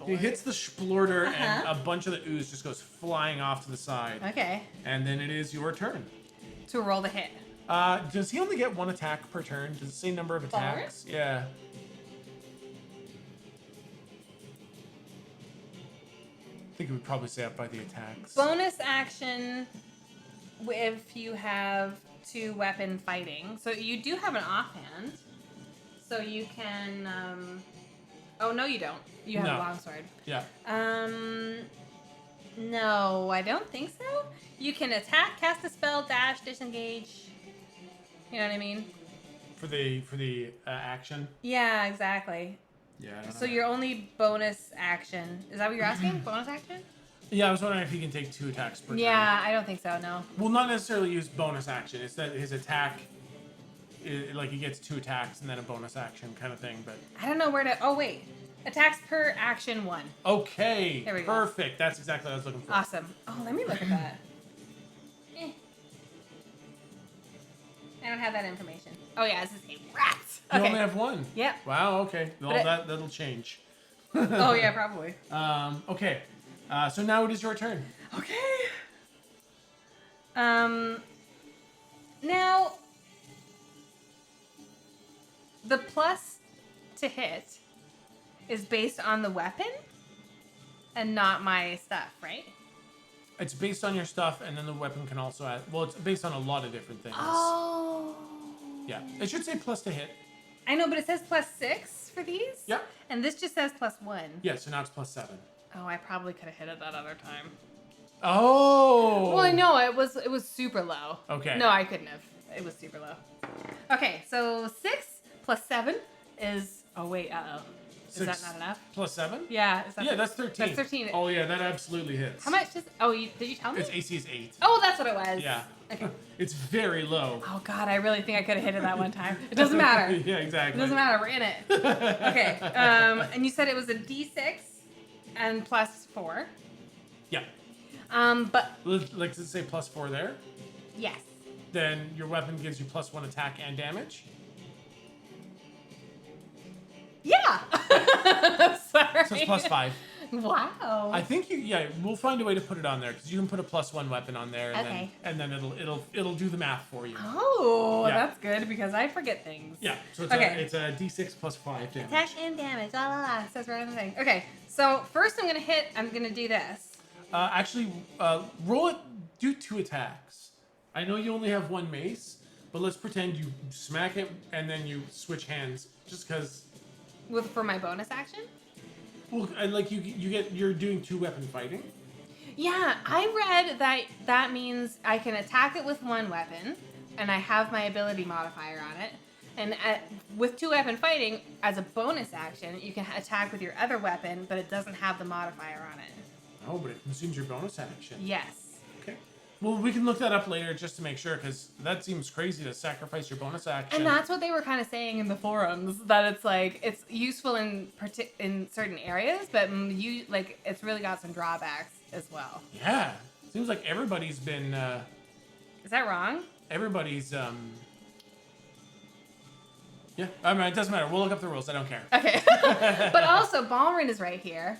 He hits the splorter and a bunch of the ooze just goes flying off to the side. Okay. And then it is your turn. To roll the hit. Does he only get one attack per turn? Does it say number of attacks? Yeah. I think it would probably say up by the attacks. Bonus action if you have 2 weapon fighting. So you do have an offhand. So you can. Oh no, you don't. You have a longsword. Yeah. No, I don't think so. You can attack, cast a spell, dash, disengage. You know what I mean? For the action. Yeah, exactly. Yeah. I don't know. So your only bonus action is that what you're asking? Bonus action? Yeah, I was wondering if he can take 2 attacks per turn. Yeah, I don't think so. No. Well, not necessarily use bonus action. It's that his attack, like he gets 2 attacks and then a bonus action kind of thing. But I don't know where to. Oh wait, attacks per action 1. Okay. There we go. Perfect. That's exactly what I was looking for. Awesome. Oh, let me look at that. I don't have that information. Oh yeah, it's the same. Rats. You Okay. only have 1. Yep. Wow. Okay. Well, But that'll change. Oh yeah, probably. Okay. So now it is your turn. Okay. Now the plus to hit is based on the weapon and not my stuff, right? It's based on your stuff, and then the weapon can also add. Well, it's based on a lot of different things. Oh. Yeah. It should say plus to hit. I know, but it says +6 for these. Yep. And this just says +1. Yeah. So now it's plus 7. Oh, I probably could have hit it that other time. Oh. Well, no, it was super low. Okay. No, I couldn't have. It was super low. Okay, so 6 plus 7 is. Oh wait, Is that not enough? Plus 7? Yeah. Is that Yeah, that's 13. That's 13. Oh yeah, that absolutely hits. How much is? Oh, did you tell me? Its AC is 8. Oh, that's what it was. Yeah. Okay. It's very low. Oh God, I really think I could have hit it that one time. It doesn't matter. Yeah, exactly. It doesn't matter. We're in it. Okay. And you said it was a D6 and +4. Yeah. But Like, does it say plus 4 there? yes. Then your weapon gives you +1 attack and damage. Yeah. Sorry. So it's plus 5. Wow. I think we'll find a way to put it on there because you can put a +1 weapon on there, and Okay. then it'll do the math for you. Oh, Yeah. that's good because I forget things. Yeah. So it's a D6 plus 5 damage. Attack and damage. La la la. It says right on the thing. Okay. So first I'm gonna do this. Actually, roll it. Do 2 attacks. I know you only have 1 mace, but let's pretend you smack it and then you switch hands, just because. For my bonus action? Well, and like you're doing 2 weapon fighting. Yeah, I read that means I can attack it with 1 weapon, and I have my ability modifier on it. And with 2 weapon fighting, as a bonus action, you can attack with your other weapon, but it doesn't have the modifier on it. Oh, but it consumes your bonus action. Yes. Okay. Well, we can look that up later just to make sure, because that seems crazy to sacrifice your bonus action. And that's what they were kind of saying in the forums, that it's like it's useful in certain areas, but it's really got some drawbacks as well. Yeah. Seems like everybody's been. Is that wrong? Everybody's. Yeah. I mean, it doesn't matter. We'll look up the rules. I don't care. Okay. But also, Balrin is right here.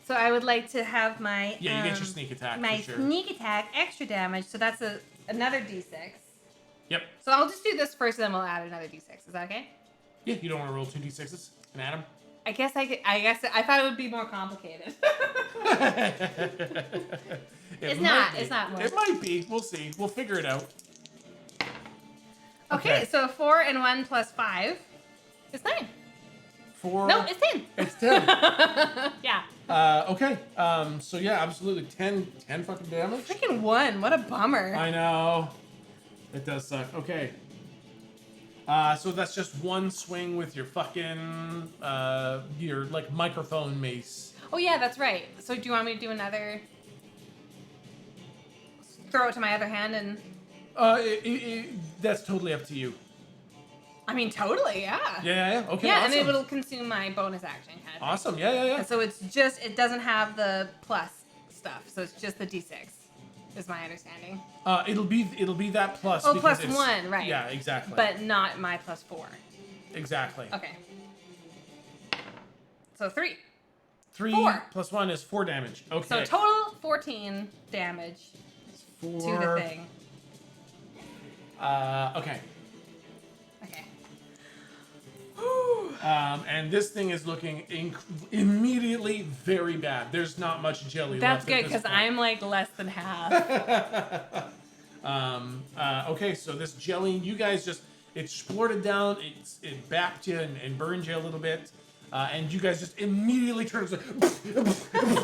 So I would like to have my Yeah, you get your sneak attack my for sure. sneak attack extra damage. So that's another D6. Yep. So I'll just do this first, and then we'll add another d6. Is that okay? Yeah, you don't want to roll 2 d6s and add them? I guess I thought it would be more complicated. It's not more. It might be. We'll see. We'll figure it out. Okay, so 4 and 1 plus 5 is 9. 4. No, it's 10. It's 10. Yeah. Okay. So yeah, absolutely 10 fucking damage. Freaking 1. What a bummer. I know. It does suck. Okay. So that's just one swing with your fucking your like microphone mace. Oh yeah, that's right. So do you want me to do another? Throw it to my other hand and. That's totally up to you. I mean, totally, yeah. Yeah. Okay. Yeah, awesome. and it'll consume my bonus action kind of thing. Awesome. Yeah. And so it doesn't have the plus stuff, so it's just the d6, is my understanding. It'll be that plus. Oh, because plus 1, right. Yeah, exactly. But not my plus 4. Exactly. Okay. So 3. 3 4. plus 1 is 4 damage. Okay. So total 14 damage 4. to the thing. Okay. Okay. And this thing is looking immediately very bad. There's not much jelly That's left. good, because I'm like less than half. Okay, so this jelly, you guys just, it splurted down, it backed you and burned you a little bit. And you guys just immediately turn,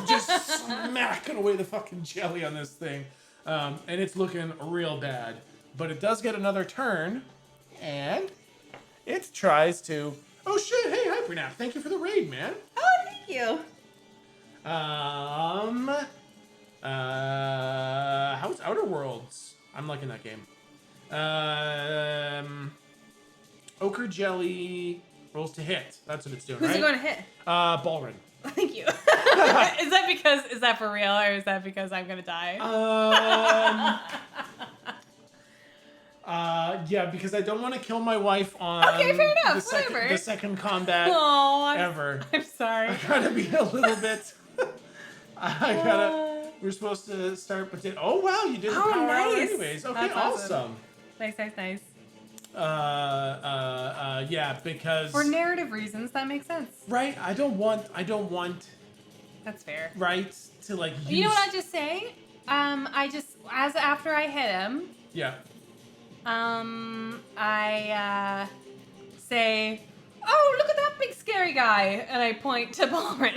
just smacking away the fucking jelly on this thing. And it's looking real bad. But it does get another turn, and it tries to... Oh shit, hey, Hypernap, thank you for the raid, man. Oh, thank you. How's Outer Worlds? I'm liking that game. Ochre Jelly rolls to hit. That's what it's doing, Who's right? it going to hit? Balrin. Thank you. Is that for real, or is that because I'm gonna die? Yeah, because I don't want to kill my wife on Okay, fair enough, the whatever. second combat ever. I'm sorry. I gotta be a little bit. We're supposed to start, but oh wow, you did the power hour anyways. Okay, That's awesome. Nice. Yeah, because For narrative reasons, that makes sense. right, I don't want That's fair. right to like use... You know what I just say? After I hit him, Yeah. I say, "Oh, look at that big scary guy," and I point to Balrin.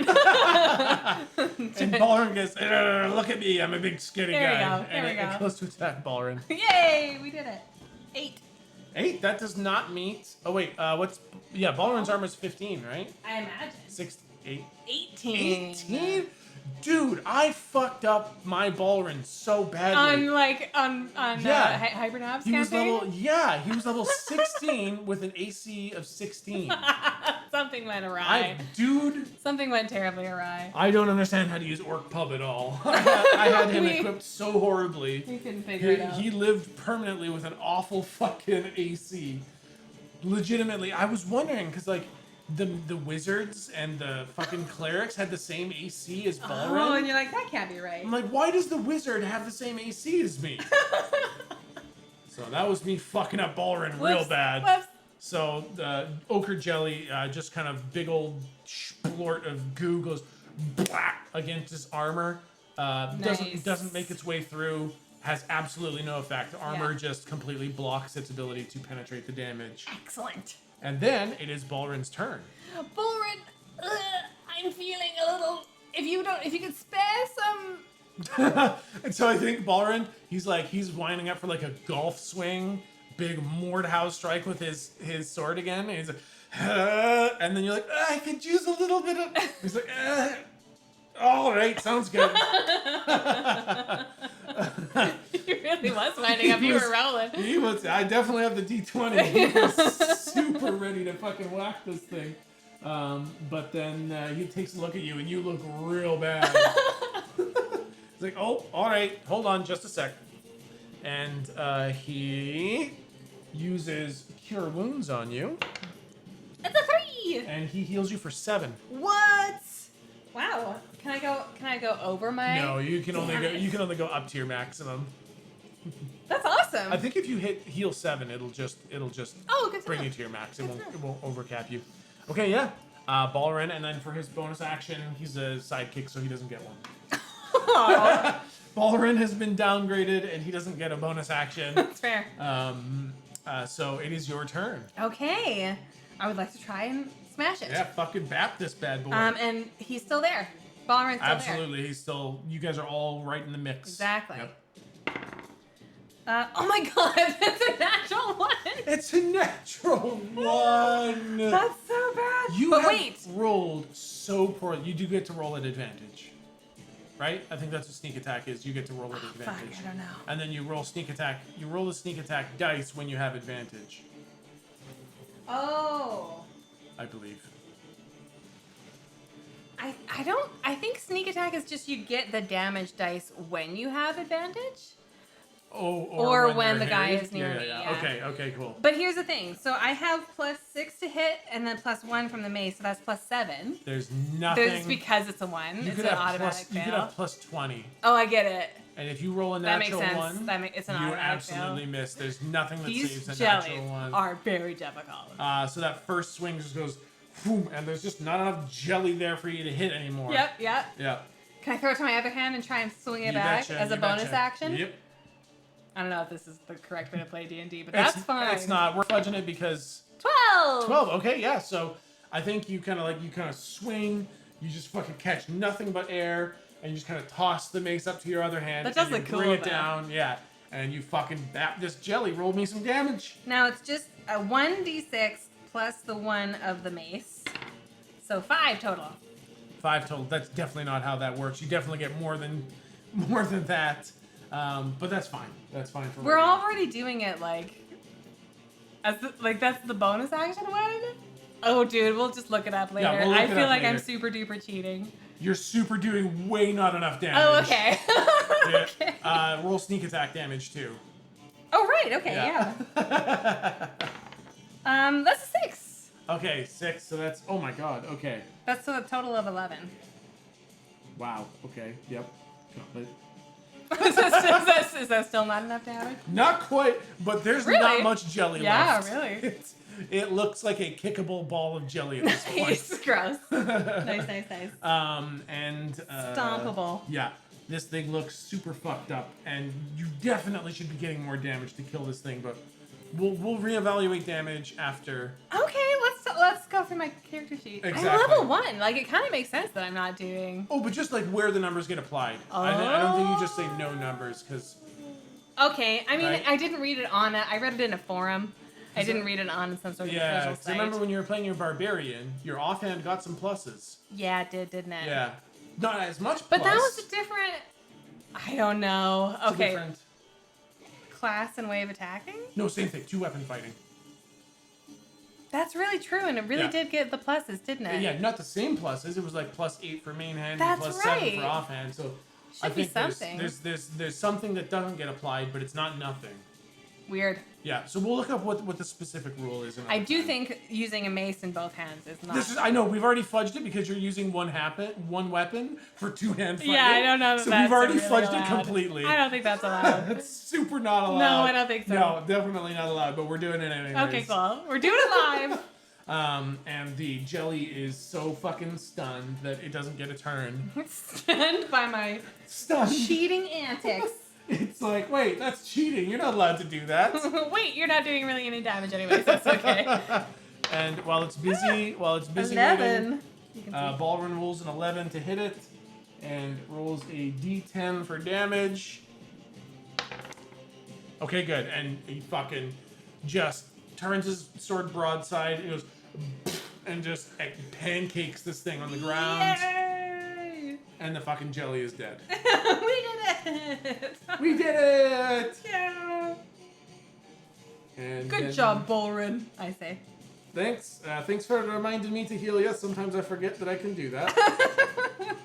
And Balrin goes, "Look at me, I'm a big scary There we guy." go, there we and go. it goes to attack Balrin. Yay, we did it. 8. 8, that does not meet. Oh wait, Balrin's armor is 15, right? I imagine. 6, 8. 18. 18? Dude, I fucked up my Balrin so badly. On Yeah. Hybernab's He was campaign? level 16 with an AC of 16. Something went awry. Something went terribly awry. I don't understand how to use Orc Pub at all. I had him equipped so horribly. We couldn't figure it out. He lived permanently with an awful fucking AC. Legitimately, I was wondering, because like, the wizards and the fucking clerics had the same AC as Balrin. Oh, and you're like, that can't be right. I'm like, why does the wizard have the same AC as me? So that was me fucking up Balrin real bad. Whoops. So the ochre jelly, just kind of big old splort of goo goes blah against his armor. Doesn't make its way through. Has absolutely no effect. The armor just completely blocks its ability to penetrate the damage. Excellent. And then it is Balrin's turn. Balrin, I'm feeling a little. If you could spare some. And so I think Balrin, he's winding up for like a golf swing, big Mordhau strike with his sword again. And he's like, and then you're like, I could use a little bit of. He's like, all right, sounds good. He really was winding up. You were rolling. He was. I definitely have the D20. He was super ready to fucking whack this thing. But then he takes a look at you, and you look real bad. He's like, oh, all right, hold on just a sec. And he uses Cure Wounds on you. It's a 3. And he heals you for 7. What? Wow. Can I go over my? No, you can only go up to your maximum. That's awesome. I think if you hit heal 7, it'll just Oh, good to bring know. you to your max. It won't overcap you. Okay, yeah. Balrin, and then for his bonus action, he's a sidekick, so he doesn't get one. Aw, Balrin has been downgraded, and he doesn't get a bonus action. that's fair. So it is your turn. Okay. I would like to try and smash it. Yeah, fucking bap this bad boy. And he's still there. Balrin's still there. Absolutely, he's still. You guys are all right in the mix. Exactly. Yep. Oh my god, that's a natural 1. It's a natural 1. That's so bad. You but have wait. rolled so poorly. You do get to roll at advantage, right? I think that's what sneak attack is. You get to roll at advantage. Fuck, I don't know. And then you roll sneak attack. You roll the sneak attack dice when you have advantage, Oh. I believe. I think sneak attack is just you get the damage dice when you have advantage. Oh, Or when they're the guy harried? is near me, yeah. Okay, cool. But here's the thing. So I have +6 to hit and then +1 from the mace, so that's +7. There's nothing. There's because it's a 1. you It's could an have automatic plus. You could fail. have +20. Oh, I get it. And if you roll a That makes natural sense. 1, It's an you automatic absolutely fail. miss. There's nothing that These saves a natural jellies 1. are very difficult. So that first swing just goes, boom, and there's just not enough jelly there for you to hit anymore. Yep. Yeah. Can I throw it to my other hand and try and swing it You back betcha, as a you bonus betcha. action? Yep. I don't know if this is the correct way to play D&D, but that's fine. It's not. We're fudging it because 12! 12. Okay, yeah. So I think you kind of swing. You just fucking catch nothing but air, and you just kind of toss the mace up to your other hand. That does and you look cool, Bring it though. down, yeah. And you fucking bap this jelly. Roll me some damage. Now it's just a 1d6 plus the 1 of the mace. So 5 total. 5 total. That's definitely not how that works. You definitely get more than that. But that's fine. That's fine for We're right now. already doing it that's the bonus action one? Oh, dude, we'll just look it up later. we'll look I it feel up like I'm later. super duper cheating. You're super doing way not enough damage. Oh, okay. Yeah. Okay. Roll sneak attack damage too. Oh, right. Okay, yeah. That's a 6. Okay, 6. So that's. Oh my god. Okay. That's a total of 11. Wow. Okay. Yep. But is that still not enough damage? not quite. But there's Really? not much jelly left. Yeah, really. It looks like a kickable ball of jelly at this point. Nice. Gross. Nice. And Stompable. Yeah. This thing looks super fucked up, and you definitely should be getting more damage to kill this thing. But we'll reevaluate damage after. Okay, let's go through my character sheet. Exactly. I'm level 1. Like, it kind of makes sense that I'm not doing. Oh, but just like where the numbers get applied. I don't think you just say no numbers because. Okay, I mean, Right. I didn't read it on it. I read it in a forum. I didn't read it on some sort of Yeah, official 'cause site. remember when you were playing your barbarian, your offhand got some pluses. Yeah, it did, didn't it? Yeah, not as much. But plus. that was a different. I don't know. It's a Okay, different- class and way of attacking. No, same thing. 2-weapon fighting. That's really true, and it really Yeah. did get the pluses, didn't it? Yeah, not the same pluses. It was like +8 for main hand That's and +7 right. for offhand. So I Should be think there's, something. there's something that doesn't get applied, but it's not nothing. Weird. Yeah, so we'll look up what the specific rule is. I do think using a mace in both hands is not. I know we've already fudged it because you're using one weapon for 2-hand fighting. Yeah, I don't know. So that's we've already really fudged allowed. it completely. I don't think that's allowed. It's super not allowed. No, I don't think so. No, definitely not allowed. But we're doing it anyways. Okay, cool. We're doing it live. And the jelly is so fucking stunned that it doesn't get a turn. Stand by my Stunned. cheating antics. It's like, wait, that's cheating. You're not allowed to do that. Wait, you're not doing really any damage anyway, so it's okay. And while it's busy, 11. waiting, You can see. Balrin rolls an 11 to hit it, and rolls a D10 for damage. Okay, good. And he fucking just turns his sword broadside and goes, and just pancakes this thing on the ground. Yay! And the fucking jelly is dead. We did it! We did it! Yeah. And Good then- job, Balrin, I say. Thanks. Thanks for reminding me to heal you. Sometimes I forget that I can do that.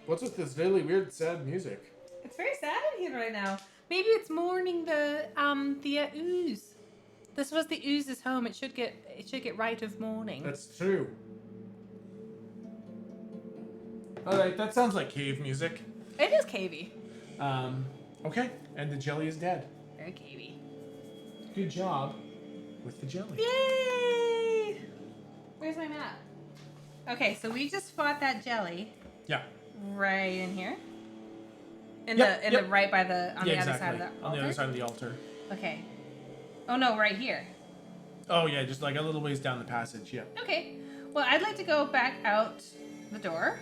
What's with this really weird, sad music? It's very sad in here right now. Maybe it's mourning the ooze. This was the ooze's home. It should get right of mourning. That's true. All right, that sounds like cave music. It is cavey. Okay, and the jelly is dead. Very cavey. Good job with the jelly. Yay! Where's my map? Okay, so we just fought that jelly. Yeah. Right in here. In Yep, the yep. right by the on the exactly. other side of the altar. On the other side of the altar. Okay. Oh no, right here. Oh yeah, just like a little ways down the passage. Yeah. Okay. Well, I'd like to go back out the door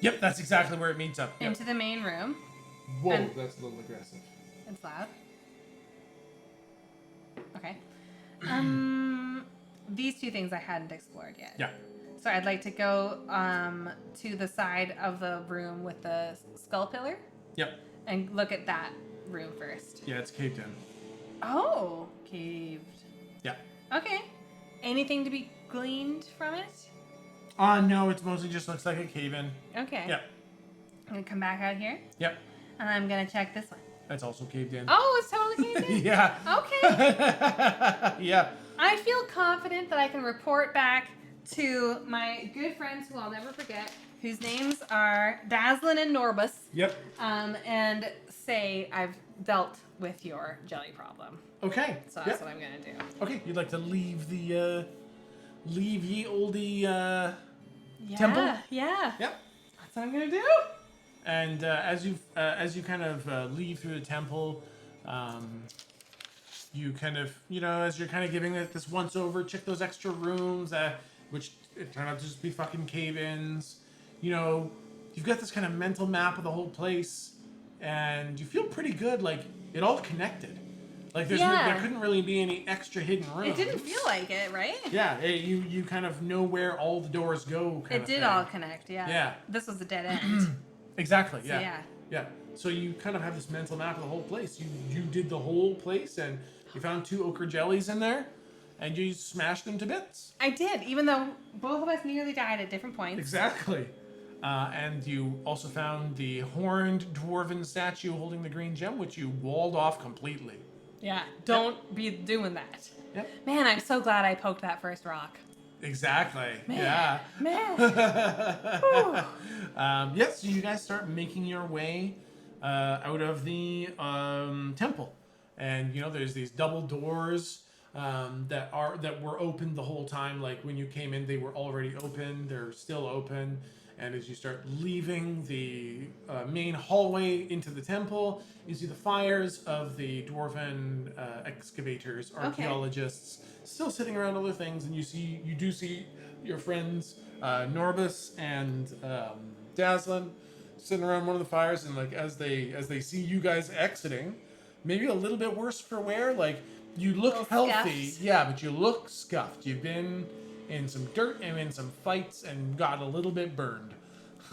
Yep, that's exactly where it meets up. Yep. into the main room. Whoa, and- that's a little aggressive. It's loud. Okay. These two things I hadn't explored yet. Yeah. So I'd like to go to the side of the room with the skull pillar Yep. and look at that room first. Yeah, it's caved in. Oh, caved. Yeah. Okay. Anything to be gleaned from it? No, it mostly just looks like a cave in. Okay. Yep. I'm gonna come back out here Yep. and I'm gonna check this one. That's also caved in. Oh, it's totally caved in? Yeah. Okay. Yeah. I feel confident that I can report back to my good friends who I'll never forget, whose names are Dazzlin and Norbus, Yep. and say I've dealt with your jelly problem. Okay. So that's what I'm gonna do. Okay, you'd like to leave the leave ye oldie Yeah. temple? Yeah. Yep. That's what I'm gonna do. And as you kind of leave through the temple, you kind of, as you're kind of giving it this once over, check those extra rooms, which it turned out to just be fucking cave-ins. You've got this kind of mental map of the whole place, and you feel pretty good, like it all connected. Like there couldn't really be any extra hidden rooms. It didn't feel like it, right? Yeah, you kind of know where all the doors go. It did all connect, yeah. Yeah. This was a dead end. Exactly. Yeah. yeah. Yeah. So you kind of have this mental map of the whole place. You did the whole place, and you found 2 ochre jellies in there, and you smashed them to bits. I did, even though both of us nearly died at different points. Exactly. And you also found the horned dwarven statue holding the green gem, which you walled off completely. Yeah, don't be doing that. Yep. Man, I'm so glad I poked that first rock. Exactly. Man. Yeah. Man. Yes, so you guys start making your way out of the temple, and there's these double doors that were open the whole time. Like when you came in, they were already open. They're still open, and as you start leaving the main hallway into the temple, you see the fires of the dwarven excavators, archaeologists, still sitting around other things, and you do see your friends Norbus and Dazzlin sitting around one of the fires, and like as they see you guys exiting, maybe a little bit worse for wear. Like you look healthy, scuffed. yeah, but you look scuffed. You've been in some dirt and in some fights and got a little bit burned.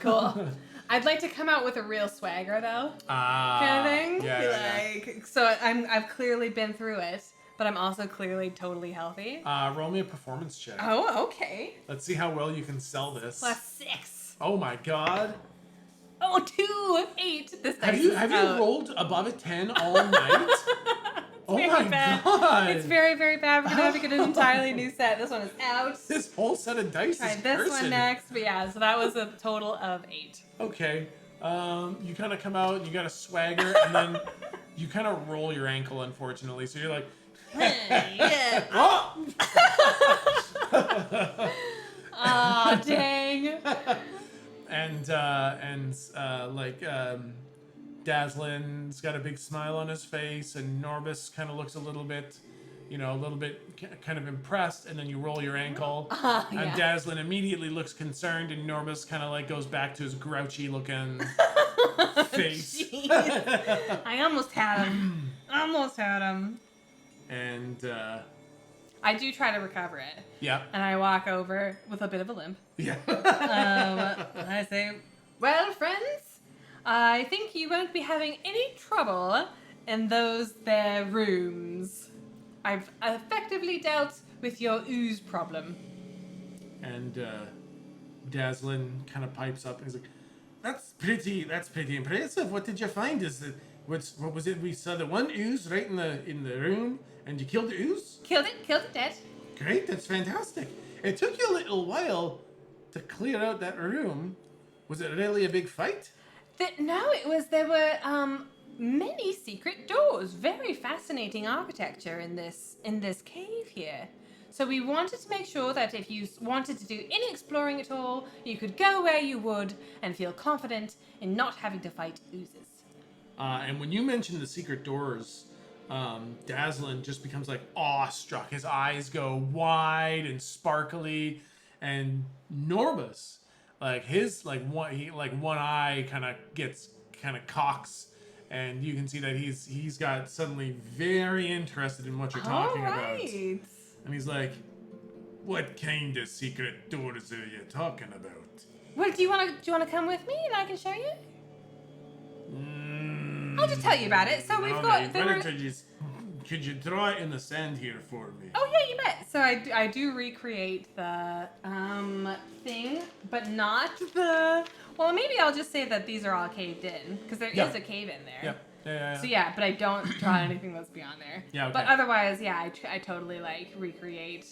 Cool. I'd like to come out with a real swagger though, kind of thing. Yeah. So I've clearly been through it, but I'm also clearly totally healthy. Roll me a performance check. Oh, okay. Let's see how well you can sell this. +6. Oh my god. Oh, 2, 8. This Have dice you is out. rolled above a 10 all night? Oh very my bad. god. It's very, very bad. We're gonna have to get an entirely new set. This one is out. This whole set of dice Try is this cursed. one next. But yeah, so that was a total of 8. Okay. You kind of come out, you got a swagger, and then you kind of roll your ankle, unfortunately. So you're like, Yeah. oh! Aw, dang. And Dazzlin's got a big smile on his face, and Norbus kind of looks a little bit kind of impressed, and then you roll your ankle, and Yeah. Dazzlin immediately looks concerned, and Norbus kind of like goes back to his grouchy looking face. Jeez. I almost had him. And I do try to recover it. yeah. And I walk over with a bit of a limp. Yeah. And I say, well, friends, I think you won't be having any trouble in those there rooms. I've effectively dealt with your ooze problem. And Dazzlin kind of pipes up and he's like, That's pretty impressive. What did you find? What was it? We saw the one ooze right in the room, and you killed the ooze? Killed it dead. Great, that's fantastic. It took you a little while to clear out that room, Was it really a big fight? No, there were many secret doors. Very fascinating architecture in this cave here. So we wanted to make sure that if you wanted to do any exploring at all, you could go where you would and feel confident in not having to fight oozes. And when you mention the secret doors, Dazzlin just becomes like awestruck. His eyes go wide and sparkly, and Norbus, like his one eye kind of cocks, and you can see that he's got suddenly very interested in what you're talking about. And he's like, "What kind of secret doors are you talking about?" Well, do you want to come with me and I can show you? I'll just tell you about it. So we've got. Could you draw it in the sand here for me? Oh yeah, you bet. So I do recreate the thing, but not the. Well, maybe I'll just say that these are all caved in because there is a cave in there. Yeah. So yeah, but I don't draw anything that's beyond there. Yeah. Okay. But otherwise, yeah, I totally like recreate.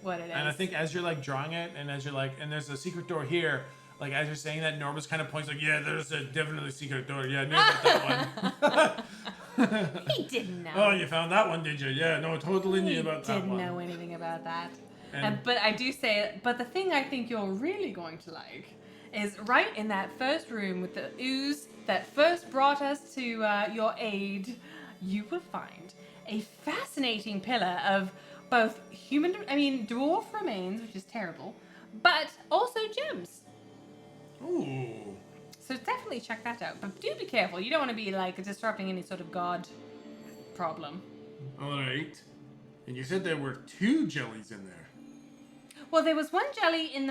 What it is. And I think as you're like drawing it, and as you're like, and there's a secret door here. Like as you're saying that, Norbus kind of points like, "Yeah, there's a definitely secret door. Yeah, I knew about that one." He didn't know. Oh, you found that one, did you? Yeah, no, totally knew about that one. Didn't know anything about that. But I do say, but the thing I think you're really going to like is right in that first room with the ooze that first brought us to your aid, you will find a fascinating pillar of both dwarf remains, which is terrible, but also gems. Ooh. So definitely check that out. But do be careful. You don't want to be like disrupting any sort of god problem. All right. And you said there were 2 jellies in there. Well, there was one jelly in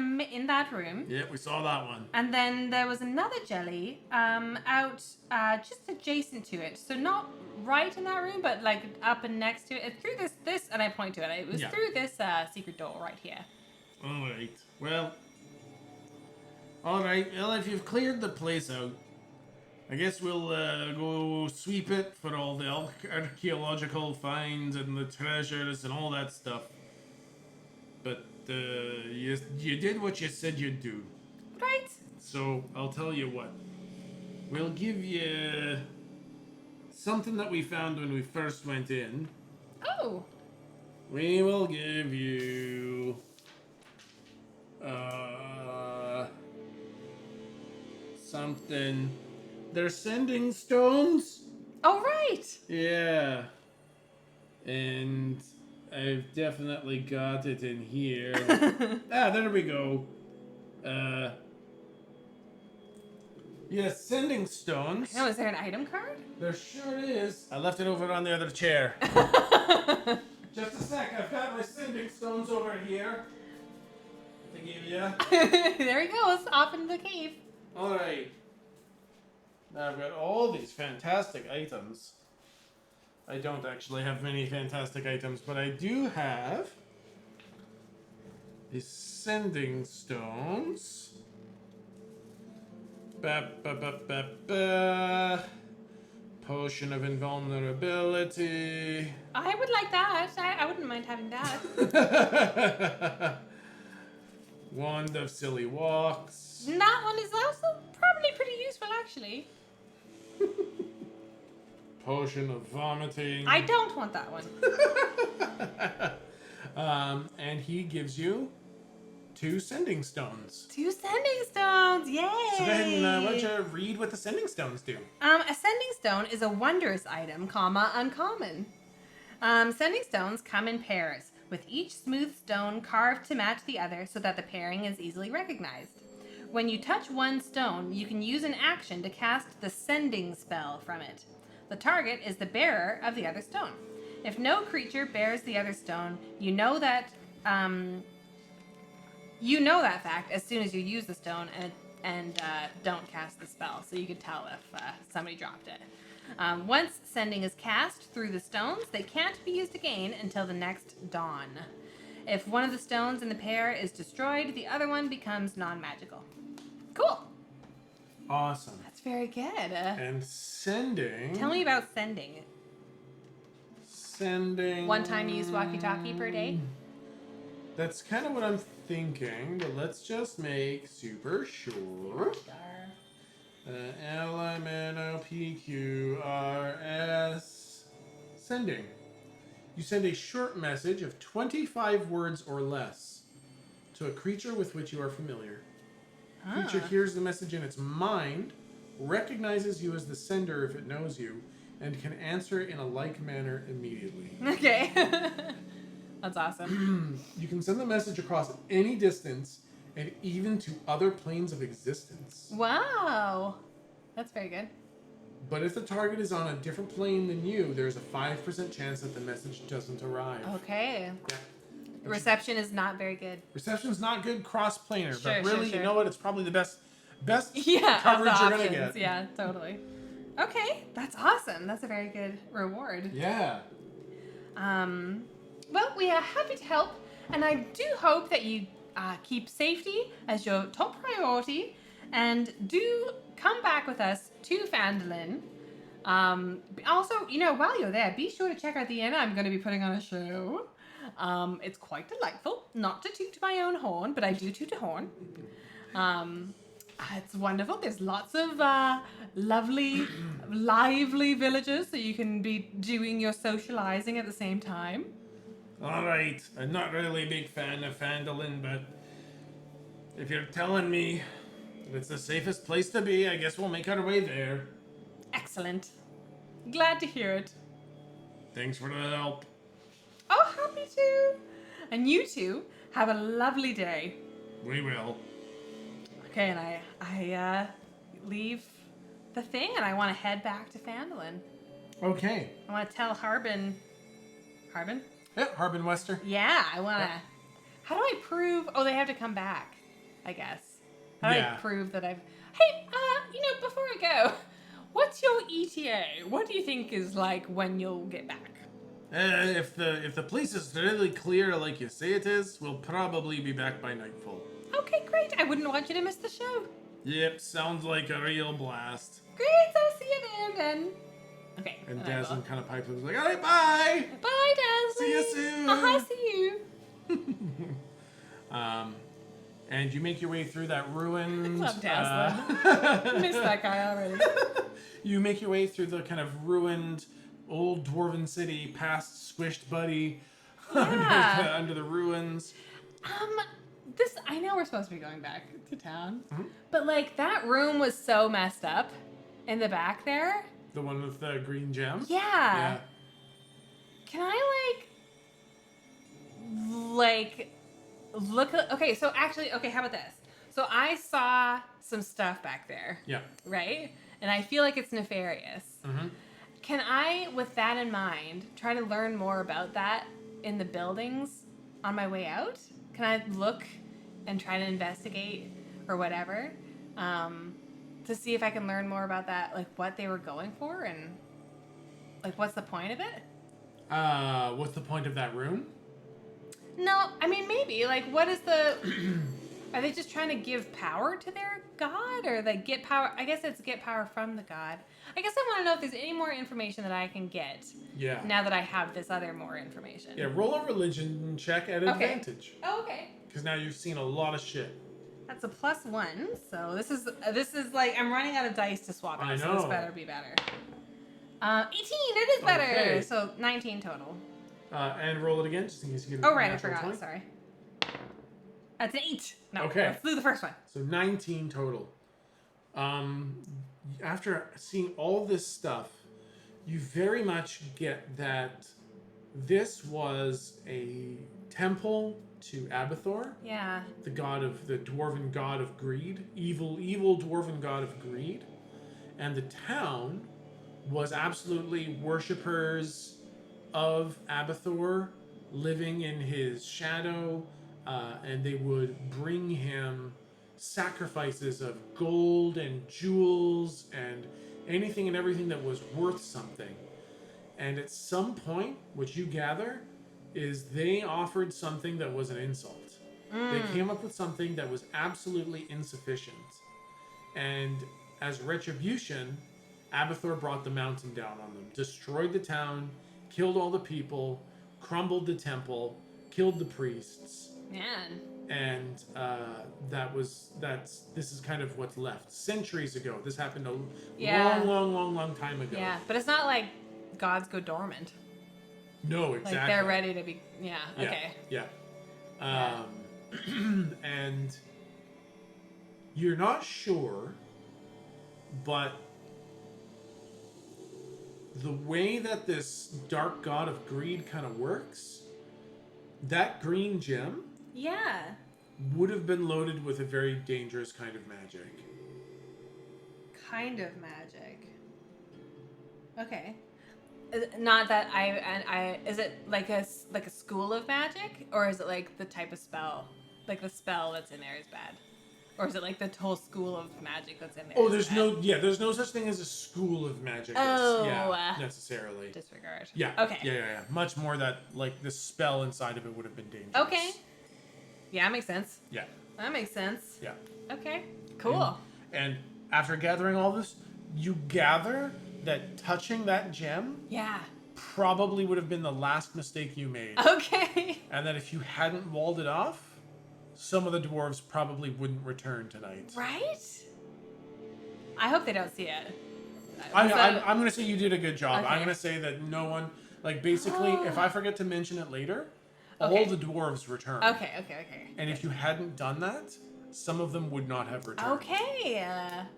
that room. Yeah, we saw that one. And then there was another jelly out just adjacent to it. So not right in that room, but like up and next to it. It's through this, and I point to it. It was through this secret door right here. All right. Well, all right. Well, if you've cleared the place out, I guess we'll go sweep it for all the archaeological finds and the treasures and all that stuff. But you did what you said you'd do. Right. So I'll tell you what. We'll give you something that we found when we first went in. Oh. We will give you something. They're sending stones. Oh, right. Yeah. And I've definitely got it in here. There we go. Yes, sending stones. Oh, is there an item card? There sure is. I left it over on the other chair. Just a sec, I've got my sending stones over here to give you. There he goes, off into the cave. Alright. Now I've got all these fantastic items. I don't actually have many fantastic items, but I do have these sending stones. Potion of invulnerability. I would like that. I wouldn't mind having that. Wand of silly walks. That one is also probably pretty useful, actually. Potion of vomiting. I don't want that one. And he gives you 2 sending stones. 2 sending stones, yay! So go ahead and why don't you read what the sending stones do? A sending stone is a wondrous item, uncommon. Sending stones come in pairs, with each smooth stone carved to match the other so that the pairing is easily recognized. When you touch one stone, you can use an action to cast the sending spell from it. The target is the bearer of the other stone. If no creature bears the other stone, you know that fact as soon as you use the stone and don't cast the spell, so you can tell if somebody dropped it. Once sending is cast through the stones, they can't be used again until the next dawn. If one of the stones in the pair is destroyed, the other one becomes non-magical. Cool. Awesome. That's very good. And sending. Tell me about sending. Sending. One time use walkie-talkie per day? That's kind of what I'm thinking, but let's just make super sure. LMNOPQRS. Sending. You send a short message of 25 words or less to a creature with which you are familiar. The creature hears the message in its mind, recognizes you as the sender if it knows you, and can answer in a like manner immediately. Okay. That's awesome. You can send the message across any distance and even to other planes of existence. Wow. That's very good. But if the target is on a different plane than you, there's a 5% chance that the message doesn't arrive. Okay. Yeah. Reception is not very good. Reception's not good cross-planar, Sure, but really, sure. you know what? It's probably the best Yeah, coverage of the you're gonna options. get. Yeah, totally. Okay, that's awesome. That's a very good reward. Yeah. Well, we are happy to help, and I do hope that you keep safety as your top priority, and do come back with us to Phandalin. Also, while you're there, be sure to check out the inn. I'm going to be putting on a show. It's quite delightful. Not to toot my own horn, but I do toot a horn. It's wonderful. There's lots of lovely, lively villagers, so you can be doing your socializing at the same time. All right. I'm not really a big fan of Phandalin, but if you're telling me that it's the safest place to be, I guess we'll make our way there. Excellent. Glad to hear it. Thanks for the help. Oh, happy to. And you two have a lovely day. We will. Okay, and I leave the thing, and I want to head back to Phandalin. Okay. I want to tell Harbin. Harbin? Yeah, Harbin Wester. Yeah, I want to. Yeah. How do I prove? Oh, they have to come back, I guess. How do I prove that I've? Hey, before I go, what's your ETA? What do you think is like when you'll get back? If the place is really clear like you say it is, we'll probably be back by nightfall. Okay, great. I wouldn't want you to miss the show. Yep, sounds like a real blast. Great, I'll see you there then. Okay. And Dazzlin kind of pipes up, like, all right, bye. Bye, Dazzlin. See you soon. I'll see you. And you make your way through that ruined... I love Dazzlin. Missed that guy already. You make your way through the kind of ruined old dwarven city, past Squished Buddy, under the ruins. I know we're supposed to be going back to town, but like that room was so messed up in the back there. The one with the green gem? Yeah. Can I look at, okay, so actually, how about this? So I saw some stuff back there. Yeah. Right? And I feel like it's nefarious. Mm-hmm. Can I, with that in mind, try to learn more about that in the buildings on my way out? Can I look and try to investigate or whatever to see if I can learn more about that, like what they were going for and like what's the point of it? What's the point of that room? No, I mean maybe. Like what is the... Are they just trying to give power to their god, or they get power? I guess it's get power from the god. I guess I want to know if there's any more information that I can get. Yeah. Now that I have this other more information. Yeah, roll a religion check at advantage. Oh, okay. Because now you've seen a lot of shit. That's a +1, so this is like I'm running out of dice to swap out. I know. So this better be better. 18, it is better. Okay. So 19 total. And roll it again, just in case you get Oh right, I natural forgot. 20. Sorry. That's an 8. No, Okay. let's do the first one. So 19 total. After seeing all this stuff, you very much get that this was a temple to Abathor, Yeah. the dwarven god of greed, evil dwarven god of greed, and the town was absolutely worshippers of Abathor, living in his shadow, and they would bring him sacrifices of gold and jewels and anything and everything that was worth something. And at some point, what you gather is they offered something that was an insult. They came up with something that was absolutely insufficient. And as retribution, Abathor brought the mountain down on them, destroyed the town, killed all the people, crumbled the temple, killed the priests. Man. And this is kind of what's left. Centuries ago, this happened a long time ago. Yeah, but it's not like gods go dormant. No, exactly. Like they're ready to be. Yeah. Okay. Yeah. And you're not sure, but the way that this dark god of greed kind of works, that green gem. Yeah. Would have been loaded with a very dangerous kind of magic. Kind of magic. Okay. Not that I is it like a school of magic, or is it like the type of spell, like the spell that's in there is bad, or is it like the whole school of magic that's in there? Oh, there's no such thing as a school of magic. Necessarily. Disregard. Yeah. Okay. Yeah. Much more that like the spell inside of it would have been dangerous. Okay. Yeah, that makes sense. Yeah. That makes sense. Yeah. Okay. Cool. And after gathering all this, you gather that touching that gem probably would have been the last mistake you made. Okay. And that if you hadn't walled it off, some of the dwarves probably wouldn't return tonight. Right? I hope they don't see it. I'm going to say you did a good job. Okay. I'm going to say that no one, like basically, if I forget to mention it later, all the dwarves return. Okay. And if you hadn't done that, some of them would not have returned. Okay.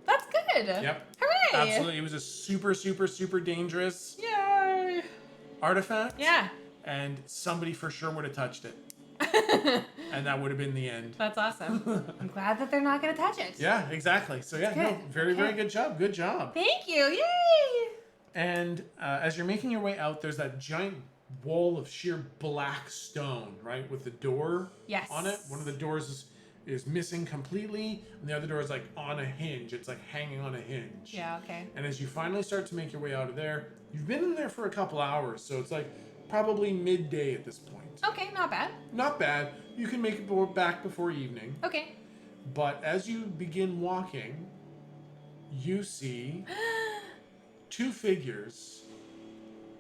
That's good. Yep. Hooray. Absolutely. It was a super dangerous artifact. Yeah. And somebody for sure would have touched it. And that would have been the end. That's awesome. I'm glad that they're not going to touch it. Yeah, exactly. So very good job. Good job. Thank you. Yay. And as you're making your way out, there's that giant wall of sheer black stone, right? With the door on it. One of the doors is missing completely, and the other door is like on a hinge. It's like hanging on a hinge. Yeah, okay. And as you finally start to make your way out of there, you've been in there for a couple hours, so it's like probably midday at this point. Okay, not bad. Not bad. You can make it back before evening. Okay. But as you begin walking, you see two figures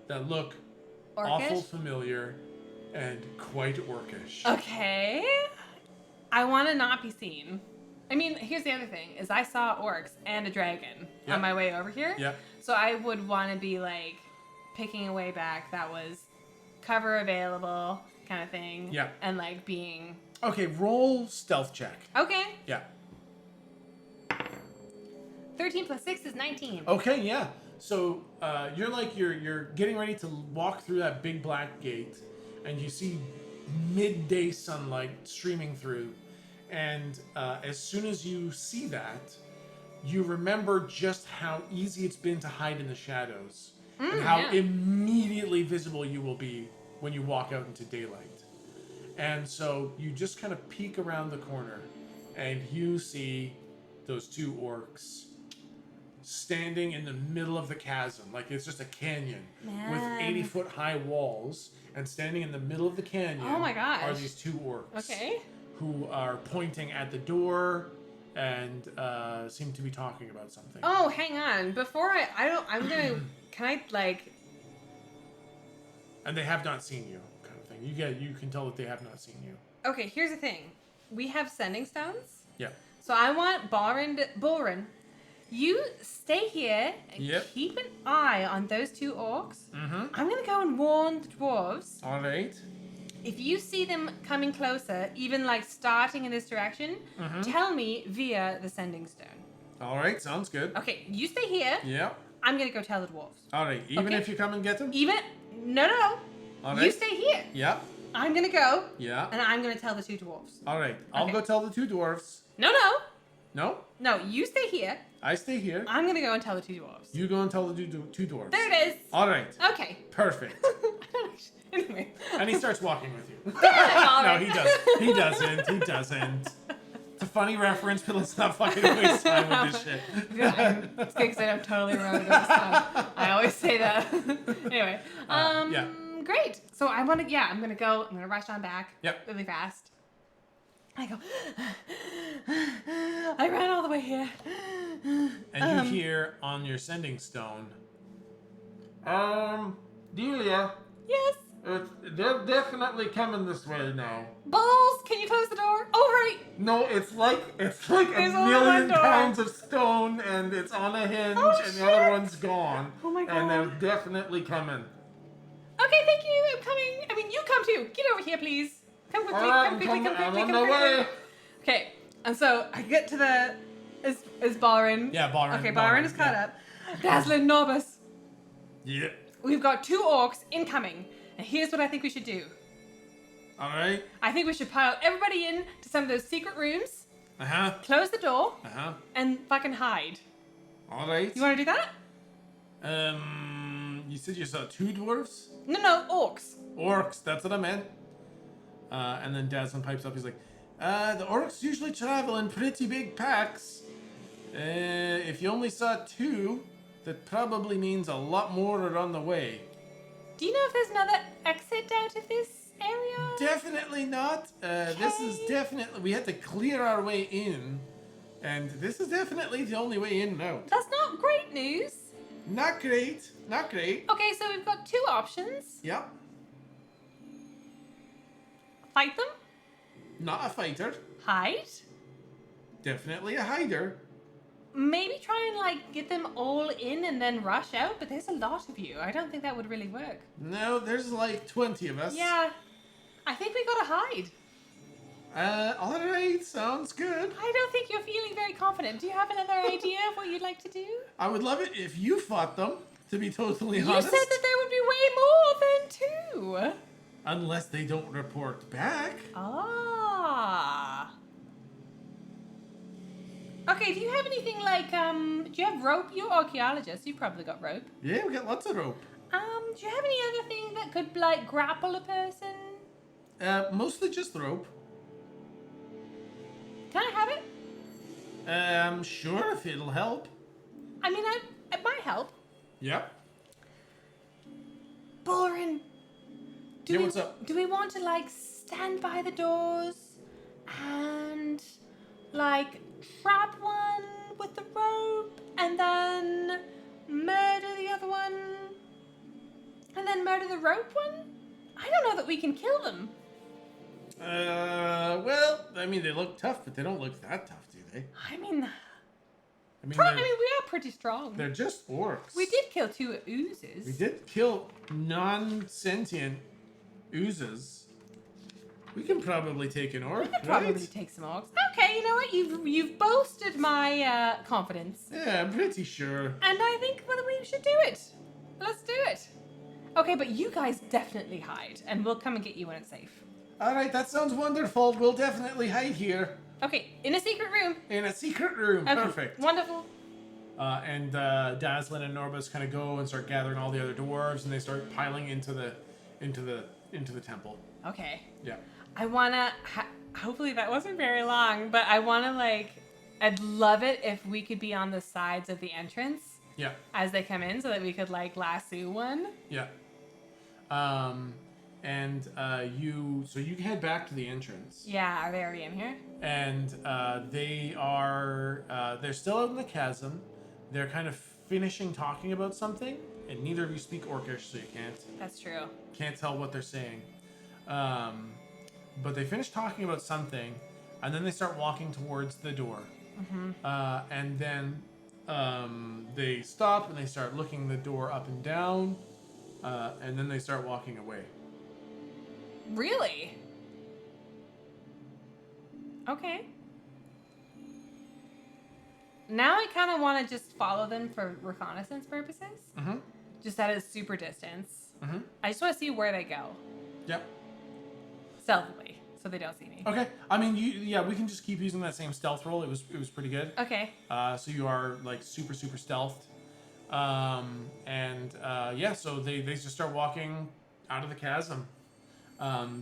that look awful familiar and quite orcish. Okay. I want to not be seen. I mean, here's the other thing, is I saw orcs and a dragon on my way over here. Yeah. So I would want to be like picking a way back that was cover available kind of thing. Yeah. And like being... Okay, roll stealth check. Okay. Yeah. 13 plus 6 is 19. Okay, yeah. So you're getting ready to walk through that big black gate, and you see midday sunlight streaming through, and as soon as you see that, you remember just how easy it's been to hide in the shadows, and how immediately visible you will be when you walk out into daylight. And so you just kind of peek around the corner, and you see those two orcs standing in the middle of the chasm, like it's just a canyon with 80-foot high walls, and standing in the middle of the canyon are these two orcs who are pointing at the door and seem to be talking about something. Oh, hang on. Before I'm gonna, can I like... And they have not seen you, kind of thing. You can tell that they have not seen you. Okay, here's the thing. We have sending stones. Yeah. So I want Bulrin, you stay here and keep an eye on those two orcs. Mm-hmm. I'm going to go and warn the dwarves. All right. If you see them coming closer, even like starting in this direction, tell me via the sending stone. All right, sounds good. Okay, you stay here. Yep. I'm going to go tell the dwarves. All right, even if you come and get them? No. All right. You stay here. Yep. I'm going to go. Yeah. And I'm going to tell the two dwarves. All right, I'll go tell the two dwarves. No. No, you stay here. I stay here. I'm going to go and tell the two dwarves. You go and tell the two dwarves. There it is. All right. Okay. Perfect. Anyway. And he starts walking with you. All right. No, he doesn't. He doesn't. It's a funny reference, but let's not fucking waste time with this shit. It's good because I'm totally remembered this time. I always say that. Anyway. Great. So I'm going to rush on back really fast. I go, I ran all the way here. And you hear on your sending stone, Delia. Yes? They're definitely coming this way now. Balls, can you close the door? Oh, right. No, it's like There's a only one million door. pounds of stone, and it's on a hinge, Oh, and the other shit. one's gone. Oh, my And they're God. definitely coming. Okay, thank you. I'm coming. I mean, you come too. Get over here, please. Come quickly. Alright, Come quickly. Come I'm quickly. on Come my quickly. way. Okay, and so I get to the. Is Balrin? Yeah, Balrin. Okay, Balrin is caught yeah. up. Dazzlin Norbus. Yeah. We've got 2 orcs incoming, and here's what I think we should do. Alright. I think we should pile everybody in to some of those secret rooms, Uh-huh. close the door, Uh-huh. and fucking hide. Alright. You want to do that? You said you saw 2 dwarves? No, orcs. Orcs, that's what I meant. And then Dazzlin pipes up, he's like, the orcs usually travel in pretty big packs. If you only saw 2, that probably means a lot more are on the way. Do you know if there's another exit out of this area? Definitely not. This is definitely, we had to clear our way in. And this is definitely the only way in and out. That's not great news. Not great. Not great. Okay, so we've got 2 options. Yep. Fight them, Not a fighter. hide, Definitely a hider. maybe try and like get them all in and then rush out, but there's a lot of you. I don't think that would really work. No, there's like 20 of us. Yeah, I think we gotta hide. Alright, sounds good. I don't think you're feeling very confident. Do you have another idea of what you'd like to do? I would love it if you fought them, to be totally You honest. said that there would be way more than 2. Unless they don't report back. Ah. Okay, do you have anything like, do you have rope? You're archaeologists, you've probably got rope. Yeah, we got lots of rope. Do you have any other thing that could, like, grapple a person? Mostly just rope. Can I have it? Sure, if it'll help. I mean, it might help. Yep. Boring. Yeah, what's up? Do we want to, like, stand by the doors and, like, trap one with the rope and then murder the other one and then murder the rope one? I don't know that we can kill them. Well, I mean, they look tough, but they don't look that tough, do they? I mean, I mean, we are pretty strong. they're just orcs. We did kill 2 oozes. We did kill non-sentient oozes. We can probably take an orc, We could probably right? take some orcs. Okay, you know what? You've boasted my confidence, Yeah, I'm pretty sure. and I think that we should do it. Let's do it. Okay, but you guys definitely hide, and we'll come and get you when it's safe. Alright, that sounds wonderful. We'll definitely hide here. Okay, in a secret room. In a secret room. Okay, Perfect. wonderful. And Dazzlin and Norbus kind of go and start gathering all the other dwarves, and they start piling into the temple. Okay, Yeah. I wanna. Hopefully that wasn't very long, but I wanna I'd love it if we could be on the sides of the entrance Yeah. as they come in, so that we could like lasso one. Yeah. So you head back to the entrance. Yeah, are they already in here? And they're still out in the chasm. They're kind of finishing talking about something, and neither of you speak Orcish, so you That's true. can't tell what they're saying. But they finish talking about something, and then they start walking towards the door. And then they stop and they start looking the door up and down, and then they start walking away. Really? Okay. Now I kind of want to just follow them for reconnaissance purposes. Mm-hmm. Just at a super distance. Mm-hmm. I just want to see where they go. Yep. Stealthily, so they don't see me. Okay. I mean, we can just keep using that same stealth roll. It was pretty good. Okay. So you are like super stealthed. So they just start walking out of the chasm.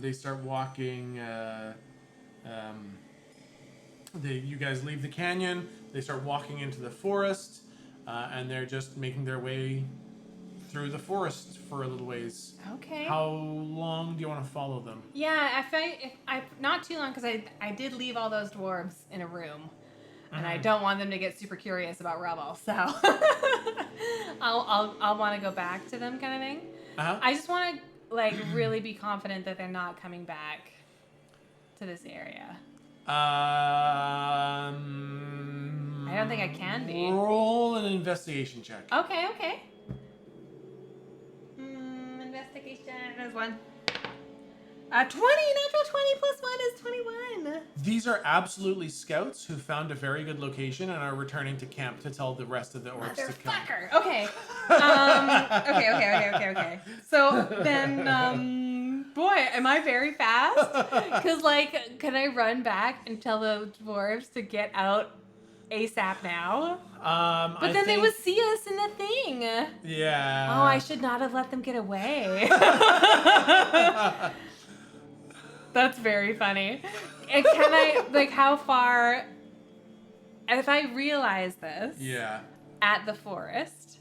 They start walking. You guys leave the canyon. They start walking into the forest, and they're just making their way through the forest for a little ways. Okay. How long do you want to follow them? Yeah, I find if I not too long, because I did leave all those dwarves in a room, and I don't want them to get super curious about Rebel, so I'll want to go back to them, kind of thing. Uh-huh. I just want to like really be confident that they're not coming back to this area? I don't think I can be. Roll an investigation check. Okay. Investigation is 1. 20, natural 20 plus 1 is 21. These are absolutely scouts who found a very good location and are returning to camp to tell the rest of the orcs to come. Motherfucker. Okay. Okay. So then, boy, am I very fast? Because, like, can I run back and tell the dwarves to get out ASAP now? But then they would see us in the thing. Yeah. Oh, I should not have let them get away. That's very funny. And can I, like, how far, if I realize this at the forest,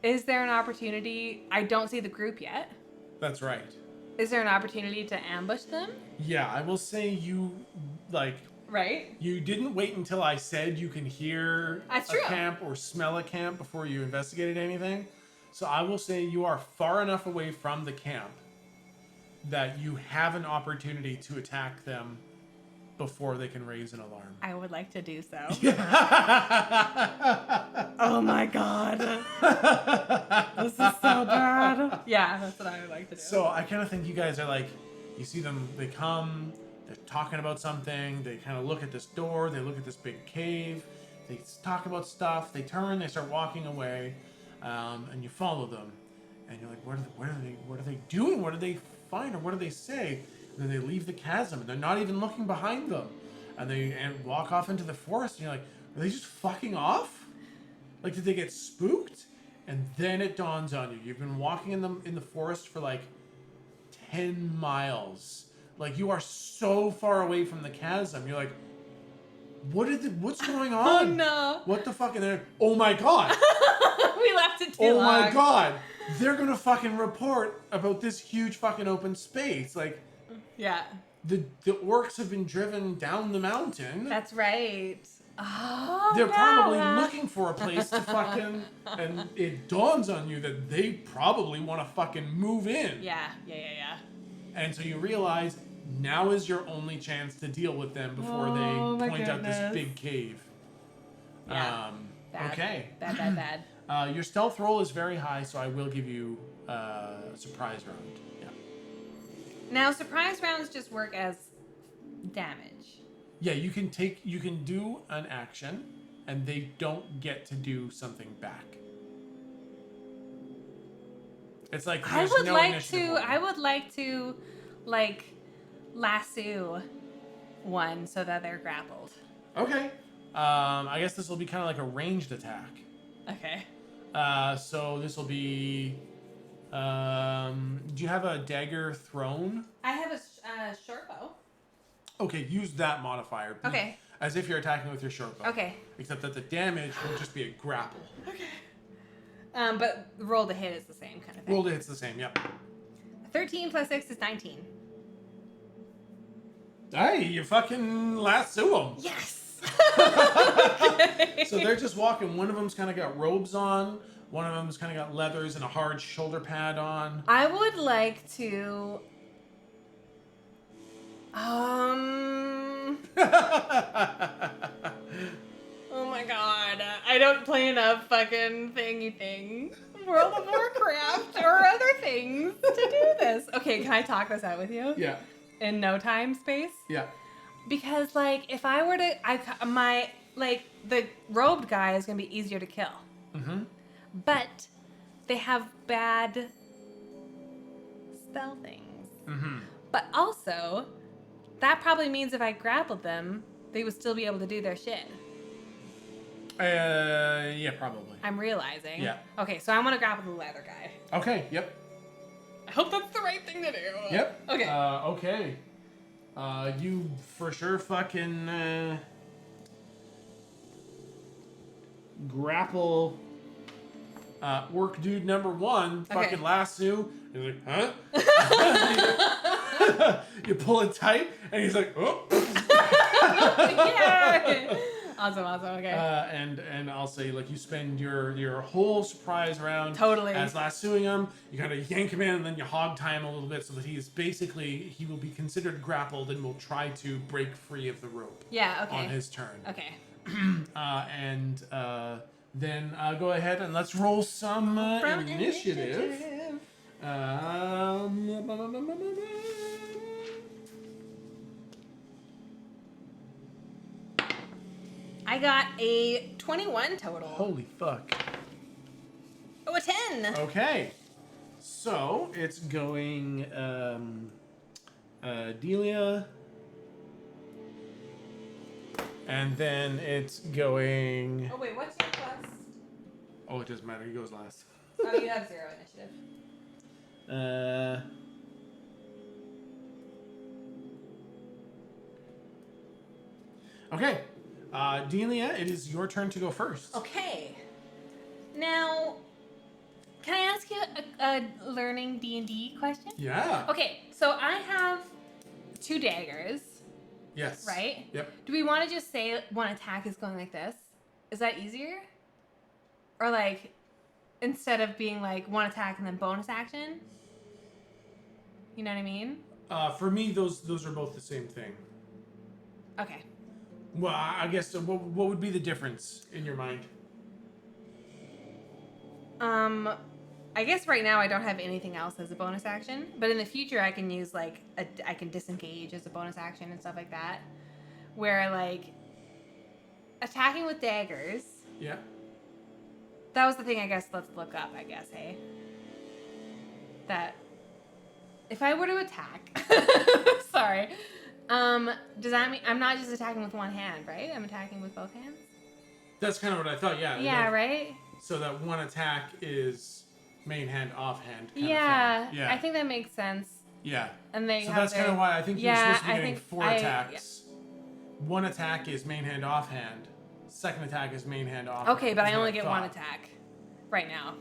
is there an opportunity? I don't see the group yet. That's right. Is there an opportunity to ambush them? Yeah, I will say you, like... Right? You didn't wait until I said you can hear a camp or smell a camp before you investigated anything. So I will say you are far enough away from the camp that you have an opportunity to attack them before they can raise an alarm. I would like to do so. Oh my god. This is so bad. Yeah, that's what I would like to do. So I kind of think you guys are like, you see them, they come, they're talking about something, they kind of look at this door, they look at this big cave, they talk about stuff, they turn, they start walking away, and you follow them. And you're like, what are they doing? What do they find, or what do they say? And then they leave the chasm, and they're not even looking behind them. And they walk off into the forest, and you're like, are they just fucking off? Like, did they get spooked? And then it dawns on you. You've been walking in the forest for like 10 miles. Like, you are so far away from the chasm. You're like, what's going on? Oh no. What the fuck? And they're, oh my god. We left it too long. Oh my god. They're gonna fucking report about this huge fucking open space. Like, yeah. The orcs have been driven down the mountain. That's right. Oh, they're probably looking for a place to fucking, and it dawns on you that they probably want to fucking move in. Yeah. And so you realize now is your only chance to deal with them before they point out this big cave. Yeah. Okay. Bad. Your stealth roll is very high, so I will give you a surprise round. Yeah. Now, surprise rounds just work as damage. Yeah, you can do an action, and they don't get to do something back. It's like I would like to, like, lasso one so that they're grappled. Okay. I guess this will be kind of like a ranged attack. Okay. So this will be. Do you have a dagger thrown? I have a short bow. Okay, use that modifier. Okay. As if you're attacking with your short bow. Okay. Except that the damage will just be a grapple. Okay. But roll to hit is the same kind of thing. Roll to hit's the same, yep. 13 plus 6 is 19. Hey, you fucking lasso them. Yes! Okay. So they're just walking. One of them's kind of got robes on. One of them's kind of got leathers and a hard shoulder pad on. I would like to... Oh my god. I don't play enough fucking thingy things. World of Warcraft or other things to do this. Okay, can I talk this out with you? Yeah. In no time space? Yeah. Because, like, if I were to... the robed guy is going to be easier to kill. Mm-hmm. But they have bad spell things. Mm-hmm. But also, that probably means if I grappled them, they would still be able to do their shit. Yeah, probably. I'm realizing. Yeah. Okay, so I want to grapple the leather guy. Okay, yep. I hope that's the right thing to do. Yep. Okay. Okay. You for sure fucking grapple orc dude number 1, fucking lasso. He's like, huh? You pull it tight, and he's like, oh. Yeah. Awesome. Okay. And I'll say, like, you spend your whole surprise round Totally. as lassoing him. You kind of yank him in, and then you hog tie him a little bit so that he will be considered grappled and will try to break free of the rope. Yeah. Okay. On his turn. Okay. Then go ahead and let's roll some initiative. I got a 21 total. Holy fuck. Oh, a 10. Okay. So it's going Delia. And then it's going. Oh, wait, what's your plus? Oh, it doesn't matter. He goes last. Oh, you have 0 initiative. Okay. Delia, it is your turn to go first. Okay. Now, can I ask you a learning D&D question? Yeah. Okay, so I have 2 daggers, Yes. right? Yep. Do we want to just say one attack is going like this? Is that easier? Or like, instead of being like one attack and then bonus action? You know what I mean? For me, those are both the same thing. Okay. Well, I guess what would be the difference in your mind? I guess right now I don't have anything else as a bonus action, but in the future I can use like I can disengage as a bonus action and stuff like that, where like attacking with daggers. Yeah. That was the thing. I guess let's look up. I guess hey. That if I were to attack, sorry. Does that mean I'm not just attacking with one hand, right? I'm attacking with both hands? That's kind of what I thought, yeah. Yeah, right? So that one attack is main hand, offhand. Yeah, yeah. I think that makes sense. Yeah. And they so have that's kind of why I think you're supposed to be getting 4 attacks. Yeah. One attack is main hand, offhand. Second attack is main hand, offhand. Okay, but I only get one attack right now.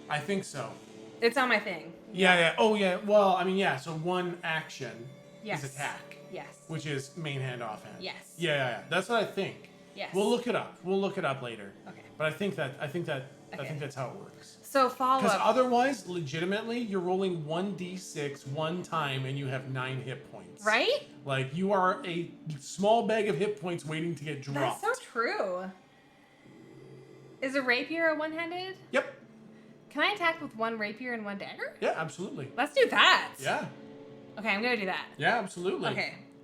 I think so. It's on my thing. Yeah. Oh, yeah. Well, I mean, yeah. So one action Yes. is attack. Yes. Which is main hand, offhand. Yes. Yeah. That's what I think. Yes. We'll look it up. We'll look it up later. Okay. But I think that's how it works. So follow Because up. otherwise, legitimately, you're rolling 1d6 one time and you have 9 hit points. Right? Like, you are a small bag of hit points waiting to get dropped. That's so true. Is a rapier a one-handed? Yep. Can I attack with one rapier and one dagger? Yeah, absolutely. Let's do that. Yeah. Okay, I'm gonna do that. Yeah, absolutely.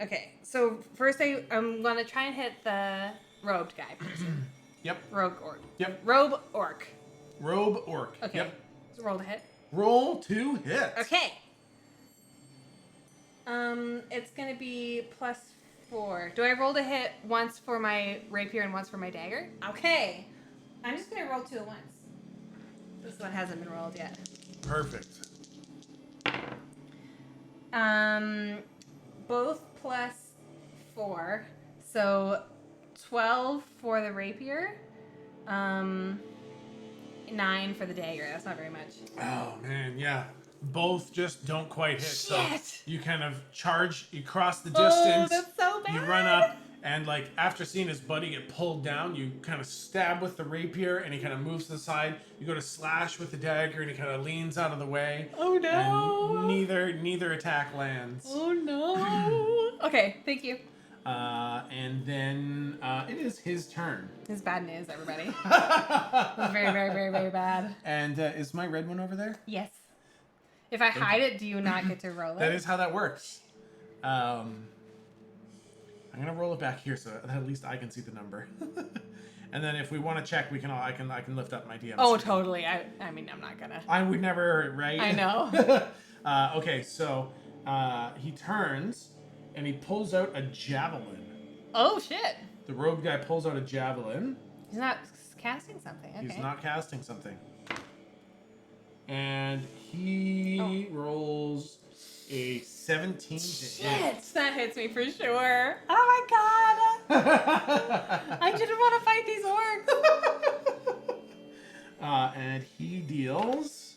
Okay. So first I'm gonna try and hit the robed guy person. Yep. Rogue orc. Yep. Robe orc. Robe orc. Okay. Yep. So roll to hit. Roll to hit. Okay. It's gonna be +4. Do I roll to hit once for my rapier and once for my dagger? Okay. I'm just gonna roll 2 at once. This one hasn't been rolled yet. Perfect. Both +4. So 12 for the rapier. 9 for the dagger. That's not very much. Oh, man, yeah. Both just don't quite hit. Shit. So you kind of charge, you cross the Oh, distance. that's so bad. You run up, and like after seeing his buddy get pulled down, you kind of stab with the rapier, and he kind of moves to the side. You go to slash with the dagger, and he kind of leans out of the way. Oh no! And neither attack lands. Oh no! Okay, thank you. And then it is his turn. This is bad news, everybody. It's very, very, very, very bad. And is my red one over there? Yes. If I hide it, do you not get to roll it? That is how that works. I'm gonna roll it back here so that at least I can see the number. And then if we want to check, we can. I can lift up my DM. Oh, screen. totally. I mean, I'm not gonna. I would never, right? I know. Okay, so he turns and he pulls out a javelin. Oh shit! The rogue guy pulls out a javelin. He's not casting something. Okay. He's not casting something. And he rolls a 17 to hit. Shit! That hits me for sure. Oh my god! I didn't want to fight these orcs. And he deals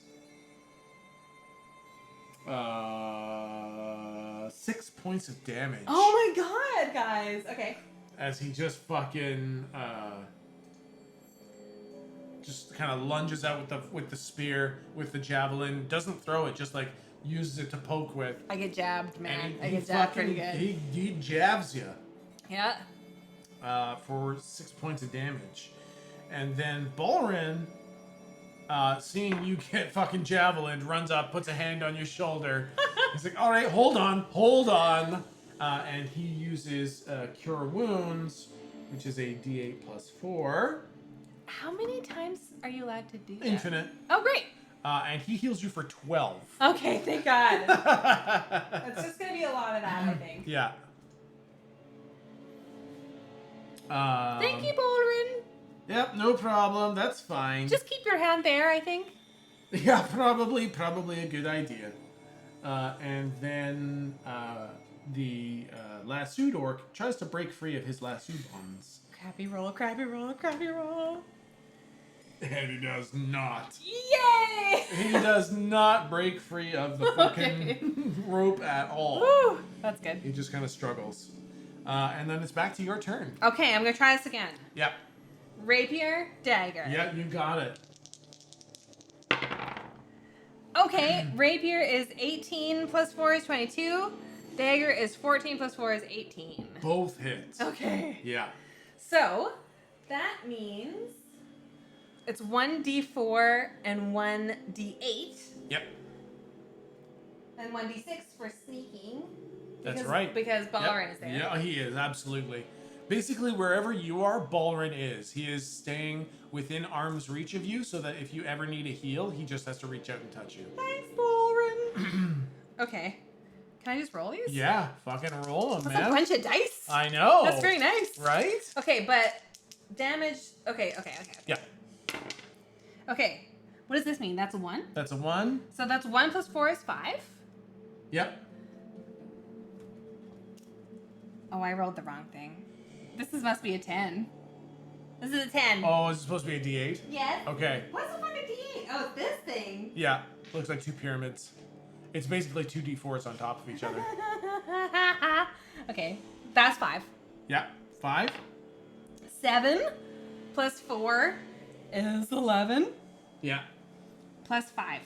6 points of damage. Oh my god, guys. Okay. as he just fucking just kind of lunges out with the spear, with the javelin. Doesn't throw it, just like uses it to poke with. I get jabbed, man. And I get jabbed pretty good. He jabs you. Yeah. For 6 points of damage. And then Balrin, seeing you get fucking javelined, runs up, puts a hand on your shoulder. He's like, all right, hold on. And he uses Cure Wounds, which is a D8 plus 4. How many times are you allowed to do that? Infinite. Oh, great. And he heals you for 12. Okay, thank God. That's just going to be a lot of that, I think. Yeah. Thank you, Balrin. Yep, no problem. That's fine. Just keep your hand there, I think. Yeah, probably a good idea. And then the lassoed orc tries to break free of his lasso bonds. Crappy roll. And he does not. Yay! He does not break free of the fucking rope at all. Woo! That's good. He just kind of struggles. And then it's back to your turn. Okay, I'm going to try this again. Yep. Rapier, dagger. Yep, you got it. Okay, rapier is 18 plus 4 is 22. Dagger is 14 plus 4 is 18. Both hits. Okay. Yeah. So, that means it's 1d4 and 1d8. Yep. And 1d6 for sneaking. That's right. Because Balrin is there. Yeah, he is, absolutely. Basically, wherever you are, Balrin is. He is staying within arm's reach of you, so that if you ever need a heal, he just has to reach out and touch you. Thanks, Balrin. Okay. Can I just roll these? Yeah, fucking roll them, That's man. a bunch of dice. I know. That's very nice. Right? Okay, but damage... Okay. Yeah. Okay. What does this mean? That's a 1? That's a 1. So that's 1 plus 4 is 5? Yep. Oh, I rolled the wrong thing. Must be a 10. This is a 10. Oh, is it supposed to be a D8? Yes. Okay. What's the fucking D8? Oh, it's this thing. Yeah. Looks like 2 pyramids. It's basically 2 D4s on top of each other. Okay. That's 5. Yeah. 5. 7 plus 4 is 11. Yeah. Plus 5.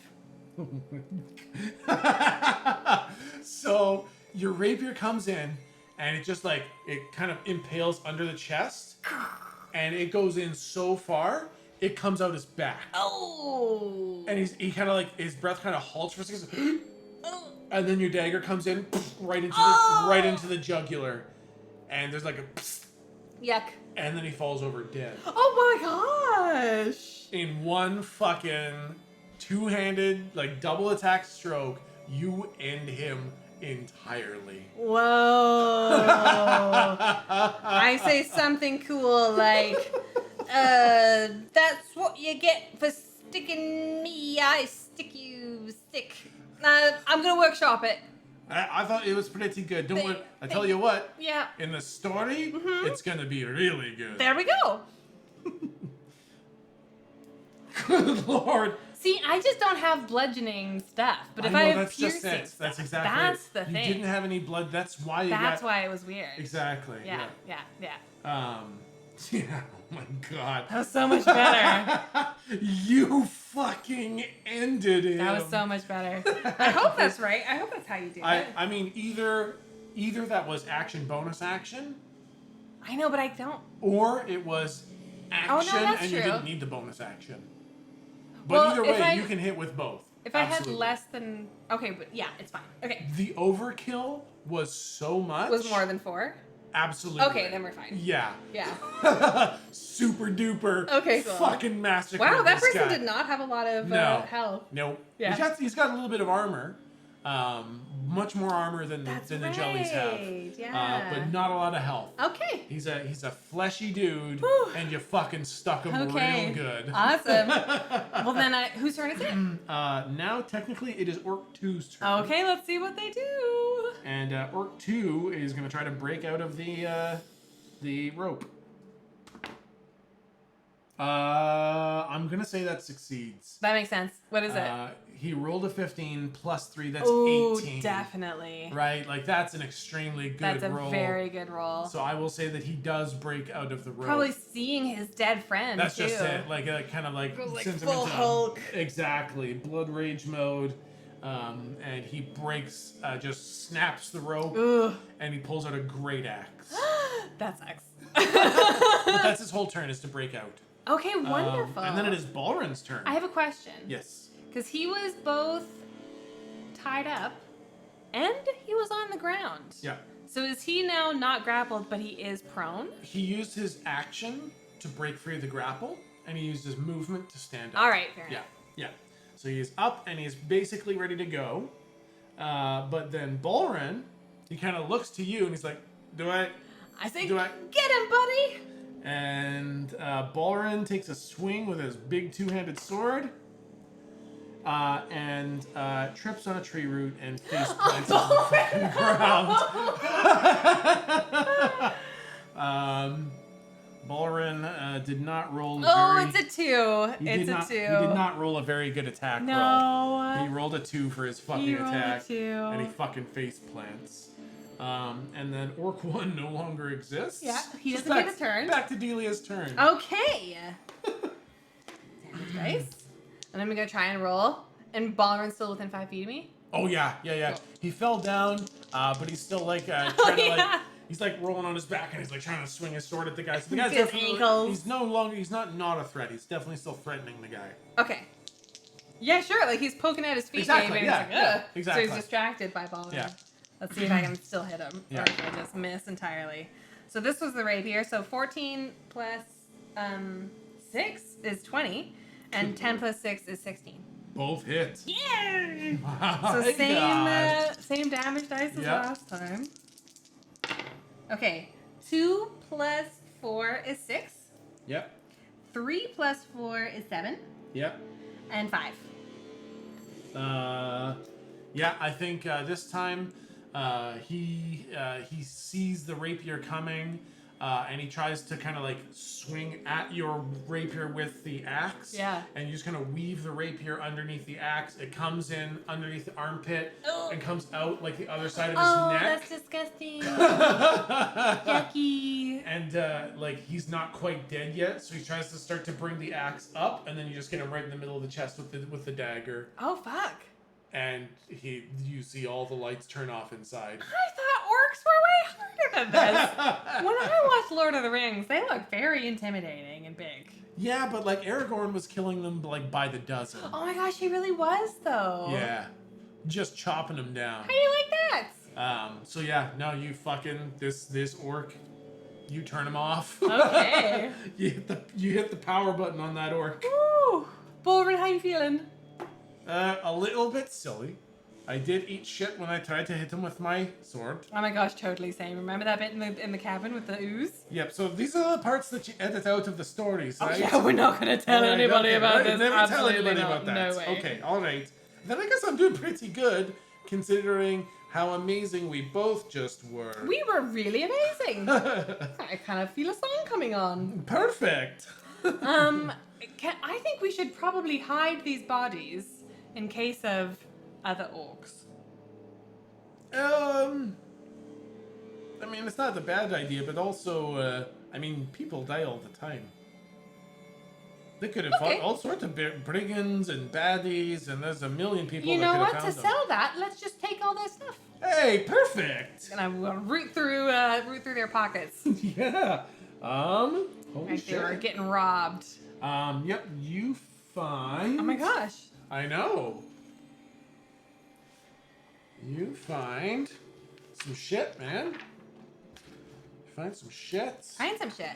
So your rapier comes in and it just like it kind of impales under the chest and it goes in so far it comes out his back. Oh. And he kind of like his breath kind of halts for a second. And then your dagger comes in right into the jugular and there's like a Yuck. and then he falls over dead. Oh my gosh. In one fucking two-handed like double attack stroke, you end him entirely. Whoa. I say something cool like, that's what you get for sticking me. I stick you, stick. I'm gonna workshop it. I thought it was pretty good. I tell you what. Yeah. In the story, it's gonna be really good. There we go. Good Lord. See, I just don't have bludgeoning stuff. But if I I know, have that's just piercing it. stuff, That's exactly that's it. the thing. You didn't have any blood. That's why you That's got... why it was weird. Exactly. Yeah. Yeah. Oh my God. That was so much better. You fucking ended him. That was so much better. I hope that's right. I hope that's how you do it. I mean, either that was action bonus action, I know, but I don't. or it was action that's and true. you didn't need the bonus action. But Well, either if way, I- you can hit with both. If I Absolutely. had less than... Okay, but yeah, it's fine. Okay. The overkill was so much. Was more than 4? Absolutely. Okay, then we're fine. Yeah. Yeah. Super duper. Okay, cool. Fucking massacre. Wow, that this person guy. did not have a lot of No. health. No. Yeah. He's got a little bit of armor. Much more armor than That's the jellies have. right, yeah. But not a lot of health. Okay. He's a fleshy dude, Whew. and you fucking stuck him Okay. real good. Awesome. Well, then, whose turn is it? Now, technically, it is Orc 2's turn. Okay, let's see what they do. And Orc 2 is going to try to break out of the rope. I'm going to say that succeeds. That makes sense. What is it? He rolled a 15 plus 3. That's Ooh, 18. definitely. Right? Like, that's an extremely good That's a roll. very good roll. So I will say that he does break out of the rope. Probably seeing his dead friend, That's too. just it. Like, kind of like... It was like sends him full into, Hulk. Exactly. Blood rage mode. And he breaks, just snaps the rope. Ugh. And he pulls out a great axe. That sucks. But that's his whole turn, is to break out. Okay, wonderful. And then it is Balrin's turn. I have a question. Yes. Because he was both tied up and he was on the ground. Yeah. So is he now not grappled, but he is prone? He used his action to break free of the grapple, and he used his movement to stand up. All right, fair Yeah, enough. yeah. So he is up, and he's basically ready to go. But then Balrin, he kind of looks to you, and he's like, I think, Do I- get him, buddy! And Balrin takes a swing with his big two-handed sword, and trips on a tree root and face plants on the fucking ground. Balrin did not roll It's a 2. He It's did a not, 2. He did not roll a very good attack roll. No. He rolled a 2 for his fucking He rolled a attack. 2. And he fucking face plants. And then Orc 1 no longer exists. Yeah, he So doesn't get a turn. Back to Delia's turn. Okay. Damage dice. And I'm gonna try and roll. And Balrin's still within 5 feet of me. Oh, yeah. Cool. He fell down, but he's still like trying to like... He's like rolling on his back and he's like trying to swing his sword at the guy. So the guy's His definitely... ankles. He's no longer... He's not a threat. He's definitely still threatening the guy. Okay. Yeah, sure. Like he's poking at his feet. Exactly, maybe, yeah, and he's like, yeah, "Ugh." exactly. So he's distracted by Balrin. Yeah. Let's see if I can still hit him. Yeah. Or if I just miss entirely. So this was the rapier. So 14 plus 6 is 20. And 10 plus 6 is 16. Both hit. Yeah! My So God. same damage dice as Yep. last time. Okay. 2 plus 4 is 6. Yep. 3 plus 4 is 7. Yep. And 5. Yeah, I think this time he sees the rapier coming, and he tries to kind of like swing at your rapier with the axe. Yeah. And you just kind of weave the rapier underneath the axe. It comes in underneath the armpit Oh. and comes out like the other side of Oh, his that's neck. disgusting. Yucky. And like he's not quite dead yet, so he tries to start to bring the axe up, and then you just get him right in the middle of the chest with the dagger. Oh, fuck. And you see all the lights turn off inside. I thought orcs were way harder than this. When I watched Lord of the Rings, they look very intimidating and big. Yeah, but like Aragorn was killing them like by the dozen. Oh my gosh, he really was though. Yeah, just chopping them down. How do you like that? So yeah, no, you fucking this orc, you turn him off. Okay. you hit the power button on that orc. Woo! Bolvin, how you feeling? A little bit silly. I did eat shit when I tried to hit him with my sword. Oh my gosh, totally same. Remember that bit in the cabin with the ooze? Yep. So these are the parts that you edit out of the stories, right? Oh yeah, we're not gonna tell Alright, anybody okay, about right? this. Never tell Absolutely anybody not. about that. No way. Okay, all right. Then I guess I'm doing pretty good, considering how amazing we both just were. We were really amazing. I kind of feel a song coming on. Perfect. I think we should probably hide these bodies in case of other orcs. I mean, it's not a bad idea, but also, I mean, people die all the time. They could have Okay. fought all sorts of brigands and baddies, and there's a million people You that know could what? have To found them. sell that, let's just take all their stuff. Hey, perfect. And I'm gonna root through their pockets. Yeah. Holy Like shit. they were getting robbed. Yep. You find. Oh my gosh. I know. You find some shit, man. You find some shit. Find some shit.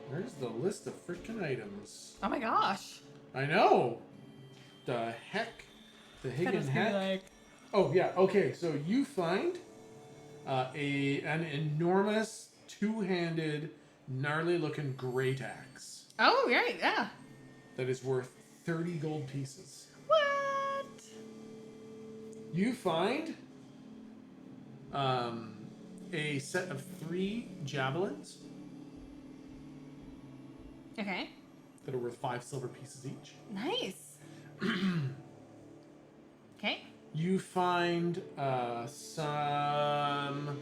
Where's the list of freaking items? Oh my gosh. I know. The heck? The That Higgin was heck? like, Oh yeah. Okay. So you find an enormous two-handed, gnarly-looking great axe oh right, yeah. that is worth 30 gold pieces. What? You find a set of 3 javelins Okay. that are worth 5 silver pieces each. Nice. You find some...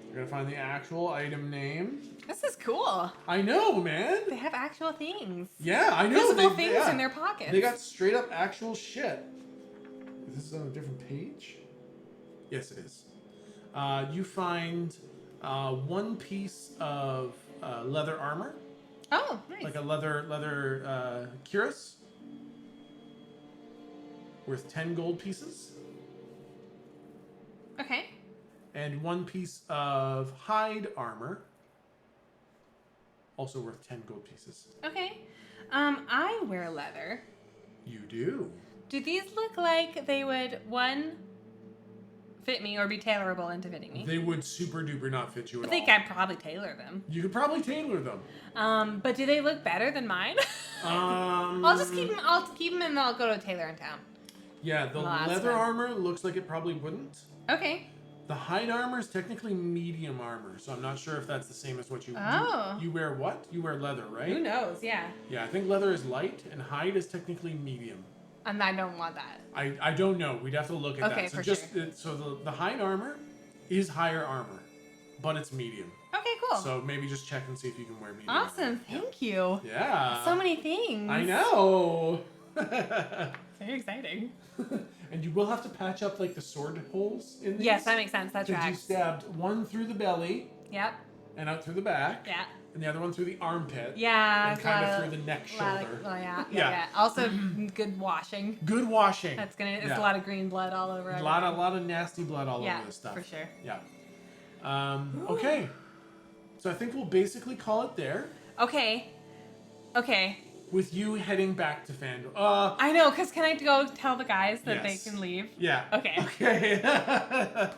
You're going to find the actual item name. This is cool. I know, man. They have actual things. Yeah, I know. Physical things in their pockets. They got straight up actual shit. Is this on a different page? Yes, it is. You find one piece of leather armor. Oh, nice. Like a leather cuirass. Worth 10 gold pieces. Okay. And one piece of hide armor. Also worth 10 gold pieces. Okay. I wear leather. You do. Do these look like they would, one, fit me or be tailorable into fitting me? They would super duper not fit you at I all. think I'd probably tailor them. You could probably tailor them. But do they look better than mine? I'll just keep them. I'll keep them and I'll go to a tailor in town. Yeah, the Last leather one. armor looks like it probably wouldn't. Okay. The hide armor is technically medium armor, so I'm not sure if that's the same as what you... Oh. You wear what? You wear leather, right? Who knows? Yeah. Yeah, I think leather is light, and hide is technically medium. And I don't want that. I don't know. We'd have to look at Okay, that. So for just sure. So the hide armor is higher armor, but it's medium. Okay, cool. So maybe just check and see if you can wear medium. Awesome. armor. Thank you. Yeah. So many things. I know. Very exciting. And you will have to patch up like the sword holes in these. Yes, that makes sense. That Because you tracks. stabbed one through the belly Yep. and out through the back. Yeah. And the other one through the armpit. Yeah. And it's kind a of lot through the neck lot shoulder. Of, yeah. Yeah. Also, good washing. Good washing. That's gonna. It's Yeah. a lot of green blood all over. A lot of nasty blood all Yeah, over this stuff. for sure. Yeah. Okay. So I think we'll basically call it there. Okay. Okay. With you heading back to Fandor. I know, because can I go tell the guys that Yes. they can leave? Yeah. Okay. Okay.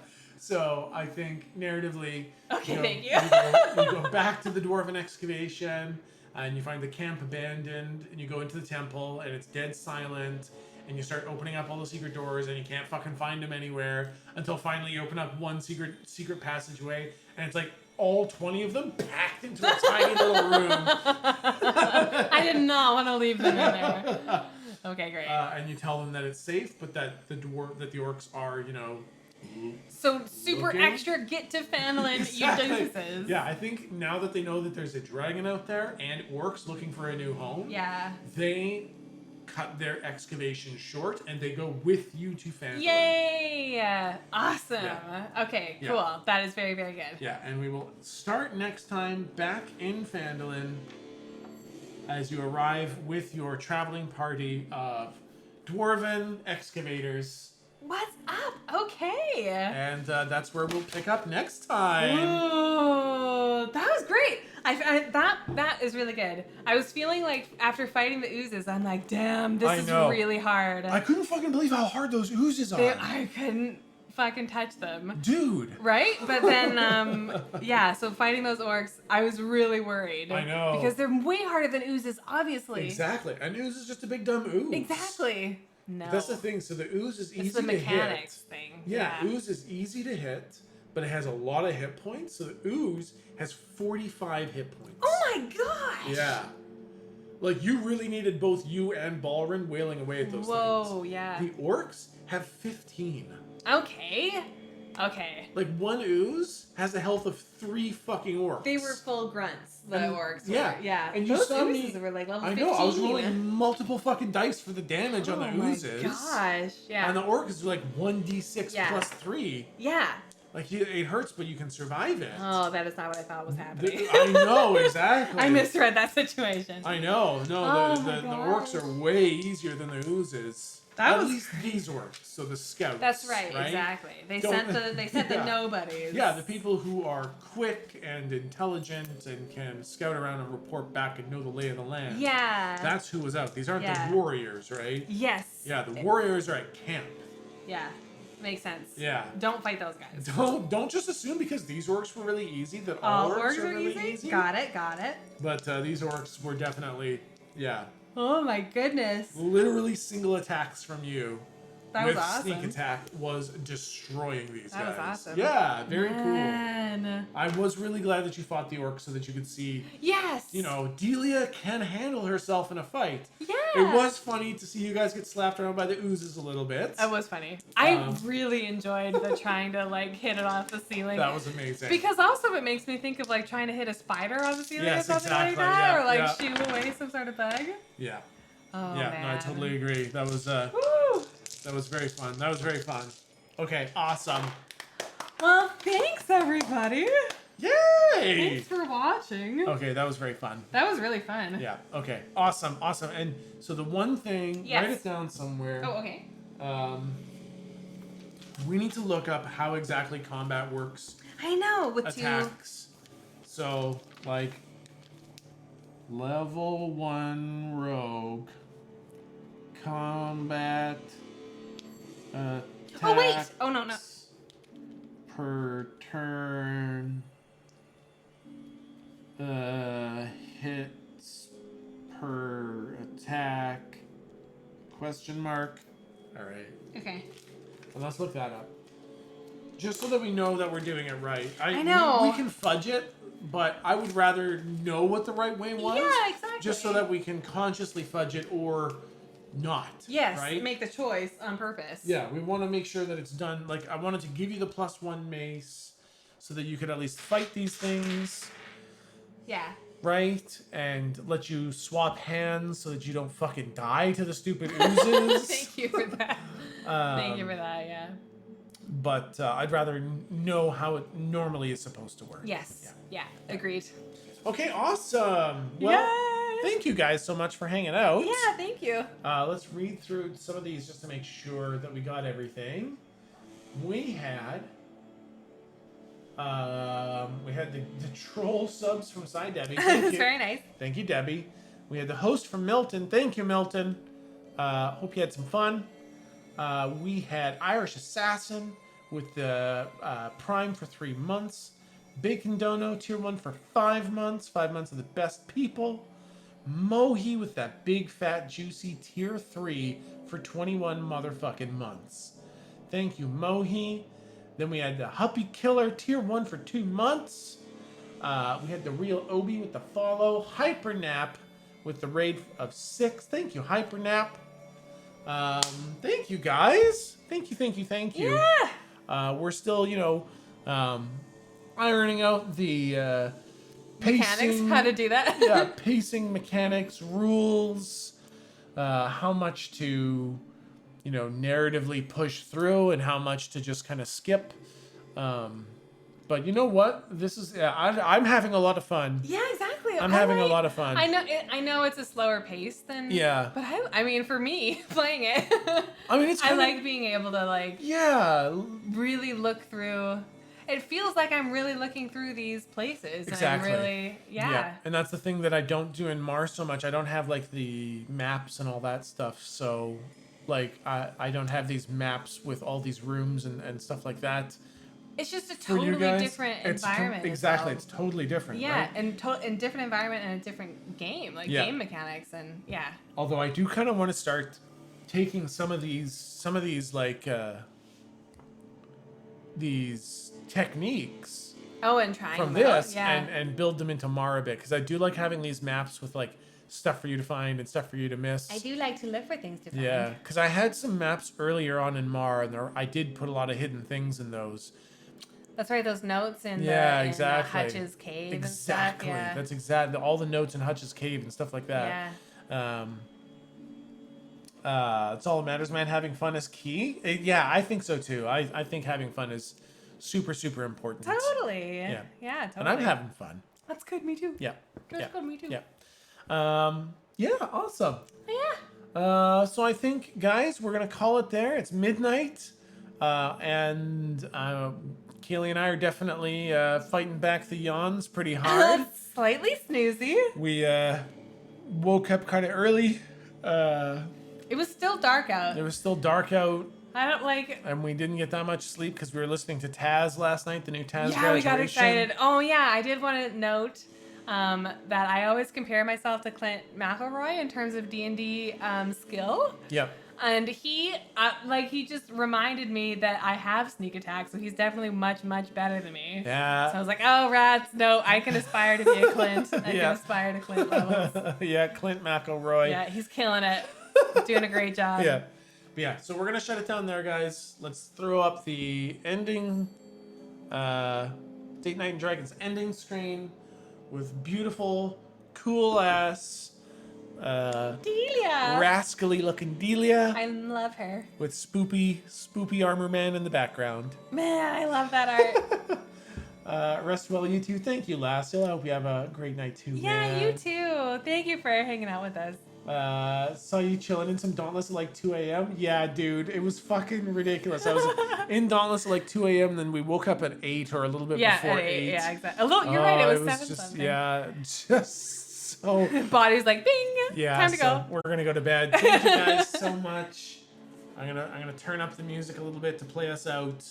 So I think narratively, Okay, thank you. you go back to the dwarven excavation, and you find the camp abandoned, and you go into the temple, and it's dead silent, and you start opening up all the secret doors, and you can't fucking find them anywhere until finally you open up one secret passageway, and it's like all 20 of them packed into a tiny little room. I did not want to leave them in there. Okay, great. And you tell them that it's safe, but that the orcs are, So super looking. extra get to Fanlin Exactly. deuces. Yeah, I think now that they know that there's a dragon out there and orcs looking for a new home, Yeah. they cut their excavation short and they go with you to Phantom. Yay! Awesome. Yeah. Okay, Yeah. cool. That is very, very good. Yeah, and we will start next time back in Phandalin as you arrive with your traveling party of dwarven excavators. What's up? Okay. And that's where we'll pick up next time. Ooh, that was great. That is really good. I was feeling like after fighting the oozes, I'm like, damn, this is know. really hard. I couldn't fucking believe how hard those oozes are. I couldn't fucking touch them. Dude. Right? But then, yeah, so fighting those orcs, I was really worried. I know. Because they're way harder than oozes, obviously. Exactly. An ooze is just a big dumb ooze. Exactly. No. That's the thing. So the ooze is easy It's the to mechanics hit. thing. Yeah, ooze is easy to hit, but it has a lot of hit points. So the ooze has 45 hit points. Oh my gosh! Yeah. Like, you really needed both you and Balrin wailing away at those Whoa, things. yeah. The orcs have 15. Okay. Okay. Like, one ooze has a health of 3 fucking orcs. They were full grunts, the And- orcs. yeah. Were. Yeah. And you those saw oozes me- were like level I 15. know, I was rolling multiple fucking dice for the damage on the oozes. Oh my gosh. Yeah. And the orcs are like 1d6 Yeah. plus 3. Yeah. Like, it hurts, but you can survive it. Oh, that is not what I thought was happening. I know, exactly. I misread that situation. I know. No, Oh the my orcs are way easier than the oozes. That At was- least these orcs, so the scouts. That's right, exactly. They Don't- sent the Yeah. nobodies. Yeah, the people who are quick and intelligent and can scout around and report back and know the lay of the land. Yeah. That's who was out. These aren't Yeah. the warriors, right? Yes. Yeah, the warriors are at camp. Yeah. Makes sense. Yeah. Don't fight those guys. Don't just assume because these orcs were really easy that All all orcs are are really easy? Got it, got it. But these orcs were definitely, yeah, Oh my goodness. literally single attacks from you. That was with awesome. sneak attack was destroying these That guys. was awesome. Yeah, very cool. Man. I was really glad that you fought the orc so that you could see, Yes. you know, Delia can handle herself in a fight. Yeah. It was funny to see you guys get slapped around by the oozes a little bit. That was funny. I really enjoyed the trying to like hit it off the ceiling. That was amazing. Because also it makes me think of like trying to hit a spider on the ceiling or something like exactly, that, yeah, or like yeah. shoo away some sort of bug. Yeah. Oh Yeah, man. no, I totally agree. That was Woo! that was very fun. That was very fun. Okay, awesome. Well, thanks everybody. Yay! Thanks for watching. Okay, that was very fun. That was really fun. Yeah. Okay. Awesome. Awesome. And so the one thing, Yes. write it down somewhere. Oh, okay. We need to look up how exactly combat works. I know with Attacks. So like level 1 rogue combat attacks. Oh wait. Oh no. Per turn. Hits per attack. Question mark. All right. Okay. Well, let's look that up. Just so that we know that we're doing it right. I know. We can fudge it, but I would rather know what the right way was. Yeah, exactly. Just so that we can consciously fudge it or not. Yes. Right? Make the choice on purpose. Yeah, we want to make sure that it's done. Like, I wanted to give you the +1 mace so that you could at least fight these things. Yeah. Right? And let you swap hands so that you don't fucking die to the stupid oozes. Thank you for that. Thank you for that, yeah. But I'd rather know how it normally is supposed to work. Yes. Yeah. Agreed. Okay, awesome. Well, Yay! thank you guys so much for hanging out. Yeah, thank you. Let's read through some of these just to make sure that we got everything. We had the troll subs from Side Debbie. Thank That's you. very nice. Thank you, Debbie. We had the host from Milton. Thank you, Milton. Hope you had some fun. We had Irish Assassin with the Prime for 3 months. Bacon Dono, Tier 1 for 5 months. 5 months of the best people. Mohi with that big, fat, juicy Tier 3 for 21 motherfucking months. Thank you, Mohi. Then we had the Huppy Killer, Tier 1 for 2 months. We had the Real Obi with the follow. Hypernap with the raid of 6. Thank you, Hypernap. Thank you, guys. Thank you. Yeah. We're still, ironing out the pacing. Mechanics, how to do that. Yeah, pacing mechanics, rules, how much to, narratively push through and how much to just kind of skip. But you know what? This is, I'm having a lot of fun. Yeah, exactly. I'm having a lot of fun. I know it's a slower pace than. Yeah. But I mean, for me, playing it. I mean, it's I kind of, like being able to yeah, really look through. It feels like I'm really looking through these places. Exactly. And I'm really, yeah. And that's the thing that I don't do in Mars so much. I don't have like the maps and all that stuff. So like I don't have these maps with all these rooms and stuff like that. It's just a For you totally guys, different it's environment. exactly. as well. It's totally different. Yeah, Right? and different environment and a different game, like Yeah. game mechanics and yeah. Although I do kind of want to start taking some of these like these techniques Oh, and trying from them out, this yeah. and build them into Mara a bit, because I do like having these maps with like stuff for you to find and stuff for you to miss. I do like to look for things to find. Yeah, because I had some maps earlier on in Mar, and I did put a lot of hidden things in those. That's right, those notes in Yeah, the exactly. Hutch's cave Exactly. and stuff. Yeah. That's exactly all the notes in Hutch's cave and stuff like that. Yeah. It's all that matters, man. Having fun is key. Yeah, I think so too. I think having fun is super, super important. Totally. Yeah. Yeah, totally. And I'm having fun. That's good, me too. Yeah. That's good, me too. Yeah. Yeah, awesome. Yeah. So I think, guys, we're going to call it there. It's midnight. And Kayleigh and I are definitely fighting back the yawns pretty hard. Slightly snoozy. We woke up kind of early. It was still dark out. It was still dark out. I don't like. And we didn't get that much sleep because we were listening to Taz last night, the new Taz Yeah, graduation. we got excited. Oh yeah, I did want to note that I always compare myself to Clint McElroy in terms of D&D skill. Yep. And he just reminded me that I have sneak attack, so he's definitely much, much better than me. Yeah. So I was like, oh, rats, no, I can aspire to be a Clint. I can aspire to Clint levels. Yeah, Clint McElroy. Yeah, he's killing it. Doing a great job. Yeah. But yeah, so we're going to shut it down there, guys. Let's throw up the ending, Date Night and Dragons ending screen with beautiful, cool-ass, Delia. rascally looking Delia. I love her. With spoopy armor man in the background. Man, I love that art. Rest well, you too. Thank you, Lassie. I hope you have a great night too. Yeah, man. you too. Thank you for hanging out with us. Saw you chilling in some Dauntless at like 2 a.m. Yeah, dude, it was fucking ridiculous. I was in Dauntless at like 2 a.m. and then we woke up at 8 or a little bit before 8. Yeah, exactly. You're right. It was 7 just, something. Yeah, just so. Body's like, bing. Yeah, Time to go. We're gonna go to bed. Thank you guys so much. I'm gonna turn up the music a little bit to play us out.